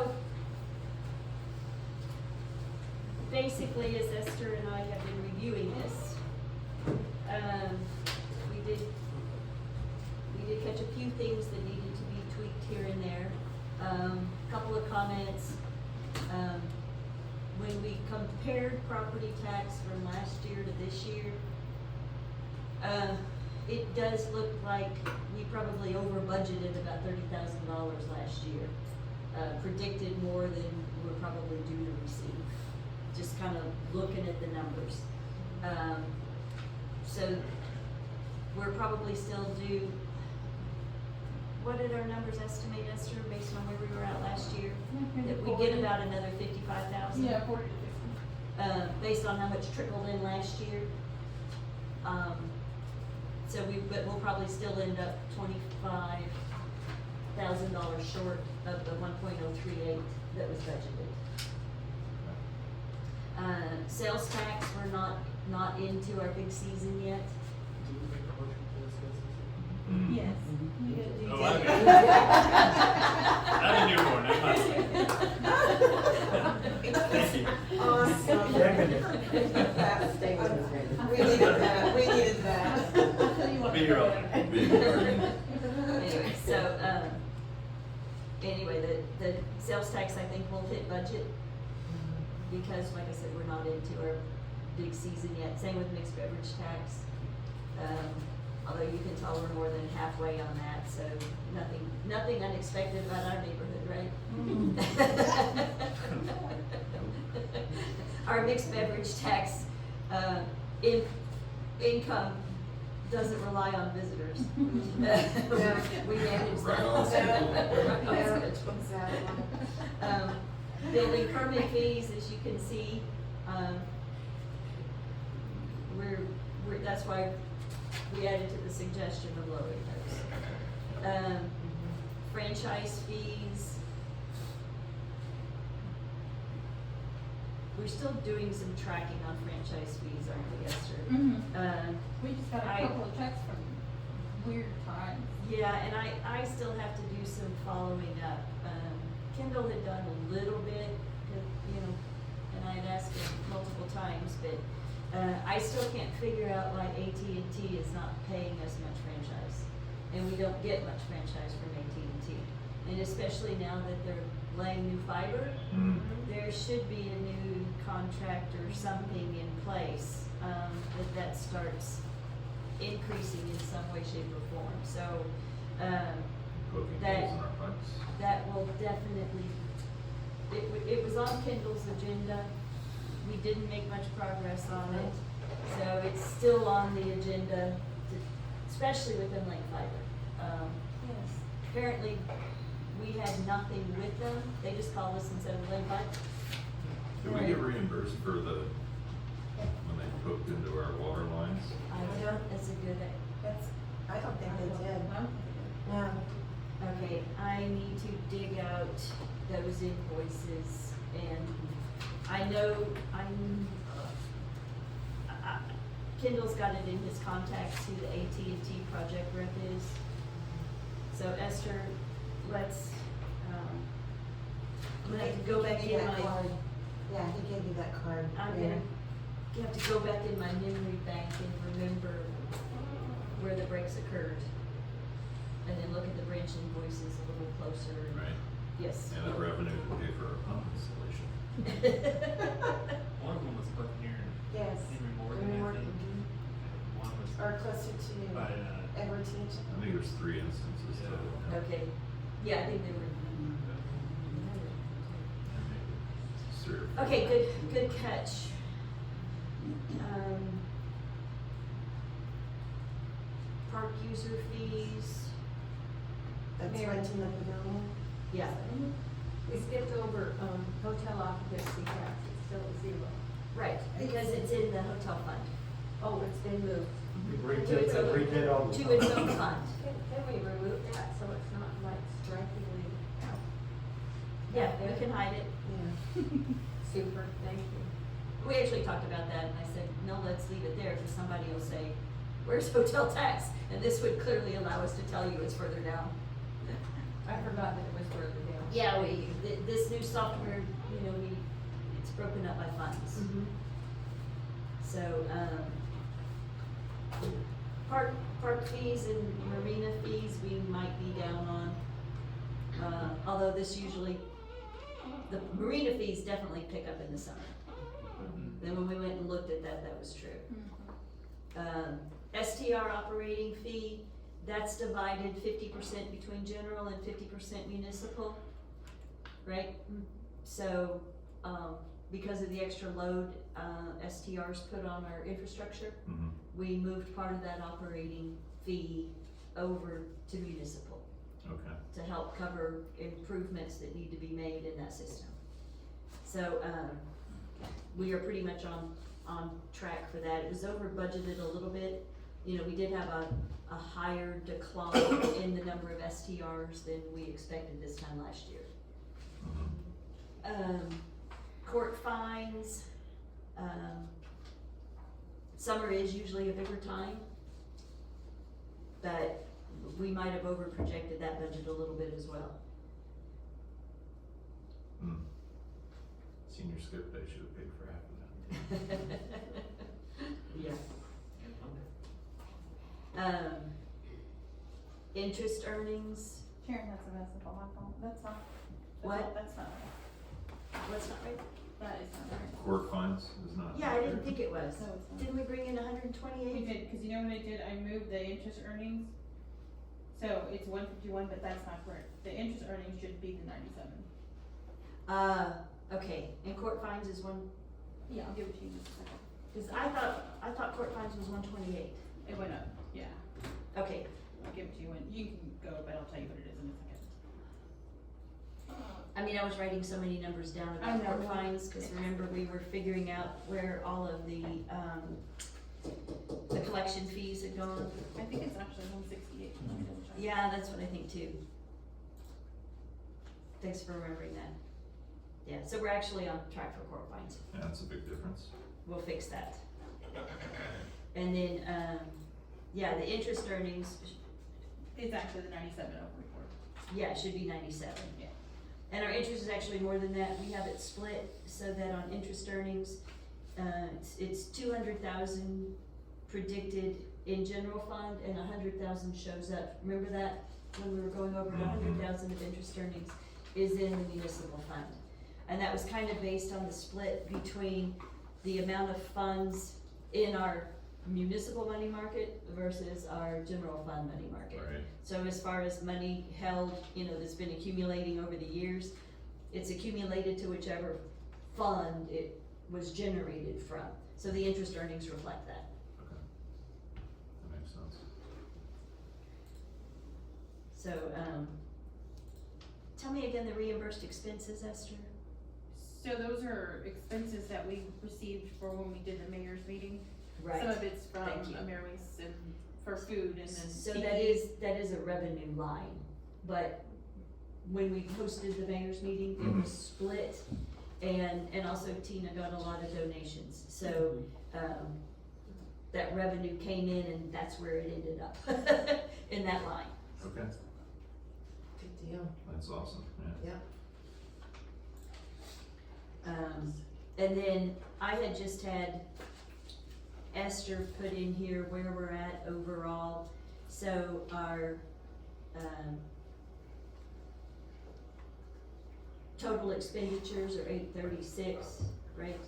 basically, as Esther and I have been reviewing this, we did catch a few things that needed to be tweaked here and there. Couple of comments. When we compared property tax from last year to this year, it does look like we probably over budgeted about $30,000 last year. Predicted more than we're probably due to receive, just kind of looking at the numbers. So we're probably still due, what did our numbers estimate, Esther, based on where we were at last year? That we get about another 55,000? Yeah, 40 to 50. Based on how much trickled in last year. But we'll probably still end up $25,000 short of the 1.038 that was budgeted. Sales tax, we're not into our big season yet. Do we make a motion to discuss Yes. You gotta this? do Oh, that. I'm a newborn, I'm not Thank you. Awesome. We needed that, we needed that. I'll tell you I'll what. be here all night. Anyway, so, anyway, the sales tax, I think, will hit budget. Because, like I said, we're not into our big season yet. Same with mixed beverage tax. Although you can tell we're more than halfway on that, so nothing unexpected about our neighborhood, right? Our mixed beverage tax, income doesn't rely on visitors. Yeah. We manage Right that. on schedule. Right on Yeah, schedule. exactly. Building permit fees, as you can see, that's why we added to the suggestion of lowering those. Franchise fees. We're still doing some tracking on franchise fees, aren't we, Esther? We just got I- a couple of checks from weird times. Yeah, and I still have to do some following up. Kendall had done a little bit, you know, and I had asked him multiple times, but I still can't figure out why AT&T is not paying us much franchise. And we don't get much franchise from AT&T. And especially now that they're laying new fiber, there should be a new contract or something in place, that starts increasing in some way, shape, or form. So, Poking That- holes in our pipes. that will definitely, it was on Kendall's agenda. We didn't make much progress on it. So it's still on the agenda, especially with inland fiber. Yes. Apparently, we had nothing with them. They just called us and said, inland fiber. Did we get reimbursed for when they poked into our water lines? I don't, that's a good, I don't think they did. No. okay, I need to dig out those invoices, and I know, Kendall's got it in his contacts who the AT&T project rep is. So Esther, let's, I'm gonna have to go back He gave in you that my, card. Yeah, he gave you that card. I'm gonna have to go back in my memory bank and remember where the breaks occurred. And then look at the branch invoices a little closer. Right. Yes. And the revenue to pay for our pump installation. One of them was put here Yes. in Morgan, Henry I Morgan, think. mhm. One was Or closer to by, Edward Teach. I think there's 3 instances Yeah. total. Okay, yeah, I think they were. It's 3 or 4. Okay, good catch. Park user fees, That's Mary. renting the pavilion. yeah, We skipped over, hotel occupancy tax, it's still at 0. right, because it's in the hotel fund, Oh, it's been moved. Read that all the to time. its own fund. Can we remove that so it's not like strikingly out? Yeah, we can hide it. Yeah. Super, thank you. We actually talked about that, and I said, no, let's leave it there, because somebody will say, where's hotel tax? And this would clearly allow us to tell you it's further down. I forgot that it was further down. Yeah, this new software, you know, it's broken up by funds. Mhm. So, park fees and marina fees, we might be down on. Although this usually, the marina fees definitely pick up in the summer. Then when we went and looked at that, that was true. STR operating fee, that's divided 50% between general and 50% municipal, right? So, because of the extra load, STRs put on our infrastructure, we moved part of that operating fee over to municipal Okay. to help cover improvements that need to be made in that system. So, we are pretty much on track for that. It was over budgeted a little bit. You know, we did have a higher decline in the number of STRs than we expected this time last year. Court fines, summer is usually a bigger time, but we might have over projected that budget a little bit as well. Senior skip day should have paid for half of that. Yeah. Interest earnings, Sharon, that's a mess of all my fault. That's not. What? That's not right. what's not right? That is not right. Court fines is not. Yeah, I didn't think it was. No, it's not. Didn't we bring in We 128? did, cause you know what I did? I moved the interest earnings. So it's 151, but that's not correct. The interest earnings should be the 97. Okay, and court fines is one, Yeah, I'll give it to you in just a second. cause I thought court fines was 128. It went up. Yeah, Okay, I'll give it to you when, you can go, but I'll tell you what it is in a second. I mean, I was writing so many numbers down I about know. court fines, cause remember, we were figuring out where all of the collection fees had gone. I think it's actually 168. Let me double check. Yeah, that's what I think too. Thanks for remembering that. Yeah, so we're actually on track for court fines. Yeah, that's a big difference. We'll fix that. And then, yeah, the interest earnings, It's actually the 97 over report. yeah, it should be 97. Yeah. And our interest is actually more than that. We have it split so that on interest earnings, it's 200,000 predicted in general fund and 100,000 shows up. Remember that when we were going over 100,000 of interest earnings is in the municipal fund. And that was kind of based on the split between the amount of funds in our municipal money market versus our general fund money market. Right. So as far as money held, that's been accumulating over the years, it's accumulated to whichever fund it was generated from. So the interest earnings reflect that. Okay. That makes sense. So, tell me again the reimbursed expenses, Esther? So those are expenses that we received for when we did the mayor's meeting. Some of it's from Thank you. Ameris and for food and then. So TV. that is a revenue line, but when we hosted the mayor's meeting, it was split, and also Tina got a lot of donations, so, that revenue came in and that's where it ended up, in that line. Okay, Good deal. that's awesome, yeah. And then I had just had Esther put in here where we're at overall, so our, total expenditures are 836, right,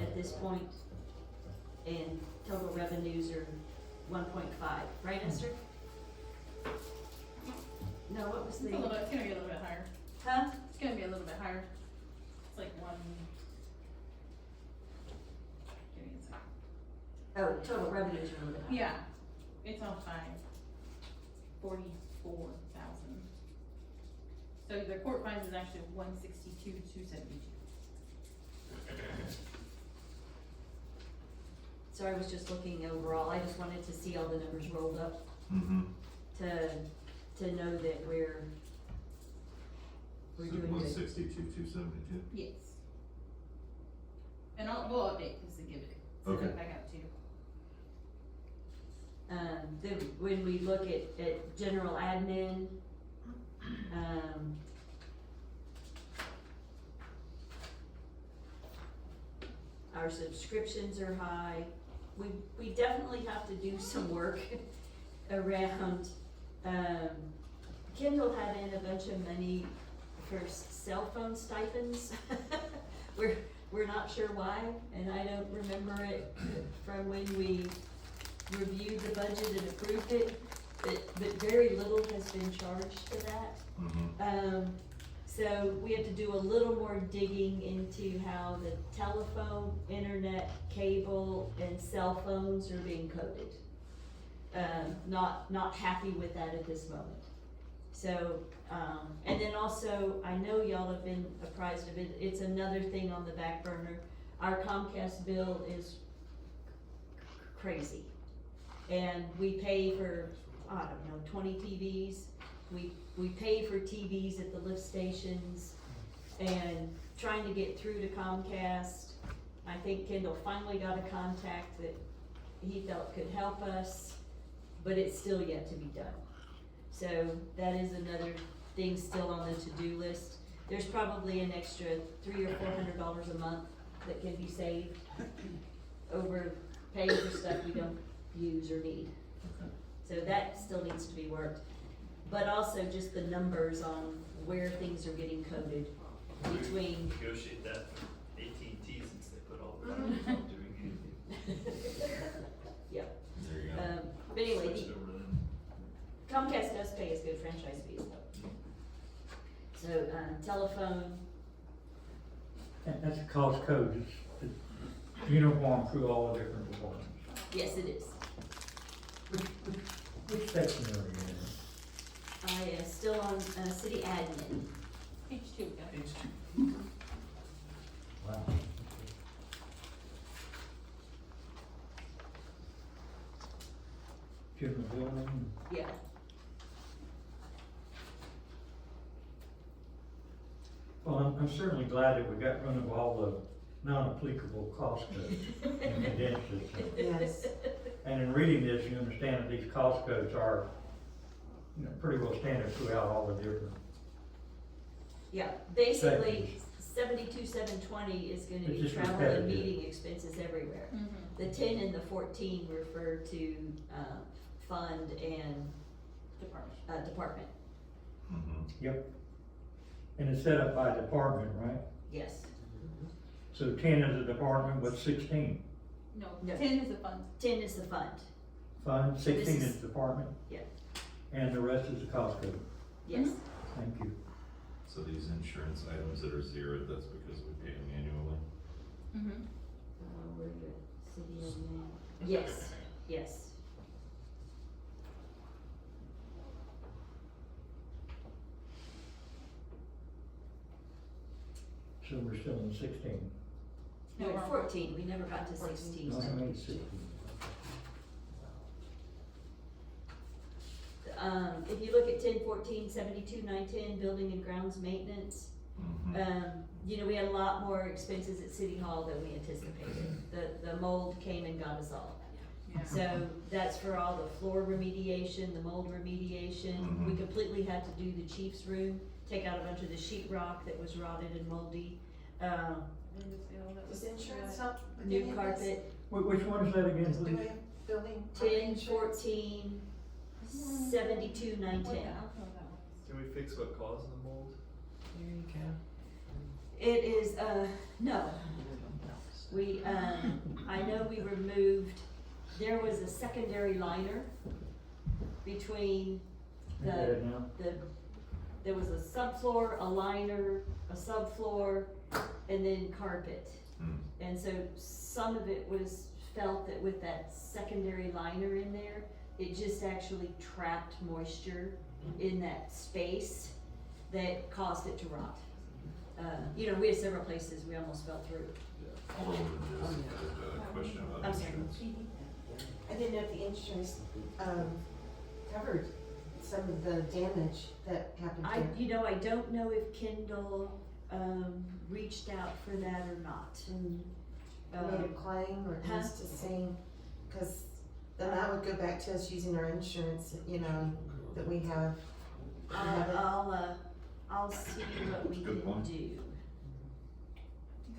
at this point, and total revenues are 1.5, right, Esther? No, what was It's the, gonna be a little bit higher. huh? It's gonna be a little bit higher. It's like one. Give me a second. Oh, total revenues are a little bit higher. Yeah, it's off by 44,000. So the court fines is actually 162,272. So I was just looking overall, I just wanted to see all the numbers rolled up Mm-hmm. to know that we're doing good. 162, 272. Yes. And we'll update this to give it, Okay. back out to you. Then when we look at general admin, our subscriptions are high. We definitely have to do some work around, Kendall had in a bunch of money for cell phone stipends. We're not sure why, and I don't remember it from when we reviewed the budget and approved it, but very little has been charged for that. Mm-hmm. So we have to do a little more digging into how the telephone, internet, cable, and cell phones are being coded. Not happy with that at this moment. So, and then also, I know y'all have been apprised of it, it's another thing on the back burner. Our Comcast bill is crazy. And we pay for, I don't know, 20 TVs. We pay for TVs at the lift stations and trying to get through to Comcast. I think Kendall finally got a contact that he felt could help us, but it's still yet to be done. So that is another thing still on the to-do list. There's probably an extra $300 or $400 a month that can be saved over paying for stuff we don't use or need. So that still needs to be worked. But also just the numbers on where things are getting coded between. Negotiate that with AT&T since they put all the money on doing anything. Yep. There you go. But anyway, Switched over then. Comcast does pay us good franchise fees though. So, telephone, That's a cost code, it's uniform through all the different departments. yes it is. Which section are you in? I am still on, city admin. Page 2, guys. H2. Wow. General building, Yeah. well, I'm certainly glad that we got rid of all the non-applicable cost codes and condensed it. Yes. And in reading this, you understand that these cost codes are, you know, pretty well standard throughout all the different. Yeah, basically, Sections. 72,720 is gonna It's be just travel and repetitive. meeting expenses everywhere. The 10 and the 14 refer to, fund and, Department. department, Mhm. And it's set up by department, right? yes. So 10 is a department, what's 16? No, No. 10 is the fund. 10 is the fund, Fund, 16 This is- is department? Yeah. And the rest is the cost code, yes. thank you. So these insurance items that are zeroed, that's because we pay them annually? Mm-hmm. Where you at? City admin? Yes, yes. So we're still in 16. No, No, we're on 14, we never got to 14. 16. No, I made 16. If you look at 10, 14, 72, 910, building and grounds maintenance, Mhm. you know, we had a lot more expenses at City Hall than we anticipated. The mold came and got us all. Yeah. So that's for all the floor remediation, the mold remediation. We Mhm. completely had to do the chief's room, take out a bunch of the sheet rock that was rotted and moldy. Does insurance help with any New of this? carpet, Which one is that again, Do we please? have building? 10, insurance? 14, 72, 910. Can we fix what caused the mold? There you go. It is, no. We, I know we removed, there was a secondary liner between I get it now? there was a subfloor, a liner, a subfloor, and then carpet. Mm. And so some of it was felt that with that secondary liner in there, it just actually trapped moisture in that space that caused it to rot. You know, we had several places we almost fell through. Well, just a question about I'm sorry. insurance. I didn't know if the insurance, covered some of the damage that happened I, there. you know, I don't know if Kendall, reached out for that or not. Made a claim or Huh? just to see, cause then that would go back to us using our insurance, you know, that we have. We have it. I'll see what we Good can point. do.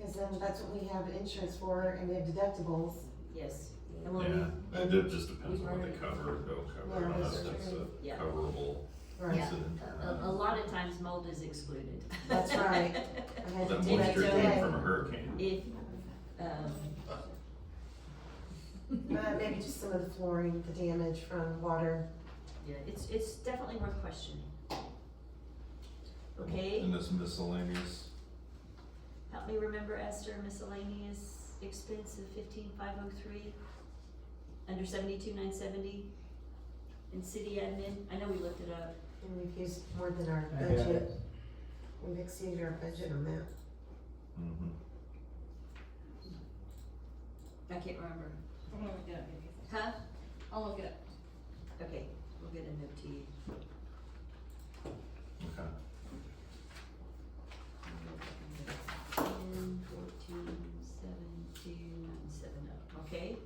Cause then that's what we have insurance for, and we have deductibles. Yes. And we'll Yeah, leave- it just depends on what they cover or don't cover, Yeah, unless that's it's true. a Yeah. coverable Right. Yeah. incident. A lot of times mold is excluded. That's right. I had to That do that moisture today. came from a hurricane. If, Maybe just some of the flooring, the damage from water. yeah, it's definitely worth questioning. Okay, And this miscellaneous, help me remember, Esther, miscellaneous expense of 15,503, under 72,970, in city admin, I know we looked it up. And we've used more than our I got budget. it. We've exceeded our budget on that. mhm. I can't remember. I'm gonna look it up, maybe. Huh? I'll look it up. Okay, we'll get a note to you. Okay. 10, 14, 7, 2, 9, 7, 0, okay?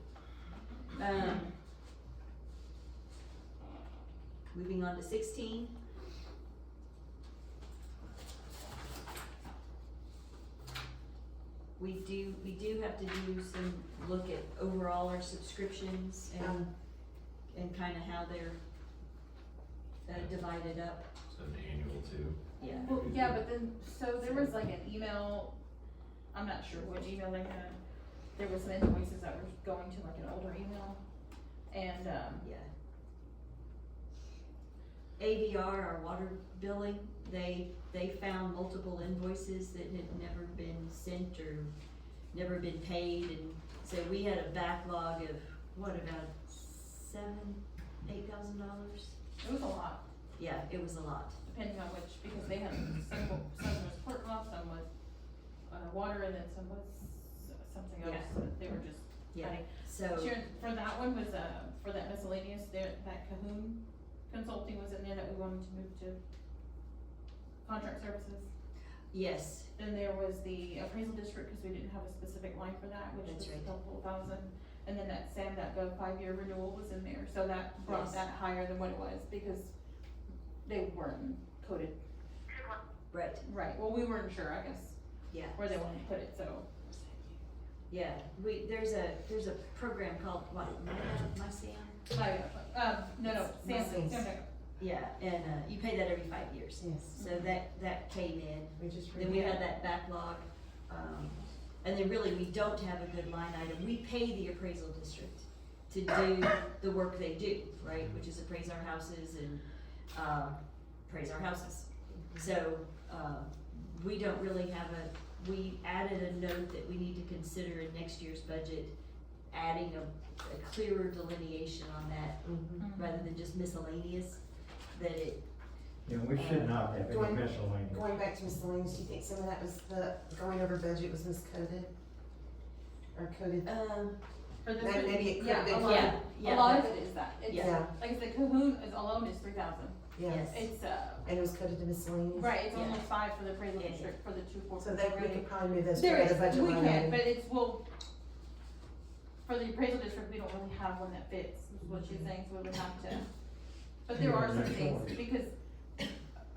Moving on to 16. We do have to do some look at overall our subscriptions and kinda how they're divided up, Is that an annual too? yeah. Well, yeah, but then, so there was like an email, I'm not sure which email they had. There was some invoices that were going to like an older email, and, Yeah. AVR, our water billing, they found multiple invoices that had never been sent or never been paid, and so we had a backlog of, what, about $8,000? It was a lot, Yeah, it was a lot. depending on which, because they had, some was court cost, some was, water, and then some was something else, Yeah. that they were just Yeah, cutting. so, Sharon, for that one was, for that miscellaneous, there, that Cahoon Consulting was in there that we wanted to move to contract services. yes, Then there was the appraisal district, cause we didn't have a specific line for that, which That's was a right. couple thousand. And then that Sam.gov 5-year renewal was in there, so that brought Yes. that higher than what it was, because they weren't coded. right, Right, well, we weren't sure, I guess, yeah. where they wanted to put it, so. Yeah, there's a program called, what, My Sam? No, Sam, Blessings. Sam.gov. Yeah, and, you pay that every 5 years. Yes. So that came in, We just. then we had that backlog, and then really, we don't have a good line item. We pay the appraisal district to do the work they do, right, which is appraise our houses and, appraise our houses. So, we don't really have we added a note that we need to consider in next year's budget, adding a clearer delineation on that, Mhm. rather than just miscellaneous, that it, We should not have any Going- miscellaneous. Going back to miscellaneous, do you think some of that was going over budget was miscoded? Or coded? For this Maybe one, it could've yeah, been a lot, Yeah, yeah. a lot of it is that, it's, Yeah, like I said, Cahoon is alone is 3,000, yes. it's, And it was coded to miscellaneous? right, it's only Yeah. 5 for the appraisal Yeah. district, for the 2 So that we could probably move those to There is, another budget we line can, item. but it's, well, for the appraisal district, we don't really have one that fits, is what she's saying, so we would have to. But there are some things, because,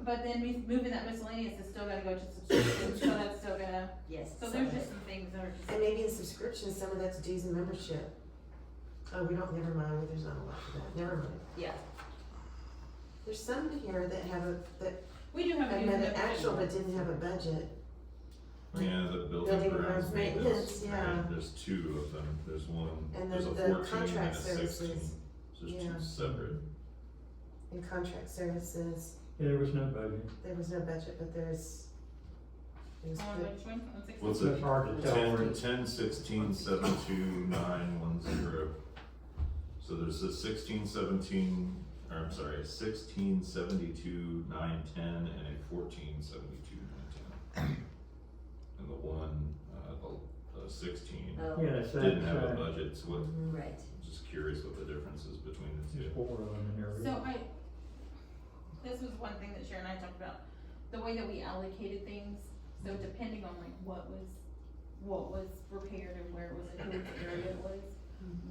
but then moving that miscellaneous is still gonna go to subscription, so that's still gonna, yes. so some there's of just it. some things that are just. And maybe in subscription, some of that's dues and membership. Oh, we don't, never mind, there's not a lot for that, never mind. Yeah, There's some here that have that We do have a had dues and an membership. actual but didn't have a budget. Yeah, the building Building grounds grounds maintenance, maintenance, yeah. right, there's two of them, there's one, And there's a then the 14 and a contract 16, services. so there's Yeah. two separate. In contract services, There was no budget. there was no budget, but there's On which one? On 16? What's It's it? hard to tell where 10-16-72910. So there's a 16-72-910 and a 14-72-910. And the one, the 16 oh, Yeah, that's, didn't have a budget, so what, right, just curious what the difference is between the there's two. 4 of them in there. So this was one thing that Sharon and I talked about, the way that we allocated things, so depending on like what was repaired and where it was in whose area it was,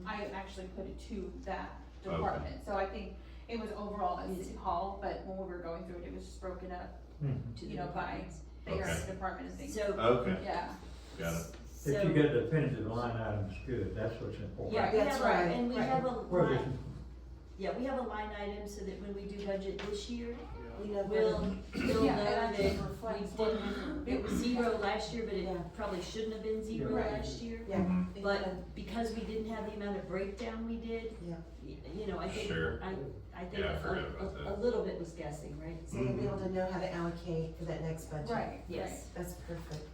I actually put it to that Okay. department, so I think it was overall at City Hall, but when we were going through it, it was just broken up, Mhm. to you the know, by departments. bigger Okay. department and things. So, Okay, Yeah, got it. so, If you get definitive line items, good, that's what's important. yeah, we That's have right, and we right. have a Where line, this- yeah, we have a line item so that when we do budget this year, we know we'll know Yeah, and that actually we reflects what- didn't, it was 0 last year, but it Yeah. probably shouldn't have been 0 Right. last year. Yeah. Mhm. But because we didn't have the amount of breakdown we did, Yeah. you know, I think, Sure. I think Yeah, I forgot about a that. little bit was guessing, right? So you'll be able to know how to allocate for that next budget. right, Yes. That's perfect.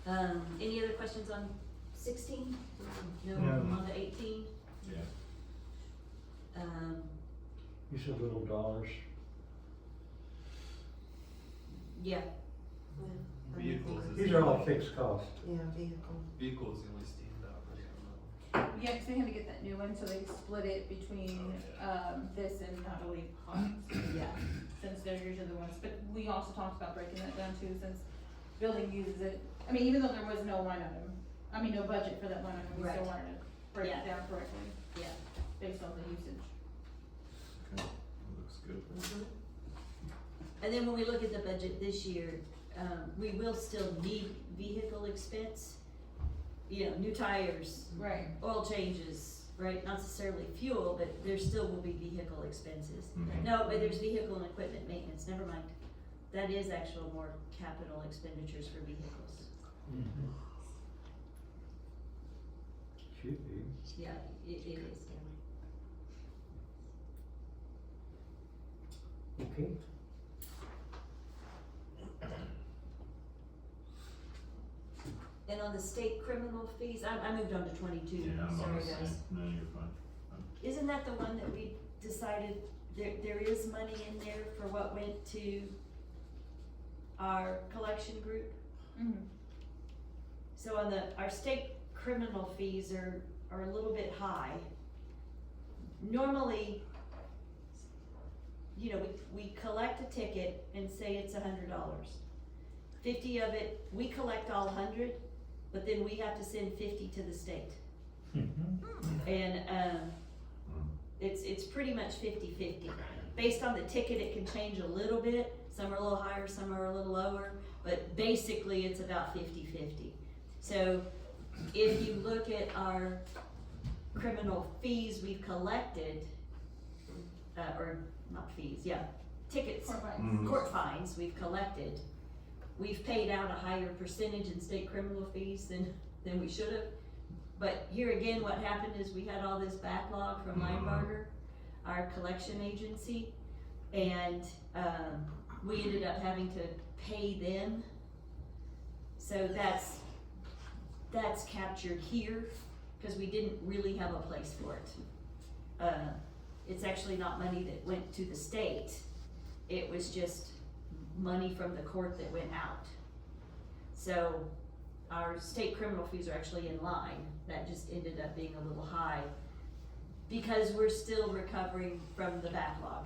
Any other questions on 16? No, No. on to 18? Yeah. You said little dollars. Yeah, Vehicles is. These are all fixed costs. Yeah, vehicle. Vehicles the only standout, right? Yeah, 'cause they had to get that new one, so they split it between, this and Natalie Hines, yeah, since they're usually the ones, but we also talked about breaking that down too, since building uses it. I mean, even though there was no line item, no budget for that line item, we still Right. wanted to break Yeah. it down correctly, yeah. based on the usage. Okay, looks good. And then when we look at the budget this year, we will still need vehicle expense. You know, new tires, Right. oil changes, right, not necessarily fuel, but there still will be vehicle expenses. Mhm. No, but there's vehicle and equipment maintenance, never mind. That is actual more capital expenditures for vehicles. Should be. Yeah, it is, yeah. Okay. And on the state criminal fees, I moved on to 22, Yeah, I'm on sorry the same, guys. no, you're fine. I'm isn't that the one that we decided there is money in there for what went to our collection group? Mhm. So on our state criminal fees are a little bit high. Normally, you know, we collect a ticket and say it's $100. 50 of it, we collect all 100, but then we have to send 50 to the state. And, it's pretty much 50-50. Based on the ticket, it can change a little bit. Some are a little higher, some are a little lower, but basically it's about 50-50. So if you look at our criminal fees we've collected, or not fees, yeah, tickets, Court fines. court fines we've collected, we've paid out a higher percentage in state criminal fees than we should have. But here again, what happened is we had all this backlog from Linebarger, our collection agency, and we ended up having to pay them. So that's captured here, because we didn't really have a place for it. It's actually not money that went to the state, it was just money from the court that went out. So our state criminal fees are actually in line, that just ended up being a little high, because we're still recovering from the backlog.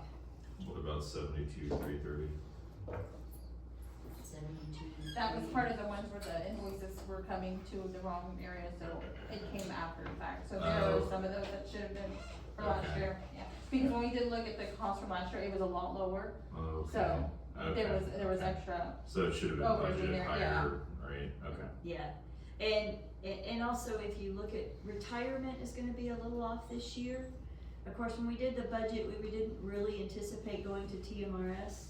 What about 72,330? 72. That was part of the ones where the invoices were coming to the wrong area, so it came after the fact. So there were some of those that should have been for last Okay. year, yeah. Because when we did look at the cost from last year, it was a lot lower, Okay. so Okay. there was extra. So it should have been Over in budgeted there, higher, right? Okay. Yeah, and also if you look at retirement is gonna be a little off this year. Of course, when we did the budget, we didn't really anticipate going to TMRS,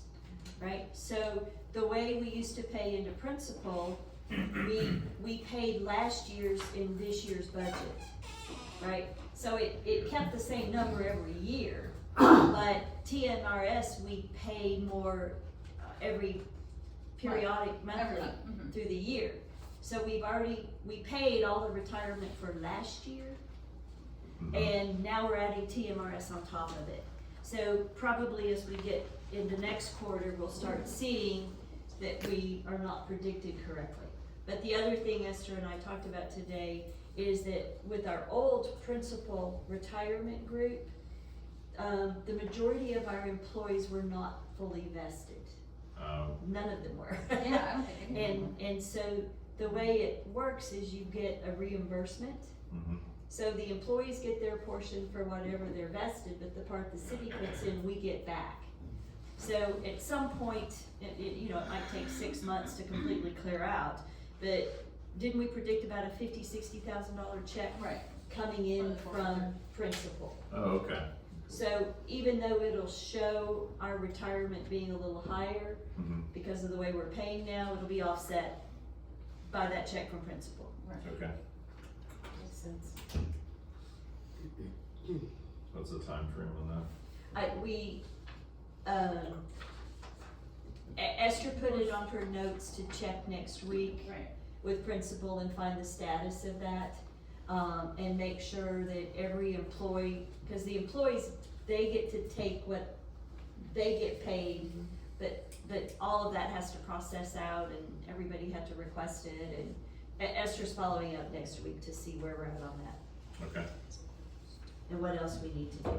right? So the way we used to pay into principal, we paid last year's in this year's budget, right? So it kept the same number every year, but TMRS, we pay more every periodic monthly month, through the year. So we paid all the retirement for last year, and now we're adding TMRS on top of it. So probably as we get into next quarter, we'll start seeing that we are not predicted correctly. But the other thing Esther and I talked about today is that with our old principal retirement group, the majority of our employees were not fully vested. None of them were. Yeah, I don't think any of them And so the way it works is you get a reimbursement. So the employees get their portion for whatever they're vested, but the part the city puts in, we get back. So at some point, it might take 6 months to completely clear out, but didn't we predict about a $50,000-$60,000 check Right. coming in from principal? Oh, okay. So even though it'll show our retirement being a little higher, because of the way we're paying now, it'll be offset by that check from principal. Okay. Makes sense. What's the time frame on Esther put it on her notes to check next week Right. with principal and find the status of that, and make sure that every employee, because the employees, they get to take what they get paid, but all of that has to process out, and everybody had to request it, and Esther's following up next week to see where we're at on that, that? Okay. and what else we need to do.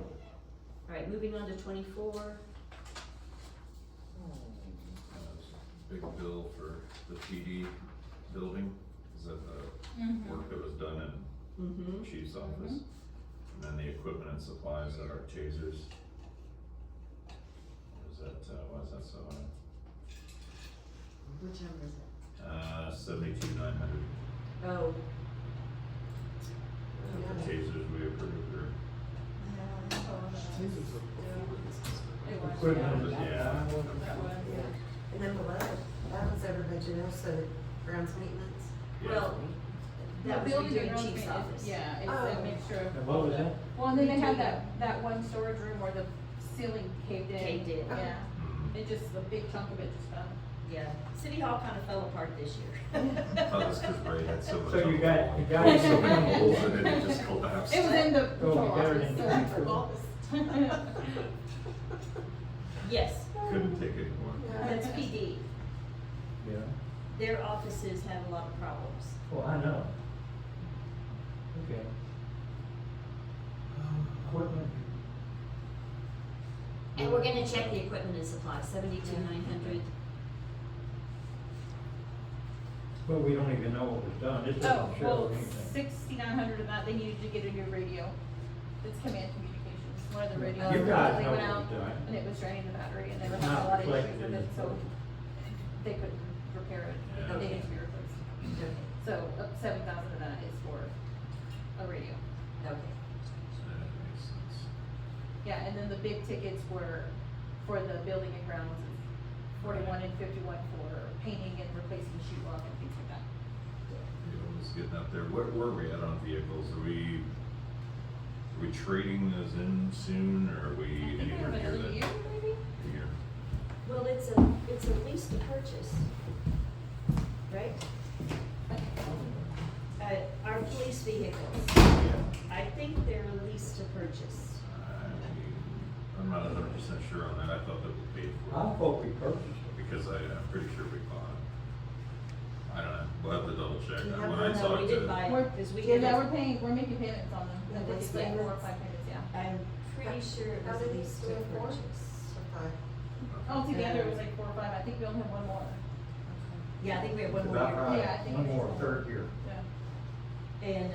Alright, moving on to 24. Big bill for the PD building, is that the Mhm. work that was done in chief's office? And then the equipment and supplies that are tasers. Why is that so high? Which number is it? 72,900. Oh. The tasers we approved, or? It was, Equipment. Yeah. That was, And then below, that was over budget also, grounds maintenance. Yeah. Well, that was building doing and chief's road office. Yeah, it's Oh. a mixture of. And what was that? Well, and then they have that one storage room where the ceiling caved in. Caved in. Yeah, it just, a big chunk of it just fell. Yeah, City Hall kind of fell apart this year. Oh, that's because Ray had so much. So you got so many it. holes in it, it just collapsed. It was in the Oh, patrol we got it office, in so the that's patrol. Yes, Couldn't take it anymore. that's PD. Yeah, Their offices have a lot of problems. well, I know. Okay. Equipment. And we're gonna check the equipment and supplies, 72,900. But we don't even know what was done, this Oh, doesn't show well, anything. 6,900 of that, they needed to get a new radio. It's command communications, one of the radios. You guys they know went what out, was done. and it was draining the battery, and they were It's having a not lot of issues reflected with in it, the so photo. they couldn't repair it. Yeah. It needed to be replaced. So, 7,000 of that is for a radio. Okay. That makes sense. Yeah, and then the big tickets were for the building and grounds, 41 and 51 for painting and replacing sheetrock and things like that. Vehicles getting up there. Where are we at on vehicles? Are we trading those in soon, or are we I think we anywhere have near another that? year, maybe? Year. Well, it's a lease to purchase, right? Our police vehicles, I think they're a lease to purchase. I'm not 100% sure on that. I thought that we paid for I it, thought we purchased it. because I'm pretty sure we bought it. I don't know. We'll have to double check. You have When to I No, talked we to. did buy it, We're- because we Yeah, did, we're paying, we're making payments on them. Yeah, It's what's like the 4 or payments? 5 payments, yeah. I'm pretty sure it How was a many? lease to 3 or 4? purchase. Okay. Altogether, it was like 4 or 5, I think we only have one more. Yeah, I think we have one more About year. right. Yeah, I think One it's- more, third year. Yeah. And,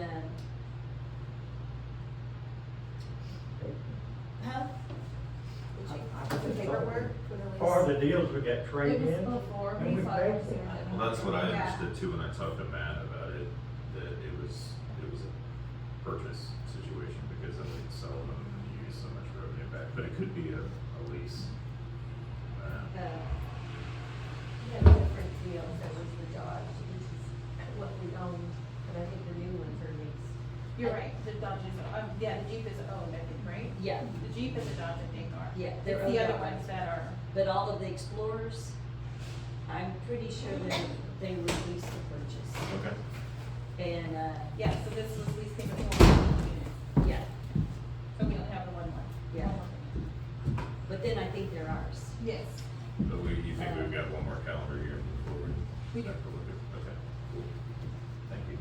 huh? The paperwork for the lease. Part of the deals we got It trade was in. before, and we we thought paid it was for it. sooner than. Well, that's what I Yeah. understood too when I talked to Matt about it, that it was a purchase situation because of it sell them and you use so much revenue back, but it could be a lease. Uh, We had a different deal, that was the Dodge, which is what we own, but I think the new ones are leased. You're right, the Dodge is, yeah, the Jeep is owned, I think, right? Yeah, The Jeep and the Dodge, I think, are. Yeah, It's they're the owned other outright. ones that are, but all of the Explorers, I'm pretty sure that they were leased to purchase. Okay. And, yeah, so this was lease payment for one unit, yeah, so we don't have the one more. Yeah. One more payment. but then I think they're ours. Yes, But you think we've got one more calendar year before we We do. have to look at, okay, cool. Thank you.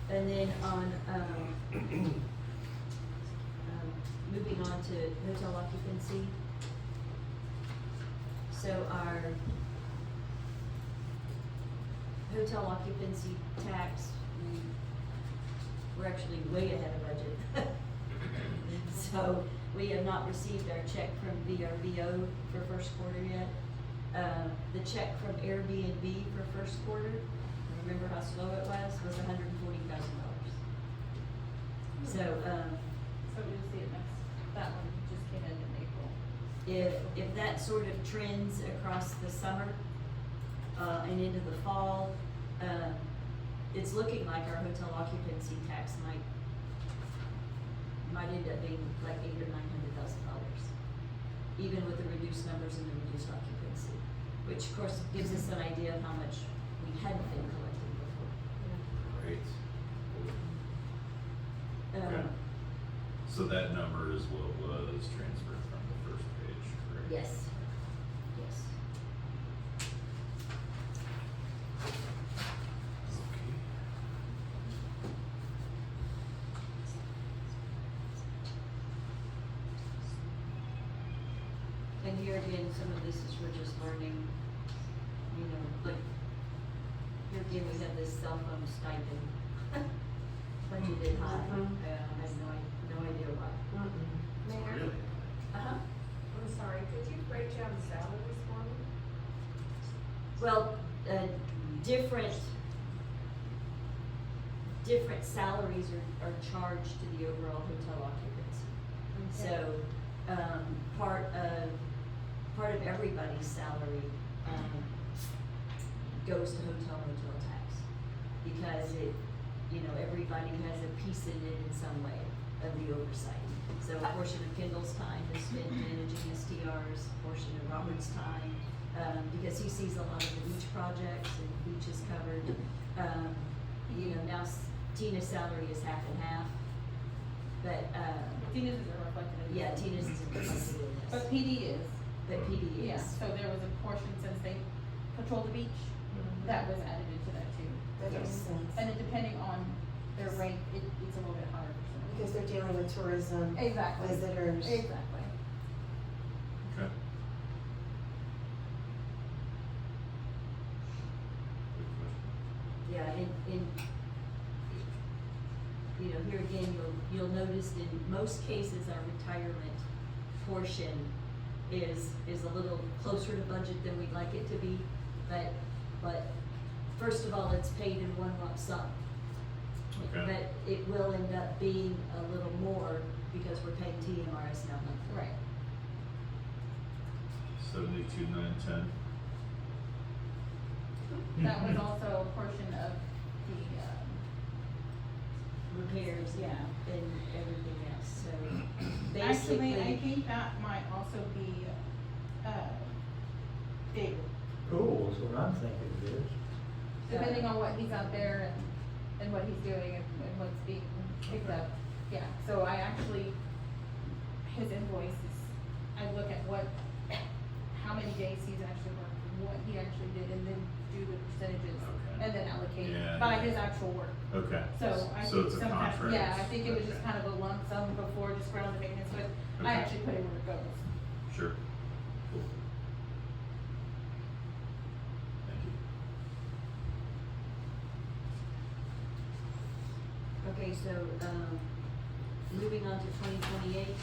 And then on, moving on to hotel occupancy. So our hotel occupancy tax, we're actually way ahead of budget. So we have not received our check from VRBO for first quarter yet. The check from Airbnb for first quarter, remember how slow it was $140,000. So, so we'll see it next, that one just came in April. if that sort of trends across the summer, and into the fall, it's looking like our hotel occupancy tax might end up being like $800,000 or $900,000, even with the reduced numbers and the reduced occupancy, which of course gives us an idea of how much we hadn't been collecting before. Great. Um, So that number is what was transferred from the first page, correct? Yes, yes. Okay. And here again, some of this is we're just learning, you know, like, here again, we have this cell phone stipend. Budgeted high, I have no idea why. Mayor, Really? Uh-huh. I'm sorry, could you break down the salaries for me? Well, different salaries are charged to the overall hotel occupancy. So, part of everybody's salary, goes to hotel tax. Because everybody has a piece in it in some way. of the oversight. So a portion of Kendall's time is spent managing STRs, a portion of Robert's time, because he sees a lot of the beach projects and beach is covered. You know, now Tina's salary is half and half, but, Tina's isn't reflected in this. yeah, Tina's is included in this. But PD is. But PD Yeah, is. so there was a portion since they patrolled the beach, that was added into that too. That makes sense. And then depending on their rate, it's a little bit higher percentage. Because they're dealing with tourism, Exactly. visitors. Exactly. Okay. Yeah, and, you know, here again, you'll notice in most cases, our retirement portion is a little closer to budget than we'd like it to be, but first of all, it's paid in one lump sum. Okay. But it will end up being a little more because we're paying TMRS now monthly. Right. 72, 9, 10. That was also a portion of the, Repairs, Yeah. and everything else, so actually, basically. I think that might also be, David, Cool, that's what I'm thinking it is. depending on what he's out there and what he's doing and what's being picked up. Yeah, so I actually, his invoices, I look at how many days he's actually worked, what he actually did, and then do the percentages, Okay. and then allocate Yeah, by yeah. his actual work. Okay. So I So think it's a sometimes, contract. yeah, I think it was just Okay. kind of a lump sum before, just ground maintenance, but I Okay. actually put it where it goes. Sure. Cool. Thank you. Okay, so, moving on to 2028.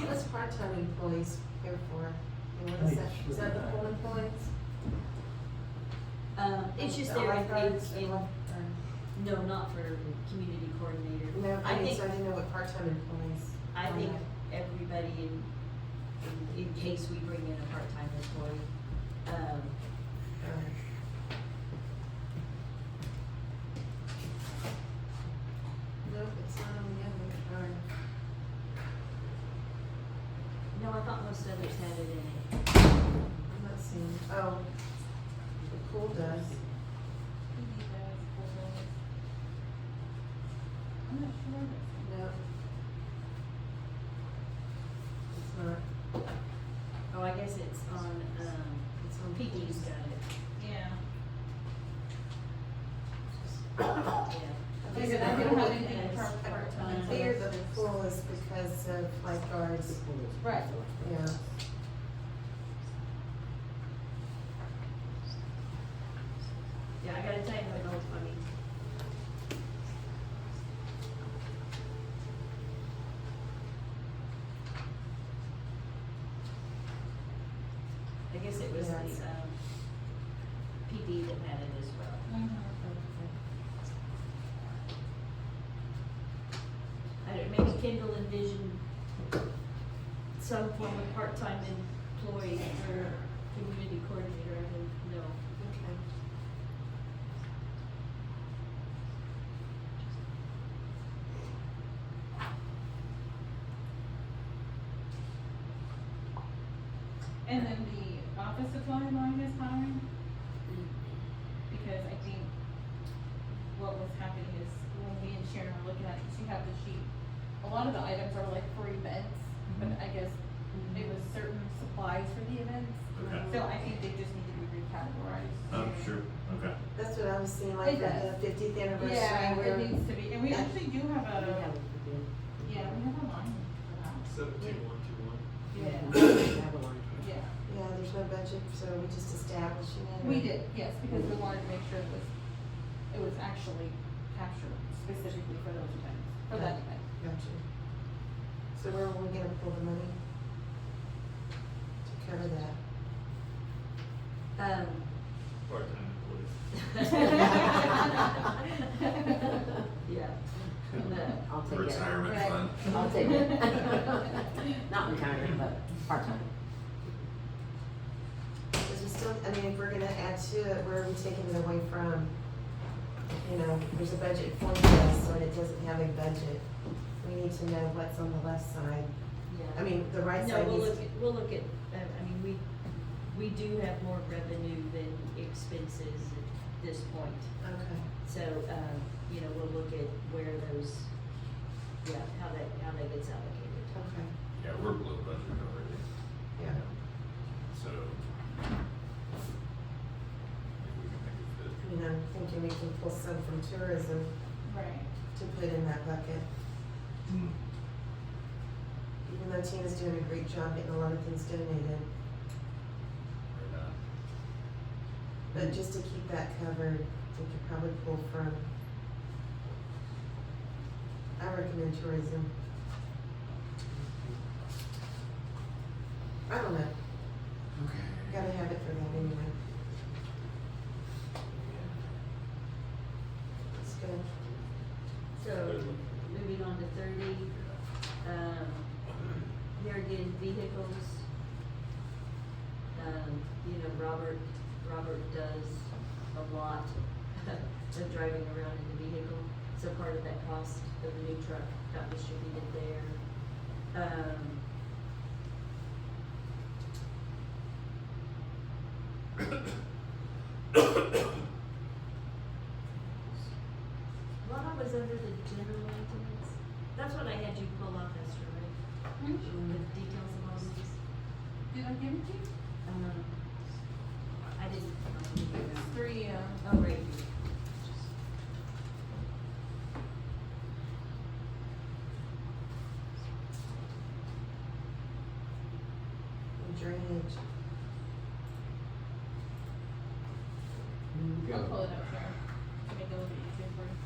What's part-time employees here for? And what is that? Is that the full employees? It's just The there, lifeguards in, or- no, not for community coordinator. No, I think, so I didn't know what part-time employees. I on think that. everybody in case we bring in a part-time employee, Nope, it's not on the other card. no, I thought most others had it in it. I'm not seeing, oh, the pool does. I'm not sure. No. It's not. Oh, I guess it's on PD's got it, Yeah. yeah. Like I said, I didn't have anything for part-time. I figured the pool is because of lifeguards. Right. Yeah. Yeah, I gotta tell you, I know it's funny. I guess it was the, Yes. PD that had it as well. I don't, maybe Kendall envisioned some form of part-time employee or community coordinator, I don't know. Okay. And then the office supply line is high, because I think what was happening is when me and Sharon were looking at this, you have the sheet. A lot of the items are like for events, but I guess it was certain supplies for the events. Okay. So I think they just need to be recategorized. Sure. Okay. That's what I was seeing, like It for does. the 50th anniversary. Yeah, where- it needs to be, and we actually do have a, We have it for bid. yeah, we have a line for that. 72121. Yeah. Yeah. Yeah, there's no budget, so we're just establishing it. We did, yes, because we wanted to make sure it was actually captured specifically for those events, for that event. Gotcha. So where are we gonna pull the money to cover that? Part-time employees. Yeah. I'll take it. Retirement Right. fund. I'll take it. Not retirement, but part-time. to it, where are we taking it away from? You know, there's a budget for this, so it doesn't have a budget. We need to know what's on the left side. Yeah. I mean, the right No, side we'll needs. look at, I mean, we do have more revenue than expenses at this point. Okay. So, you know, we'll look at where those, yeah, how that gets allocated. Okay, Yeah, we're below budget already, yeah. so. I think we can make it fit. I mean, I'm thinking we can pull some from tourism Right. to put in that bucket. Even though Tina's doing a great job getting a lot of things donated, Right now. but just to keep that covered, we could probably pull from, I recommend tourism. I don't know, Okay. gotta have it for that anyway. That's good. So, moving on to 30, here again, vehicles. You know, Robert does a lot of driving around in the vehicle, so part of that cost of the new truck got distributed there. Lana was under the general maintenance. That's what I had you pull up, Esther, right? The details of all these. Did I give it to you? I didn't. It's 3, Oh, right. And drainage. You I'll go. pull it up here to make it a little bit easier for you.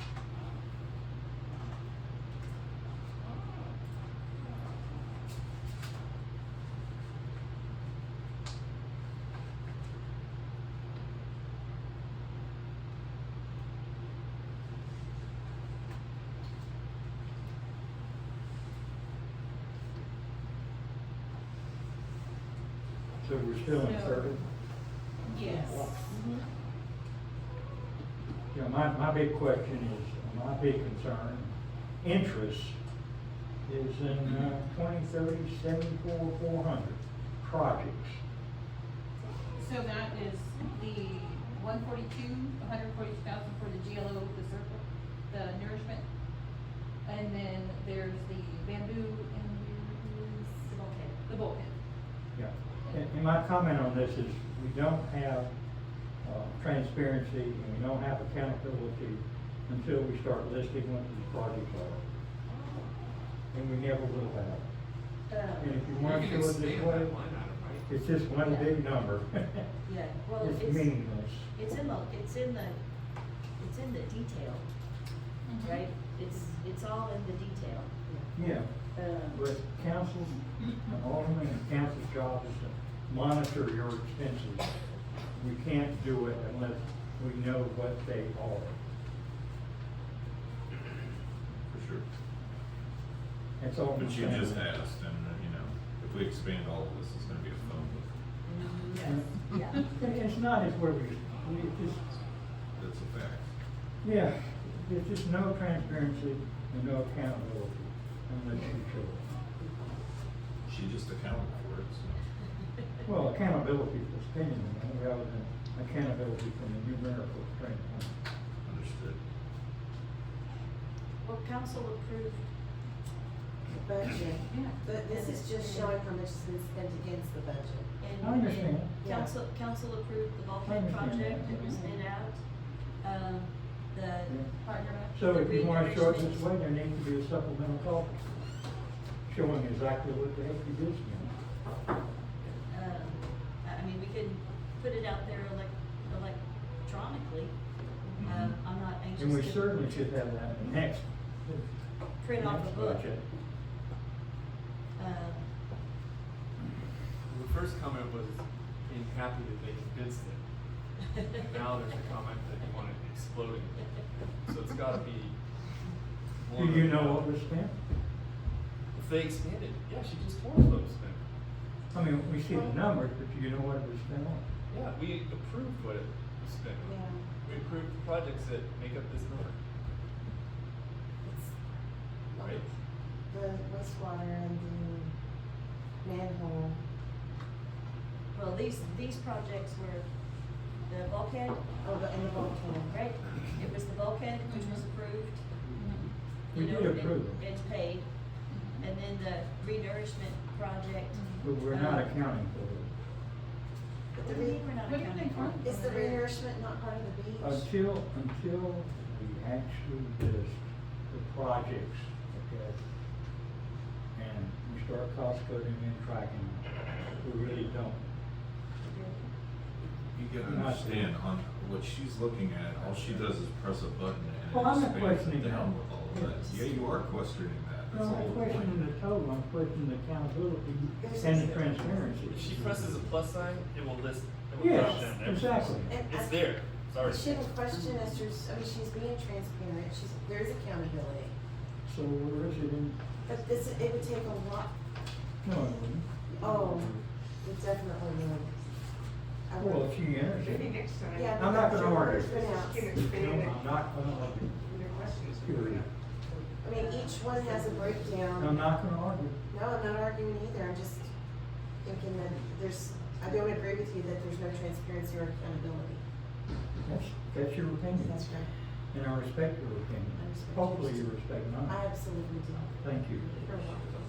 So we're still in So- 30? Yes. You know, my big question is, my big concern, interest is in 2030, 74,400 projects. So that is the 142,000 for the GLO, the circle, the nourishment. And then there's the bamboo and the bulkhead. Yeah, and my comment on this is, we don't have transparency and we don't have accountability until we start listing what these projects are. And we never will have. And if you want to do it this way, it's just one big number. Yeah, well, It's it's meaningless. in the detail, right? It's all in the detail. Yeah, but council, ultimately, the council's job is to monitor your expenses. We can't do it unless we know what they are. For sure. That's all. But I'm you saying. just asked, and, you know, if we expand all of this, it's gonna be a phone book. Yeah. It's not as where we just, That's a fact. yeah, there's just no transparency and no accountability unless you show it. She just accounted for it, so. Well, accountability for spending the money rather than accountability from the numerical standpoint. Understood. Well, council approved, Budget, Yeah. but this is just showing how much has been spent against the budget. and. I understand. and Council approved the I bulkhead understand project that. that was bid out. The Yeah. partner. So if you want to show it reimbursement. this way, there needs to be a supplemental copy showing exactly what the heck you did spend. I mean, we could put it out there electronically. I'm not anxious And we to certainly should have that in the next. print off a next book. budget. The first comment was being happy that they convinced it. Now there's a comment that you want it exploding. So it's gotta be. Do you know what was spent? If they expanded, yeah, she just told us what was spent. I mean, we see the numbers, but do you know what it was spent on? Yeah, we approved what it spent. Yeah. We approved the projects that make up this number, It's, right? the wastewater and the manhole. Well, these projects were the bulkhead, Oh, and the bulkhead. right? It was the bulkhead which was approved. We you know, did approve and it. It's paid. And then the renourishment project. But we're not accounting for it. What do you mean we're not What do you accounting think, for it? Is the renourishment not part of the beach? Until we actually list the projects, okay? And we start cost coding and tracking, we really don't. You can Not- understand on what she's looking at, all she does is press a button and Well, I'm it not expands questioning it down that. with all of that. Yeah, you are questioning that, No, that's the I'm whole questioning point. the total, I'm questioning the accountability and the transparency. If she presses a plus sign, it will list, it will Yes, drop down everything. exactly. And It's I- there, it's I already. shouldn't question Esther's, I mean, she's being transparent, there's accountability. So where is it in? But this, it would take a lot, No, it wouldn't. oh, it definitely would. I would. Well, if she enters Maybe it. next time. Yeah, I'm not gonna argue. For now. Can No, expand it. I'm not gonna argue. Your questions. Period. I mean, each one has a breakdown. I'm not gonna argue. No, I'm not arguing either, I'm just thinking that I don't agree with you that there's no transparency or accountability. That's your opinion. That's right. And I respect your opinion. I respect Hopefully yours. you respect mine. I absolutely do. Thank you. You're welcome.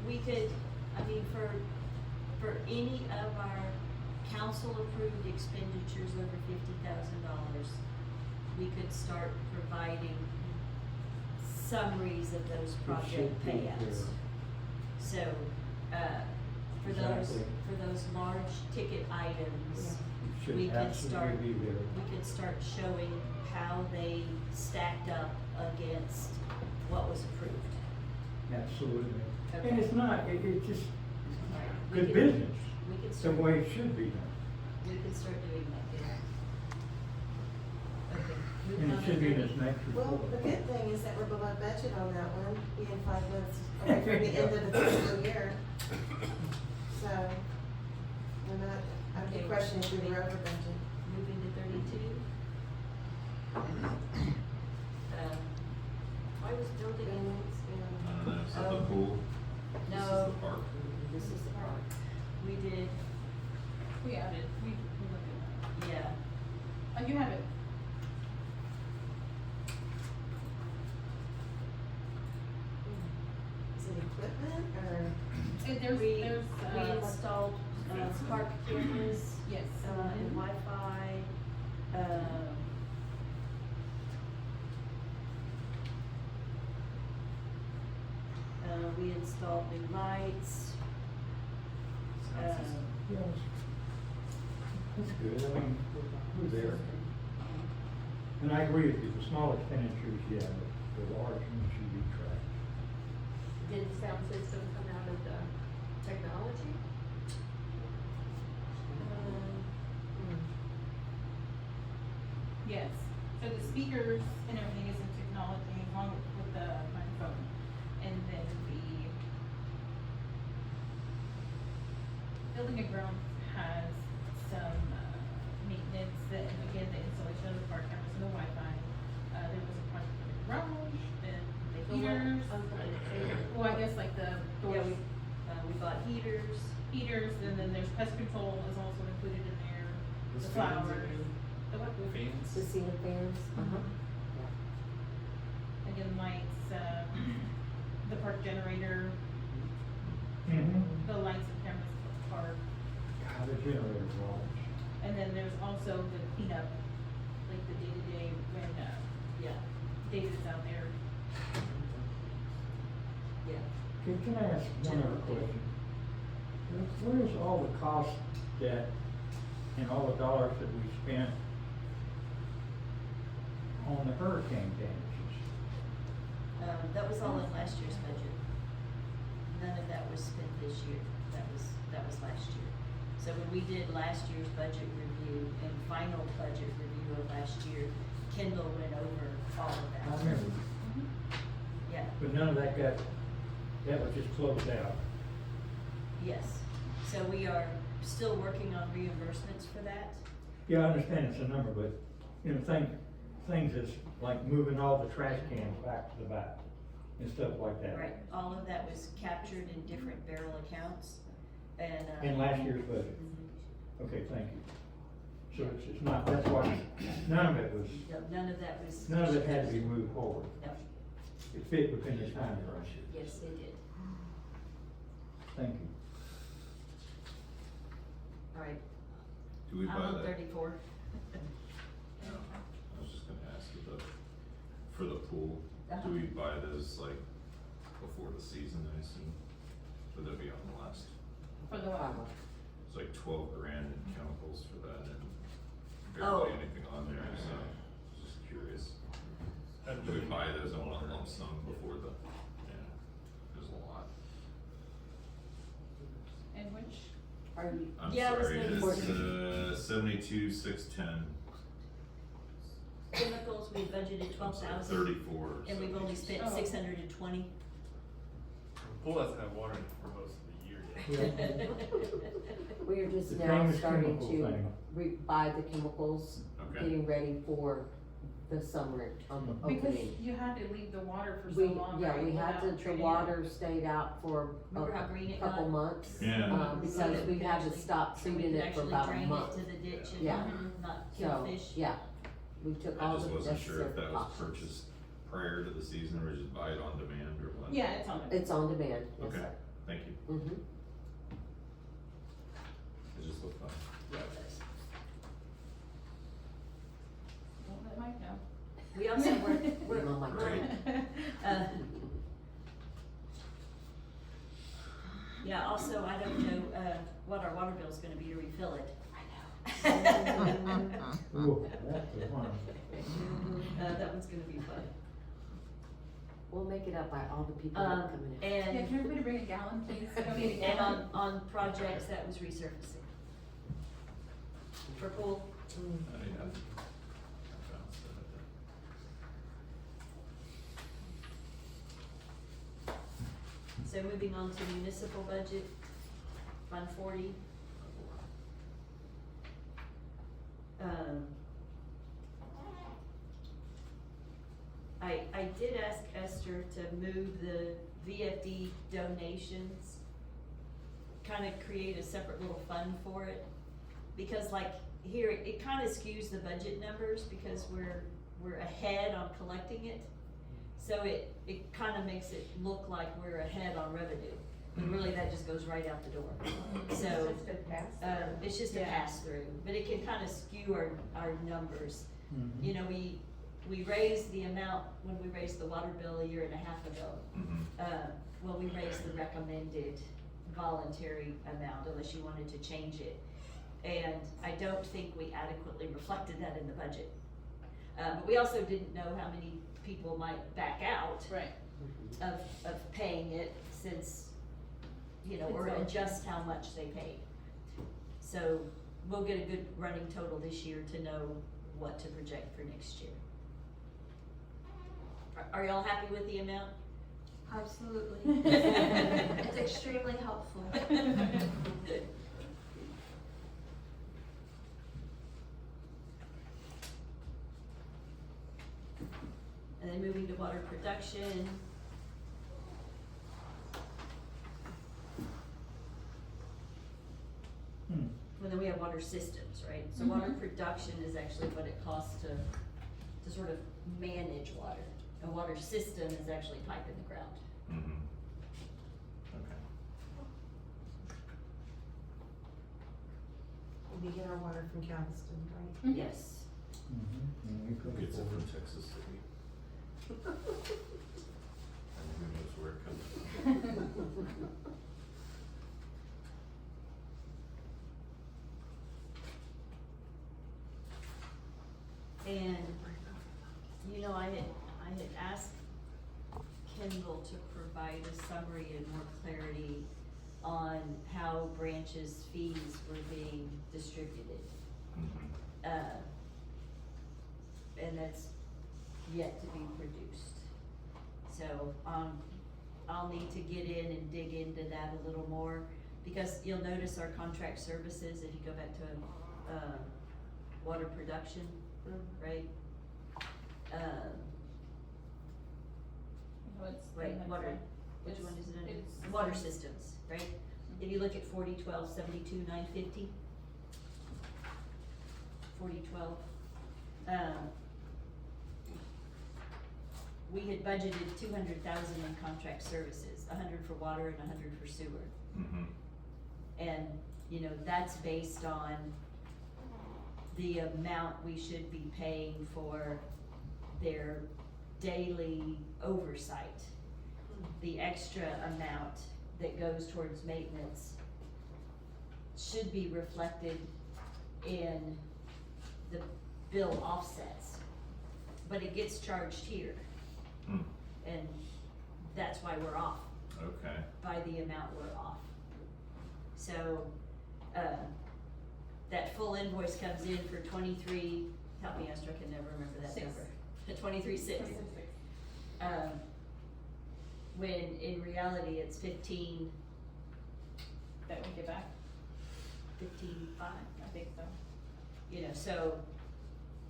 We could, I mean, for any of our council-approved expenditures over $50,000, we could start providing summaries of those project should be payouts. there. So, for those, Exactly. for those large ticket items, It should we could start, absolutely be there. we could start showing how they stacked up against what was approved. Absolutely. Okay. And it's not, it's just All right, we good could- business, We could the start, way it should be done. we could start doing that, yeah. Okay. And moving it on should to be in thirty. this next Well, report. the good thing is that we're below budget on that one, being 5 months away from the end of the fiscal year. So, we're not, I'd be Okay. questioning if we were over budget. Moving to 32. Why was building Buildings, I don't know, is that the Oh. pool? This is No. the park. This is the park. We did, We added, we looked at yeah. that. Oh, you have it. Is it equipment or? There's, We there's, installed park cameras yes. and Wi-Fi. We installed new lights. Yes. That's good, I mean, we're there. And I agree with you, the small expenditures, yeah, but the large ones should be tracked. Did the sound system come out of the technology? Yes, so the speakers and everything is in technology along with the microphone. And then the building and grounds has some maintenance that, and again, the installation of the park cameras and the Wi-Fi. There was a project for the garage and the heaters. Well, I guess like the Yeah, doors, we bought heaters. and then there's pest control is also included in there, Those the fans in flowers. there? The what? Fans? The ceiling fans. Again, lights, the park generator, Mm-hmm. the lights and cameras for the park. How the generator works. And then there's also the cleanup, like the day-to-day when, Yeah, David's out there. yeah. Can I ask one other question? Where is all the cost that, and all the dollars that we spent on the hurricane damages? That was all in last year's budget. None of that was spent this year. That was last year. So when we did last year's budget review and final budget review of last year, Kendall went over all of I that. remember, Yeah, but none of that that was just closed out. yes. So we are still working on reimbursements for that. Yeah, I understand it's a number, but, you know, things is like moving all the trash cans back to the back and stuff like that. Right, all of that was captured in different barrel accounts, and, In last year's budget. Okay, thank you. So it's not, that's why, none of it was, no, none of that was. none of it had to be moved forward. No, It fit within the time frame. yes, they did. Thank you. All right, Do we I'm buy on that? 34. No, I was just gonna ask you for the pool, Uh-huh. do we buy those like before the season, I assume? Would that be on the last? For the what? It's like 12 grand in chemicals for that and Oh. barely anything on there, so just curious. Do we buy those in one lump sum before the, yeah, there's a lot. And which, Are you, I'm Yeah, I was sorry, gonna- it's 72,610. Chemicals, we budgeted 12,000. 34. And we've only spent Oh. 620. Pool doesn't have water in it for most of the year yet. we are just The now famous starting chemical to thing. buy the chemicals, Okay. getting ready for the summer because opening. you had to leave the water for so We, long, yeah, right, we had without the treating it? water stayed out for Remember how green a it couple got? months. Yeah. Because we had to stop So we feeding could it for actually about a drain it month. to the ditch and Yeah. not kill So, fish. yeah, we took I all just the wasn't sure if necessary that was precautions. purchased prior to the season or just buy it on demand or what. Yeah, it's on it. It's on demand, yes, Okay, sir. thank you. Mm-hmm. It just looked fun. Yeah, it does. Don't let Mike know. We also we're, Mom, like, uh, yeah, also, I don't know, what our water bill's gonna be to refill it. Ooh, that's the one. That one's gonna be fun. We'll make it up by all the people that are coming in. Yeah, And, can everybody bring a gallon, please? Go get a and gallon. on projects, that was resurfacing. For pool, I found stuff so moving on to municipal budget, Fund 40. I did ask Esther to move the VFD donations, kind of create a separate little fund for it. Because like here, it kind of skews the budget numbers because we're ahead on collecting it. So it kind of makes it look like we're ahead on revenue, but really that just goes right out the door. So, It's just a pass. it's just a pass through, but it can kind of skew our numbers. Mhm. You know, we raised the amount when we raised the water bill a year and a half ago. Well, we raised the recommended voluntary amount unless you wanted to change it. And I don't think we adequately reflected that in the budget. But we also didn't know how many people might back out Right. of paying it since, you know, or It's all- adjust how much they paid. So we'll get a good running total this year to know what to project for next year. Are y'all happy with the amount? Absolutely. It's extremely helpful. And then moving to water production. Well, then we have water systems, right? So water production is actually what it costs to sort of manage water. A water system is actually pipe in the ground. Okay. We get our water from Galveston, right? Yes. Mhm. And we could Gets it afford from Texas City. And who knows where it comes from. And, you know, I had asked Kendall to provide a summary and more clarity on how branches' fees were being distributed. And that's yet to be produced. So, I'll need to get in and dig into that a little more, because you'll notice our contract services, if you go back to, water production, right? No, it's the Wait, next water, one. which It's- one is it under? it's the Water same. systems, right? If you look at 401272,950. 4012, we had budgeted 200,000 in contract services, 100 for water and 100 for sewer. Mm-hmm. And, you know, that's based on the amount we should be paying for their daily oversight. The extra amount that goes towards maintenance should be reflected in the bill offsets. But it gets charged here, Hmm. and that's why we're off, Okay. by the amount we're off. So, that full invoice comes in for 23, help me, Esther, I can never remember that Six. number. 23.6. When in reality it's 15, That we get back, 15.5. I think so. You know, so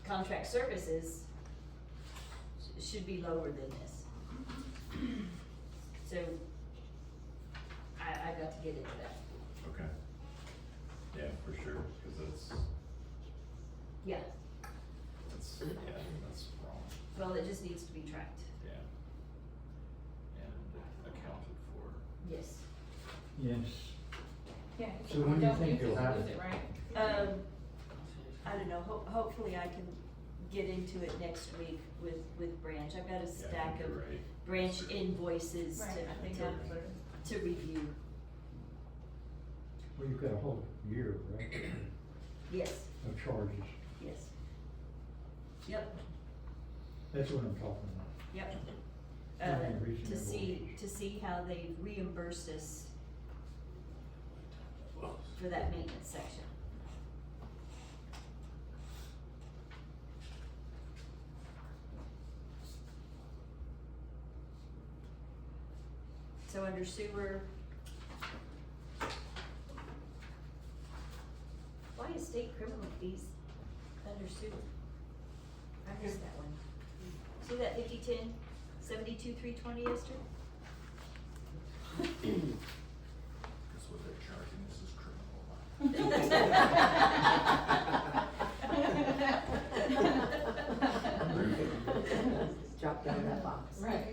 contract services should be lower than this. So I got to get into that. Okay. Yeah, for sure, cause Yeah, that's wrong, well, it just needs to be tracked. yeah. And accounted for. Yes. Yes. Yeah. So when do you Don't think use it, you'll have use it? it, right? I don't know, hopefully I can get into it next week with Branch. I've got a stack Yeah, of you're right. Branch invoices Right, I think that's what it is. to review. Well, you've got a whole year, right, Yes, of charges. yes. Yep, That's what I'm talking about. yep. Nothing reasonable. To see how they reimbursed us for that maintenance section. So under sewer. Why is state criminal fees under sewer? I missed that one. See that 5010, 72,320, Esther? That's what they're charging us as criminal. Drop down that box. Right.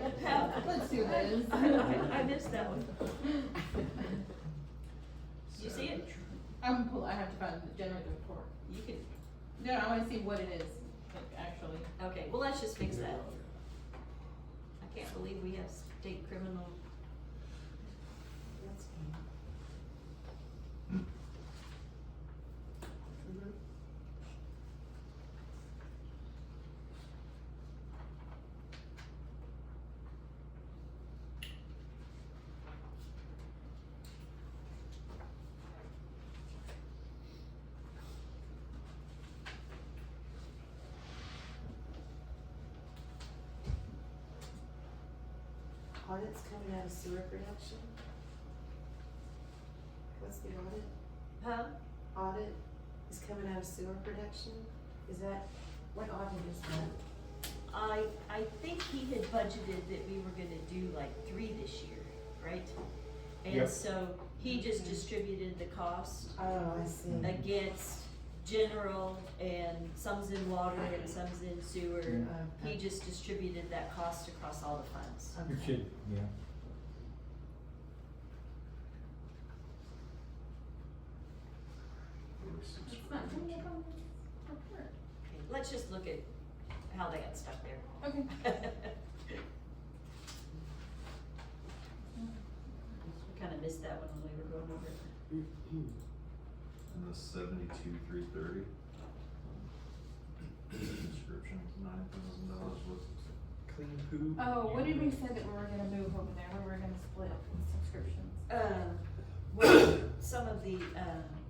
Let's do this. I missed that one. You see it? I have to find the generator report. You can, No, I wanna see what it is, like, actually. okay, well, let's just fix that. I can't believe we have state criminal. That's Audit's coming out of sewer production? What's the audit? Huh? Audit is coming out of sewer production? Is that, what audit is that? I think he had budgeted that we were gonna do like 3 this year, right? And Yep. so he just distributed the cost Oh, I see. against general, and some's in water and some's in sewer. Yeah. He just distributed that cost across all the funds. You should, yeah. It's not coming up on this report. Okay, let's just look at how they got stuck there. Okay. We kinda missed that one when we were going over it. And the 72,330. Description, $9,000 worth of clean poo. Oh, what did we say that we were gonna move over there, we were gonna split subscriptions? Well, some of the,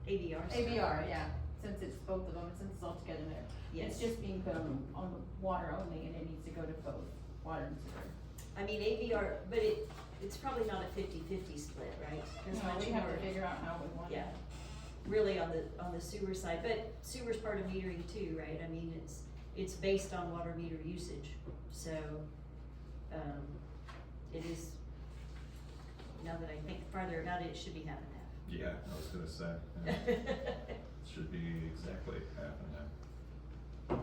ADRs. ABR, yeah, since it's both of them, since it's all together there. Yes. It's just being put on the water only, and it needs to go to both water and sewer. I mean, AVR, but it's probably not a 50-50 split, right? There's No, much we have more. to figure out how we want it. Yeah. really on the sewer side, but sewer's part of metering too, right? I mean, it's based on water meter usage, so, it is, now that I think farther about it, it should be half and half. Yeah, I was gonna say, yeah. Should be exactly half and half.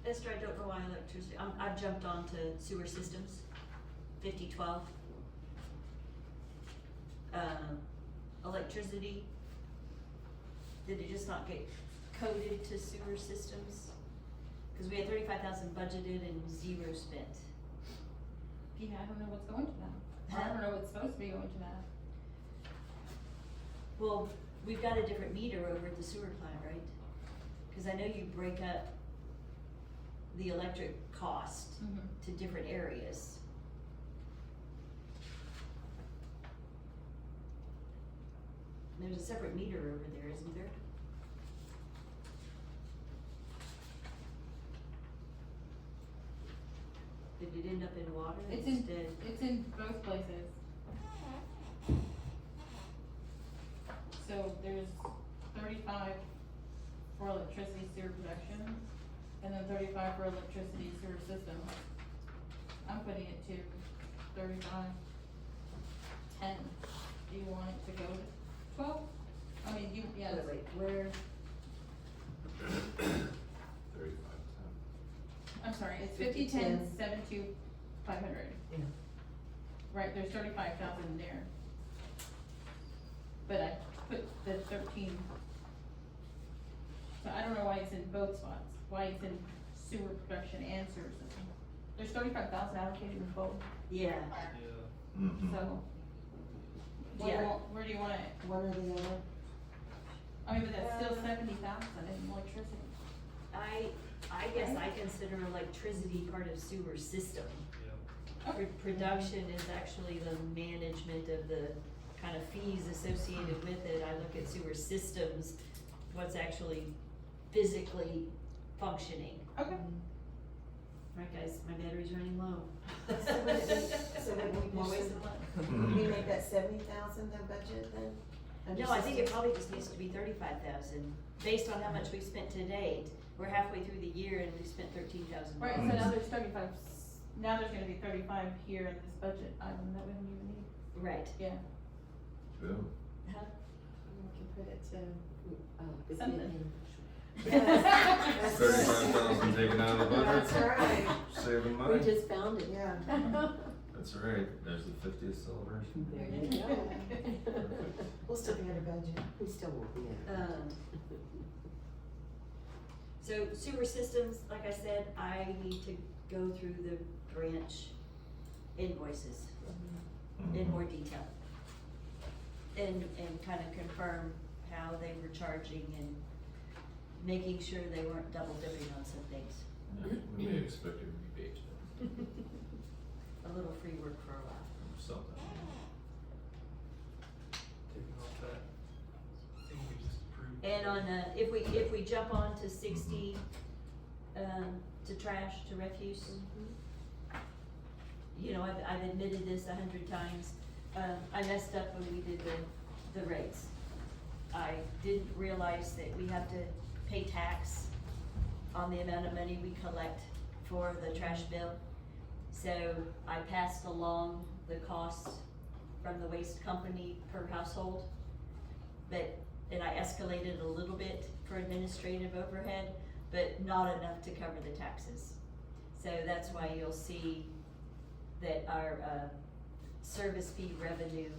Esther, I don't know why electricity, I've jumped onto sewer systems, 5012. Electricity, did it just not get coded to sewer systems? Cause we had 35,000 budgeted and 0 spent. Yeah, I don't know what's going to that. I don't know what's supposed to be going to that. Well, we've got a different meter over at the sewer plant, right? Cause I know you break up the electric cost to different areas. There's a separate meter over there, isn't there? Did it end up in water It's in, instead? it's in both places. So there's 35 for electricity sewer production, and then 35 for electricity sewer system. I'm putting it to 35, 10. Do you want it to go to 12? I mean, you, yeah. Wait, where? 35, I'm sorry, it's 50, 50, 10, 10. 72, 500. Yeah. Right, there's 35,000 there. But I put the 13. So I don't know why it's in both spots, why it's in sewer production and sewer system. There's 35,000 allocated in both, Yeah, Mhm. so. Yeah. Where do you want it? One or the other. I mean, but that's still 70,000 in electricity. I guess I consider electricity part of sewer system. Okay. Production is actually the management of the kind of fees associated with it. I look at sewer systems, what's actually physically functioning. Okay. Right, guys, my battery's running low. So would we More just- ways than one. Would we make that 70,000 the budget then? Under No, I think it system? probably just needs to be 35,000, based on how much we've spent to date. We're halfway through the year and we've spent 13,000. Right, so now there's 35, now there's gonna be 35 here in this budget item that we don't even need. Right. Yeah. Boom. Huh? We can put it to, Something. Yes. 35,000 taken out of the budget, That's right, saving we money. just found it. yeah. That's right, there's the 50th celebration. There you go. We'll still be under budget. We still won't be in. So sewer systems, like I said, I need to go through the branch invoices in more detail. And kind of confirm how they were charging and making sure they weren't double dipping on some things. Yeah, we may expect a rebate A little free work for a while. or something. Taking off that thing we just approved. And on, if we jump on to 60, to trash, to refuse, you know, I've admitted this 100 times, I messed up when we did the rates. I didn't realize that we have to pay tax on the amount of money we collect for the trash bill. So I passed along the cost from the waste company per household, and I escalated a little bit for administrative overhead, but not enough to cover the taxes. So that's why you'll see that our, service fee revenue,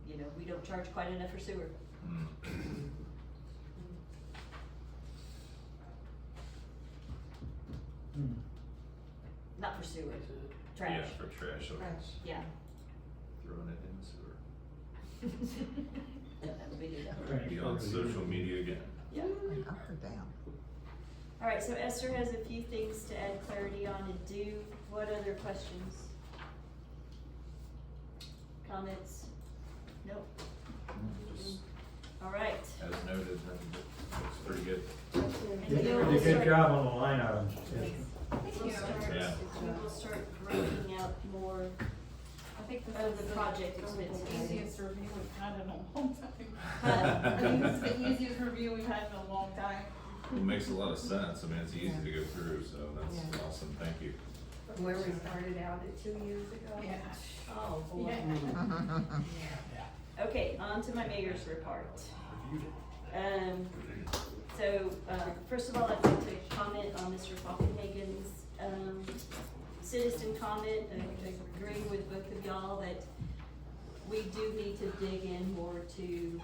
you know, we don't charge quite enough for sewer. Not for sewer, trash. Yeah, for trash, so Trash. Yeah. throwing it in the sewer. We do that. Be on social media again. Yeah. Up or down? All right, so Esther has a few things to add clarity on and do. What other questions? Comments? Nope. Just All right. as noted, that looks pretty good. And You you'll did a good start- job on the line items. Yes. Thank you. Yeah. We will start breaking out more I think this of is the project expenses. the easiest review we've had in a long time. Huh? I think this is the easiest review we've had in a long time. It makes a lot of sense. I mean, it's easy to go through, so that's awesome. Thank you. From where we started out at 2 years ago. Yeah. Oh, boy. Okay, on to my mayor's report. First of all, I'd like to comment on Mr. Falkenhagen's, citizen comment. I agree with both of y'all that we do need to dig in more to,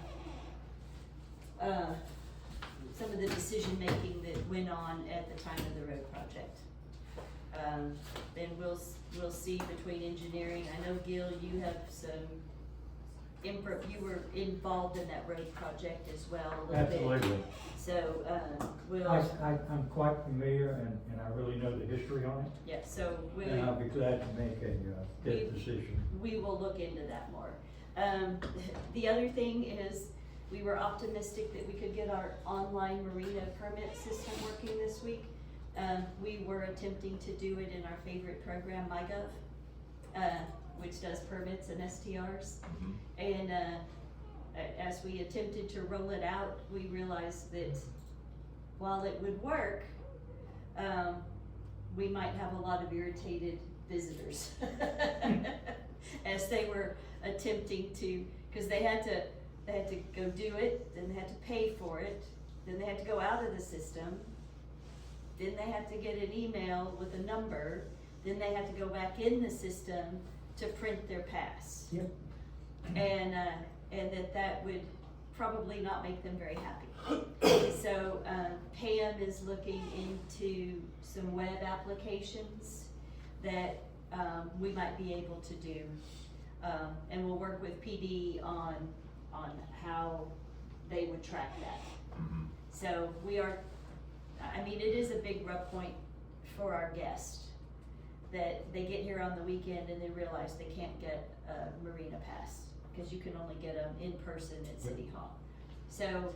some of the decision-making that went on at the time of the road project. And we'll see between engineering. I know, Gil, you have some you were involved in that road project as well a little bit. Absolutely. So, I'm quite familiar and I really know the history on it. yeah, so And I'll be glad to make a good decision. we will look into that more. The other thing is, we were optimistic that we could get our online marina permit system working this week. We were attempting to do it in our favorite program, MyGov, which does permits and STRs. And as we attempted to roll it out, we realized that while it would work, we might have a lot of irritated visitors as they were attempting to, because they had to go do it, then they had to pay for it, then they had to go out of the system, then they had to get an email with a number, then they had to go back in the system to print their pass. Yep. And that would probably not make them very happy. So, Pam is looking into some web applications that, we might be able to do. And we'll work with PD on how they would track that. So it is a big rub point for our guests, that they get here on the weekend and they realize they can't get a marina pass, because you can only get them in person at City Hall. So,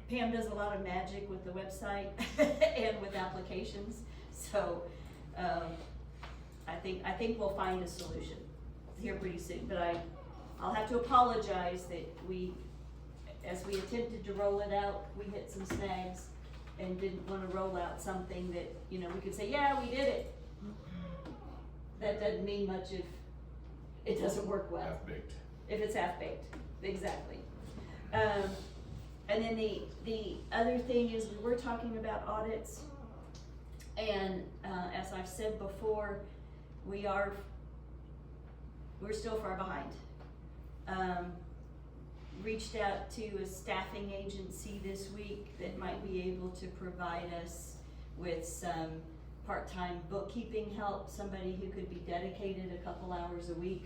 Pam does a lot of magic with the website and with applications, so, I think we'll find a solution here pretty soon, but I'll have to apologize that as we attempted to roll it out, we hit some snags and didn't wanna roll out something that, we could say, yeah, we did it. That doesn't mean much if it doesn't work well. Half-baked. If it's half-baked, exactly. And then the other thing is, we were talking about audits, and, as I've said before, we're still far behind. Reached out to a staffing agency this week that might be able to provide us with some part-time bookkeeping help, somebody who could be dedicated a couple hours a week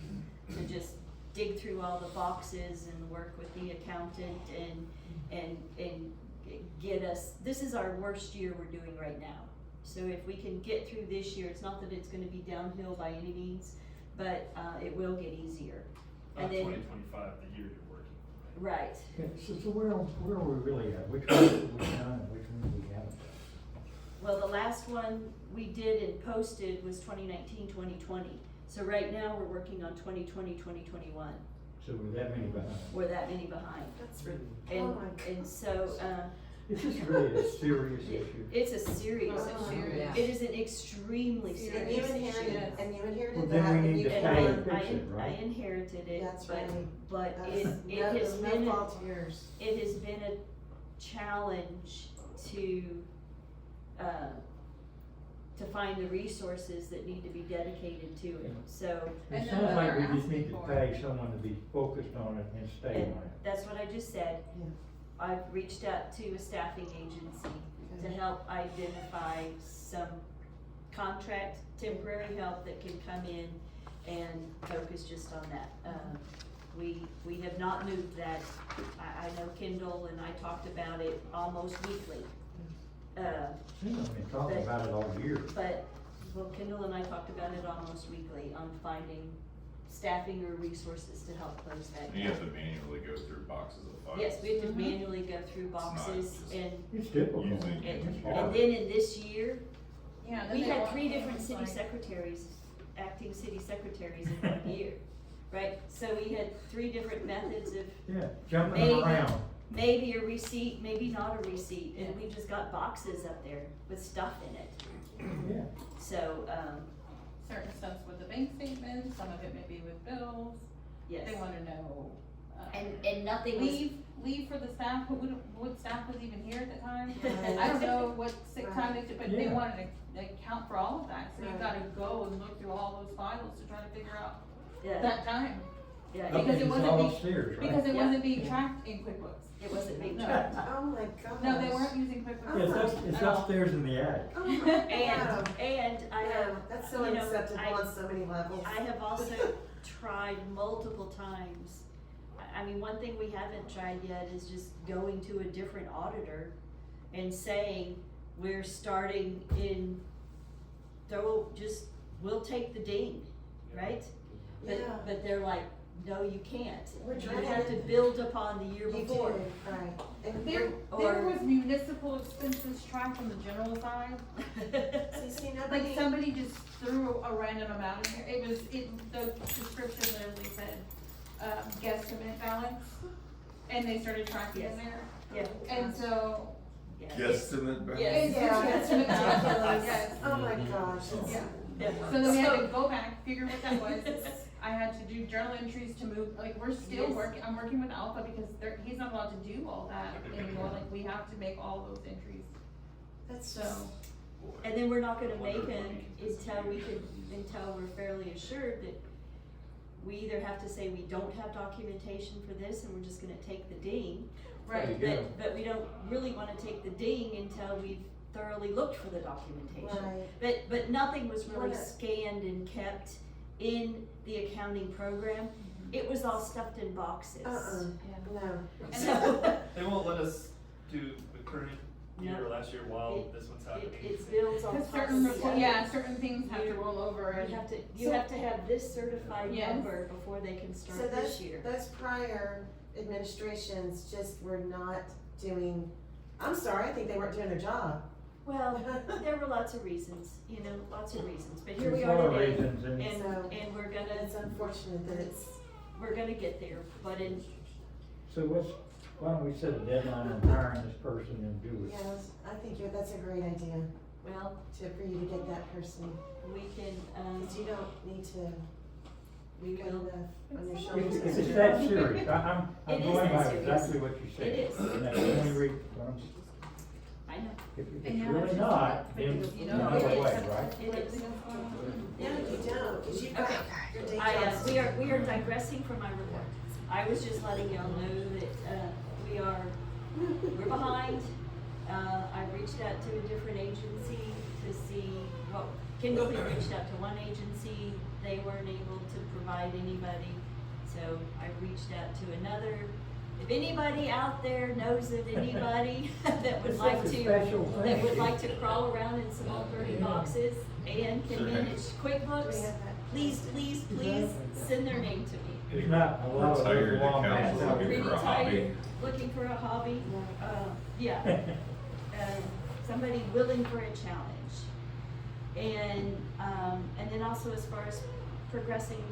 to just dig through all the boxes and work with the accountant and get us, this is our worst year we're doing right now. So if we can get through this year, it's not that it's gonna be downhill by any means, but, it will get easier. And then, 2025, the year you're working. right, Okay, so where are we really at? Which ones have we done and which ones we haven't done? well, the last one we did and posted was 2019, 2020. So right now, we're working on 2020, 2021. So we're that many behind. We're that many behind. That's really, And, oh my God. and so, Is this really a serious issue? it's a serious Oh, issue. yeah. It is an extremely And you serious inherited, issue. and you inherited Well, that, then we and need you. to And pay and- and fix it, I right? inherited it, That's but, right. but That's it has no been, fault of yours. it has been a challenge to find the resources that need to be dedicated to it, so. It And sounds then like they're we just need asking to for pay someone to be focused on it and stay And on it. that's what I just said. Yeah. I've reached out to a staffing agency to help identify some contract, temporary help that can come in and focus just on that. We have not moved that. I know Kendall and I talked about it almost weekly. We've been talking about it all year. But, well, Kendall and I talked about it almost weekly on finding staffing or resources to help close that You have gap. to manually go through boxes of files. Yes, we have to manually go through boxes just- and, It's difficult. Using- It's and hard. then in this year, Yeah, then we they had want 3 things different city like- secretaries, acting city secretaries in 1 year, right? So we had 3 different methods of Yeah, jumping Maybe. around. maybe a receipt, maybe not a receipt, and we just got boxes up there with stuff in it. Yeah. So, certain stuff's with the bank statements, some of it may be with bills. yes. They wanna know, And nothing was, leave for the staff, what staff was even here at the time? Right. I don't know what sick time Right. they took, but they Yeah. wanted to account for all of that, so you Right. gotta go and look through all those files to try to figure out yeah, that time. yeah, Because it It's wasn't all being- upstairs, right? Because it Yeah. wasn't being tracked in QuickBooks. it wasn't being No. tracked. Oh my gosh. No, they weren't using QuickBooks. Yeah, it's at all. upstairs in the attic. Oh my God. And I Yeah, have, that's so you know, unacceptable I- on so many levels. I have also tried multiple times. I mean, one thing we haven't tried yet is just going to a different auditor and saying, we're starting in, we'll take the ding, right? Yeah. But they're like, no, you can't. We're You trying have to to- build upon the year You before. did, right. And There Or- was municipal expenses tracked on the general side. see, nobody. Like somebody just threw a random amount in here, the description literally said, guesstimate balance, and they started tracking in Yes. there. Yeah. And so, Yeah. Guesstimate balance? Yes. it's Yeah, just that's guesstimate balance, ridiculous. yes. Oh my gosh, it's. Yeah. Yeah. So then we had to go back, figure what that was. I had to do journal entries to move, like, we're still Yes. working, I'm working with Alpha because he's not allowed to do all that anymore, like, we have to make all those entries, That's so. just. And then we're not gonna make them until we're fairly assured that we either have to say we don't have documentation for this and we're just gonna take the ding. Right. There you go. But we don't really wanna take the ding until we've thoroughly looked for the documentation. Right. But nothing was really What a- scanned and kept in the accounting program. It was all stuffed in boxes. No. So, They won't let us do the current year No. or last year while It- this one's happening. it's bills on Cause top of certain, the other. certain things have to roll over and. You have to have this certified Yes. number before they can So start this year. those prior administrations just were not doing, I'm sorry, I think they weren't doing their job. Well, there were lots of reasons, lots of reasons, but here we There's are a lot of today. reasons, and And we're It's unfortunate that it's. we're gonna get there, but so why don't we set a deadline on hiring this person and do it? Yes, I think that's a great idea, well, for you to get that person, we can, cause you don't need to, we you got will, enough on your If shoulders. if it's that serious, I'm It is going that by serious. exactly what you said. It is. And that's the only reason, I know, if And it's now really it's not, then just- you you know, know, no it way, is. right? it is. No, you don't, cause you've got your day jobs. We are digressing from my report. I was just letting y'all know that, we're behind. I reached out to a different agency to see Kimberly reached out to one agency, they weren't able to provide anybody. So I reached out to another. If anybody out there knows of anybody that would It's like such a to, special that thing. would like to crawl around in some old dirty boxes and can manage Do we QuickBooks, have that? please send their name to me. There's not a lot of Tired those long accountants mats out looking there. for a Pretty hobby. tired, looking for a hobby, yeah. Somebody willing for a challenge. And then also as far as progressing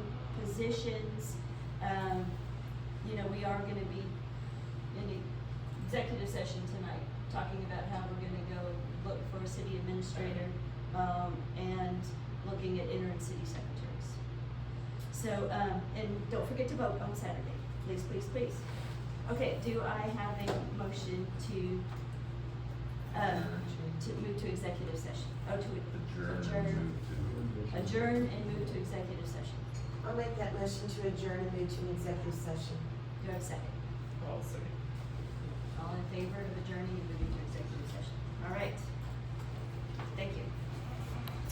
positions, we are gonna be in the executive session tonight, talking about how we're gonna go look for a city administrator, and looking at interim city secretaries. So, and don't forget to vote on Saturday, please, please, please. Okay, do I have a motion to move to executive session? Oh, to adjourn and move to executive session. I'll make that motion to adjourn and move to an executive session. Do I have a second? I'll second. All in favor of adjourning and moving to executive session? All right.